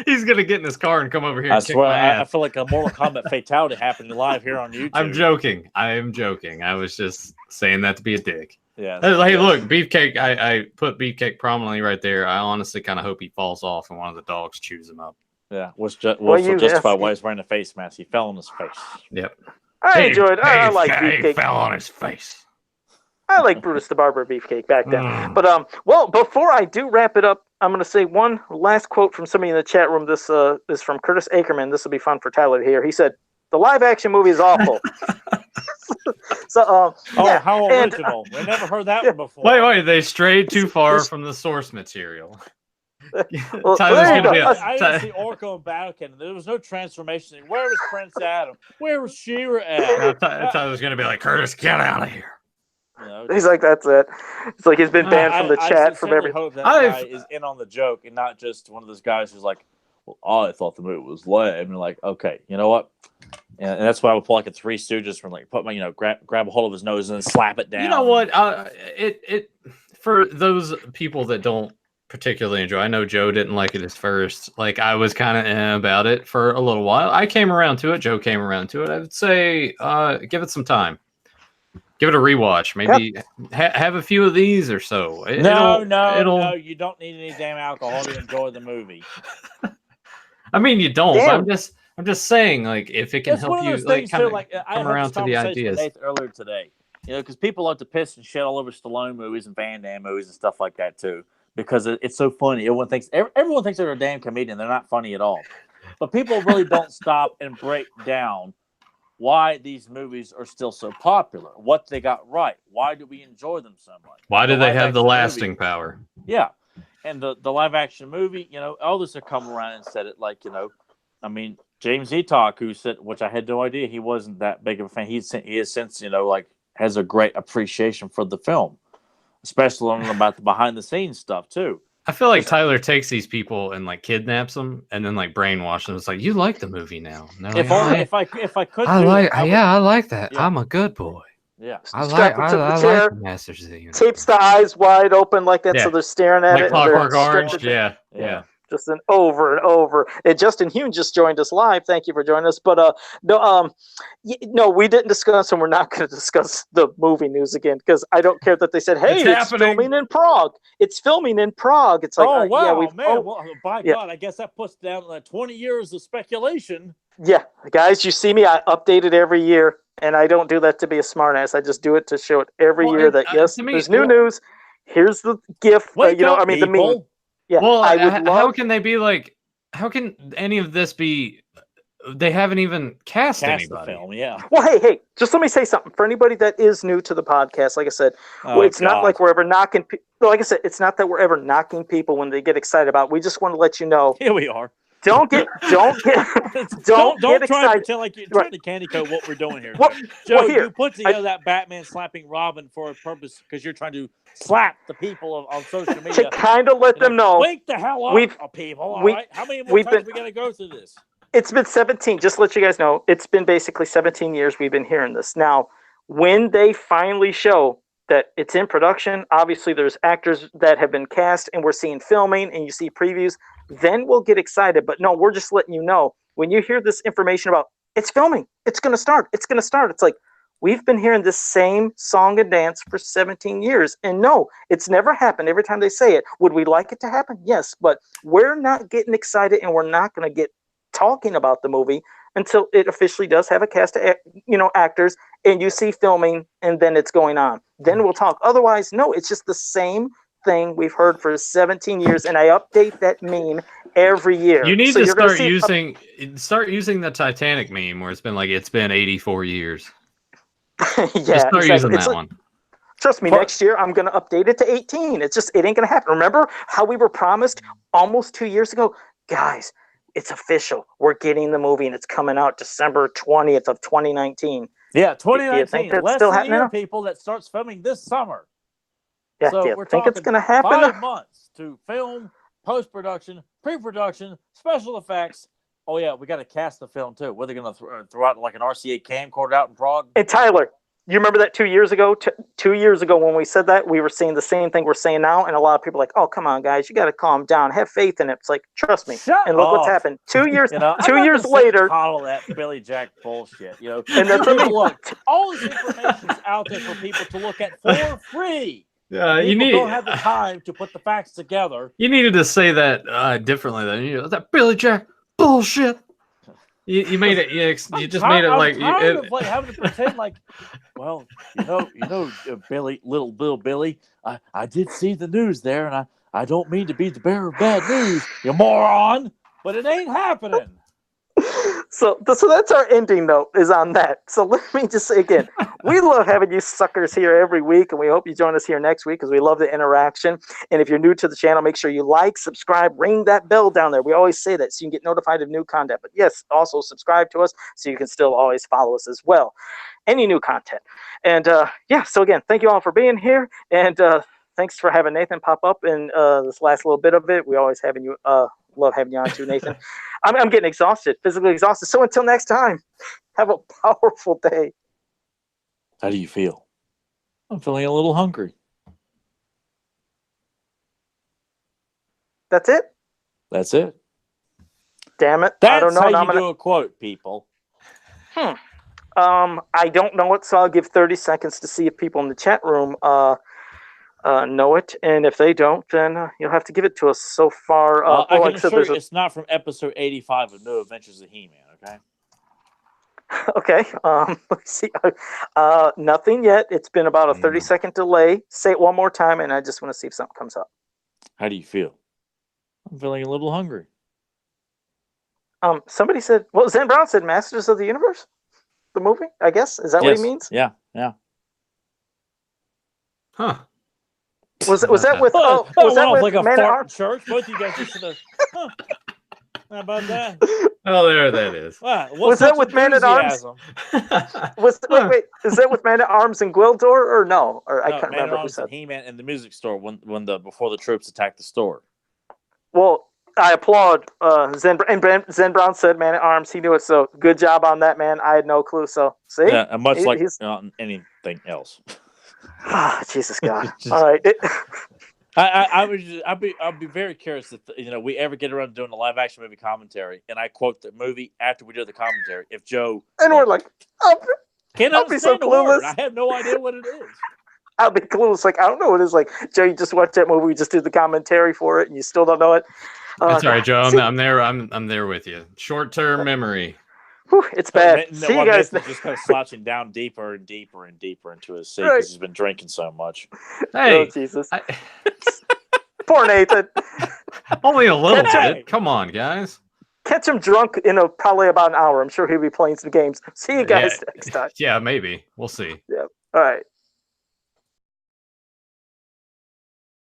[SPEAKER 1] He's gonna get in his car and come over here.
[SPEAKER 2] I swear, I feel like a Mortal Kombat fatality happening live here on YouTube.
[SPEAKER 1] I'm joking. I am joking. I was just saying that to be a dick.
[SPEAKER 2] Yeah.
[SPEAKER 1] Hey, look, Beefcake. I put Beefcake prominently right there. I honestly kind of hope he falls off and one of the dogs chews him up.
[SPEAKER 2] Yeah, was justified why he's wearing a face mask. He fell on his face.
[SPEAKER 1] Yep.
[SPEAKER 3] I enjoyed. I like Beefcake.
[SPEAKER 1] He fell on his face.
[SPEAKER 3] I like Brutus the Barber Beefcake back then. But before I do wrap it up, I'm going to say one last quote from somebody in the chat room. This is from Curtis Ackerman. This will be fun for Tyler to hear. He said, "The live action movie is awful." So,
[SPEAKER 2] how original! We never heard that one before.
[SPEAKER 1] Wait, they strayed too far from the source material.
[SPEAKER 3] Well,
[SPEAKER 1] Tyler's
[SPEAKER 3] there you
[SPEAKER 1] gonna be.
[SPEAKER 3] go.
[SPEAKER 2] I didn't see Orko and Battle There was no transformation. Where was Prince Adam? Where was She-Ra at?
[SPEAKER 1] Tyler's gonna be like, Curtis, get out of here.
[SPEAKER 2] You know,
[SPEAKER 3] He's like, that's it. It's like he's been banned from the chat, from
[SPEAKER 2] I
[SPEAKER 3] every.
[SPEAKER 2] hope that guy is in on the joke and not just one of those guys who's like, well, I thought the movie was lame. And like, okay, you know what? And that's why I would pull like a Three Stooges from like put my grab a hold of his nose and then slap it down.
[SPEAKER 1] You know what? It for those people that don't particularly enjoy. I know Joe didn't like it at first. Like I was kind of about it for a little while. I came around to it. Joe came around to it. I would say give it some time. Give it a rewatch. Maybe have a few of these or so.
[SPEAKER 2] No. You don't need any damn alcohol to enjoy the movie.
[SPEAKER 1] I mean, you don't.
[SPEAKER 3] Damn.
[SPEAKER 1] But I'm just saying, like, if it can help you, like, kind of come around to the ideas.
[SPEAKER 2] Earlier today, because people like to piss and shit all over Stallone movies and Van Damme movies and stuff like that too, because it's so funny. Everyone thinks they're a damn comedian. They're not funny at all. But people really don't stop and break down why these movies are still so popular, what they got right, why do we enjoy them so much?
[SPEAKER 1] Why do they have the lasting power?
[SPEAKER 2] Yeah, and the live action movie, all this have come around and said it like, I mean, James Eatock, who said, which I had no idea, he wasn't that big of a fan. He has since, like, has a great appreciation for the film, especially learning about the behind the scenes stuff too.
[SPEAKER 1] I feel like Tyler takes these people and like kidnaps them and then like brainwashes them. It's like, you like the movie now.
[SPEAKER 2] If I could,
[SPEAKER 1] I like that. Yeah. I'm a good boy.
[SPEAKER 2] Yeah,
[SPEAKER 1] I like the Master Z.
[SPEAKER 3] Tapes the eyes wide open like that, so they're staring at
[SPEAKER 1] like
[SPEAKER 3] it.
[SPEAKER 1] Clockwork Orange. Yeah.
[SPEAKER 3] Just an over and over. And Justin Hune just joined us live. Thank you for joining us. But no, we didn't discuss, and we're not going to discuss the movie news again because I don't care that they said, "Hey, it's filming in Prague." It's filming in Prague. It's like,
[SPEAKER 2] oh wow,
[SPEAKER 3] yeah,
[SPEAKER 2] man! Well, by God, I guess that puts down 20 years of speculation.
[SPEAKER 3] Yeah, guys, you see me. I update it every year, and I don't do that to be a smartass. I just do it to show it every year that yes, there's new news. Here's the GIF. The meme. Yeah,
[SPEAKER 1] well, how can they be like? How can any of this be? They haven't even cast anybody.
[SPEAKER 2] The film, yeah.
[SPEAKER 3] Well, hey, just let me say something for anybody that is new to the podcast. Like I said, it's not like we're ever knocking. Like I said, it's not that we're ever knocking people when they get excited about. We just want to let you know.
[SPEAKER 2] Here we are.
[SPEAKER 3] Don't get excited.
[SPEAKER 2] Try to pretend like you're trying to candy coat what we're doing here. Joe, you put together that Batman slapping Robin for a purpose because you're trying to slap the people on social media.
[SPEAKER 3] To kind of let them know.
[SPEAKER 2] Wake the hell up, people. All right? How many more times are we going to go through this?
[SPEAKER 3] It's been 17. Just to let you guys know, it's been basically 17 years we've been hearing this. Now, when they finally show that it's in production, obviously there's actors that have been cast and we're seeing filming and you see previews, then we'll get excited. But no, we're just letting you know, when you hear this information about it's filming, it's going to start. It's like, we've been hearing this same song and dance for 17 years. And no, it's never happened. Every time they say it, would we like it to happen? Yes, but we're not getting excited and we're not going to get talking about the movie until it officially does have a cast of actors and you see filming and then it's going on. Then we'll talk. Otherwise, no, it's just the same thing we've heard for 17 years, and I update that meme every year.
[SPEAKER 1] You need to start using the Titanic meme where it's been 84 years.
[SPEAKER 3] Yeah,
[SPEAKER 1] just start using that one.
[SPEAKER 3] Trust me, next year I'm going to update it to 18. It ain't going to happen. Remember how we were promised almost 2 years ago? Guys, it's official. We're getting the movie, and it's coming out December 20th of 2019.
[SPEAKER 2] Yeah, 2019. Less
[SPEAKER 3] still
[SPEAKER 2] than a year,
[SPEAKER 3] happening?
[SPEAKER 2] People, that starts filming this summer.
[SPEAKER 3] Yeah,
[SPEAKER 2] so
[SPEAKER 3] do you
[SPEAKER 2] we're
[SPEAKER 3] think it's going to happen?
[SPEAKER 2] 5 months to film, post-production, pre-production, special effects. Oh, yeah, we got to cast the film, too. What are they going to throw out like an RCA camcorder out in Prague?
[SPEAKER 3] And Tyler, you remember that 2 years ago? 2 years ago when we said that, we were saying the same thing we're saying now, and a lot of people are like, oh, come on, guys, you got to calm down. Have faith in it. It's like, trust me. And look what's happened. 2 years 2 years later.
[SPEAKER 2] All that Billy Jack bullshit,
[SPEAKER 3] And that's
[SPEAKER 2] look, all this information is out there for people to look at for free.
[SPEAKER 1] You
[SPEAKER 2] don't have the time to put the facts together.
[SPEAKER 1] You needed to say that differently than that Billy Jack bullshit. You made it. You just made it like
[SPEAKER 2] I'm having to pretend like, well, Billy, little Billy. I did see the news there, and I don't mean to be the bearer of bad news, you moron. But it ain't happening.
[SPEAKER 3] So that's our ending note is on that. So let me just say again, we love having you suckers here every week, and we hope you join us here next week because we love the interaction. And if you're new to the channel, make sure you like, subscribe, ring that bell down there. We always say that so you can get notified of new content. But yes, also subscribe to us so you can still always follow us as well. Any new content. And so again, thank you all for being here. And thanks for having Nathan pop up in this last little bit of it. We always having you love having you on too, Nathan. I'm getting exhausted, physically exhausted. So until next time, have a powerful day.
[SPEAKER 2] How do you feel? I'm feeling a little hungry.
[SPEAKER 3] That's it?
[SPEAKER 2] That's it.
[SPEAKER 3] Damn it.
[SPEAKER 2] That's
[SPEAKER 3] I don't know.
[SPEAKER 2] how you do a quote, people.
[SPEAKER 3] I don't know it, so I'll give 30 seconds to see if people in the chat room know it, and if they don't, then you'll have to give it to us. So far,
[SPEAKER 2] I can assure you it's not from episode 85 of New Adventures of He-Man, okay?
[SPEAKER 3] Okay. Let's see. Nothing yet. It's been about a 30-second delay. Say it one more time, and I just want to see if something comes up.
[SPEAKER 2] How do you feel? I'm feeling a little hungry.
[SPEAKER 3] Somebody said, well, Zen Brown said Masters of the Universe? The movie, I guess? Is that what he means?
[SPEAKER 2] Yeah.
[SPEAKER 1] Huh.
[SPEAKER 3] Was that with was that with
[SPEAKER 2] like a
[SPEAKER 3] Man at
[SPEAKER 2] fart
[SPEAKER 3] Arms?
[SPEAKER 2] church? Both of you guys just should have. How about that?
[SPEAKER 1] Oh, there that is.
[SPEAKER 2] Wow,
[SPEAKER 3] was that with Man at Arms? Wait, is that with Man at Arms and Gwildor or no? Or I can't remember who said.
[SPEAKER 2] He-Man in the music store before the troops attacked the store.
[SPEAKER 3] Well, I applaud Zen Brown said Man at Arms. He knew it, so good job on that, man. I had no clue. So see,
[SPEAKER 2] yeah, much like anything else.
[SPEAKER 3] Jesus God! All right.
[SPEAKER 2] I'd be very curious if we ever get around to doing a live action movie commentary, and I quote the movie after we do the commentary. If Joe
[SPEAKER 3] we're like,
[SPEAKER 2] I'll be so clueless. I have no idea what it is.
[SPEAKER 3] I'll be clueless. Like I don't know what it is. Like Joe, you just watched that movie. We just did the commentary for it, and you still don't know it.
[SPEAKER 1] That's all right, Joe. I'm there. I'm there with you. Short-term memory.
[SPEAKER 3] Whew, it's bad. See you guys.
[SPEAKER 2] Just kind of slouching down deeper and deeper and deeper into his seat because he's been drinking so much.
[SPEAKER 1] Hey,
[SPEAKER 3] oh, Jesus. Poor Nathan.
[SPEAKER 1] Only a little bit. Come on, guys.
[SPEAKER 3] Catch him drunk in probably about an hour. I'm sure he'll be playing some games. See you guys next time.
[SPEAKER 1] Yeah, maybe. We'll see.
[SPEAKER 3] Yeah. All right.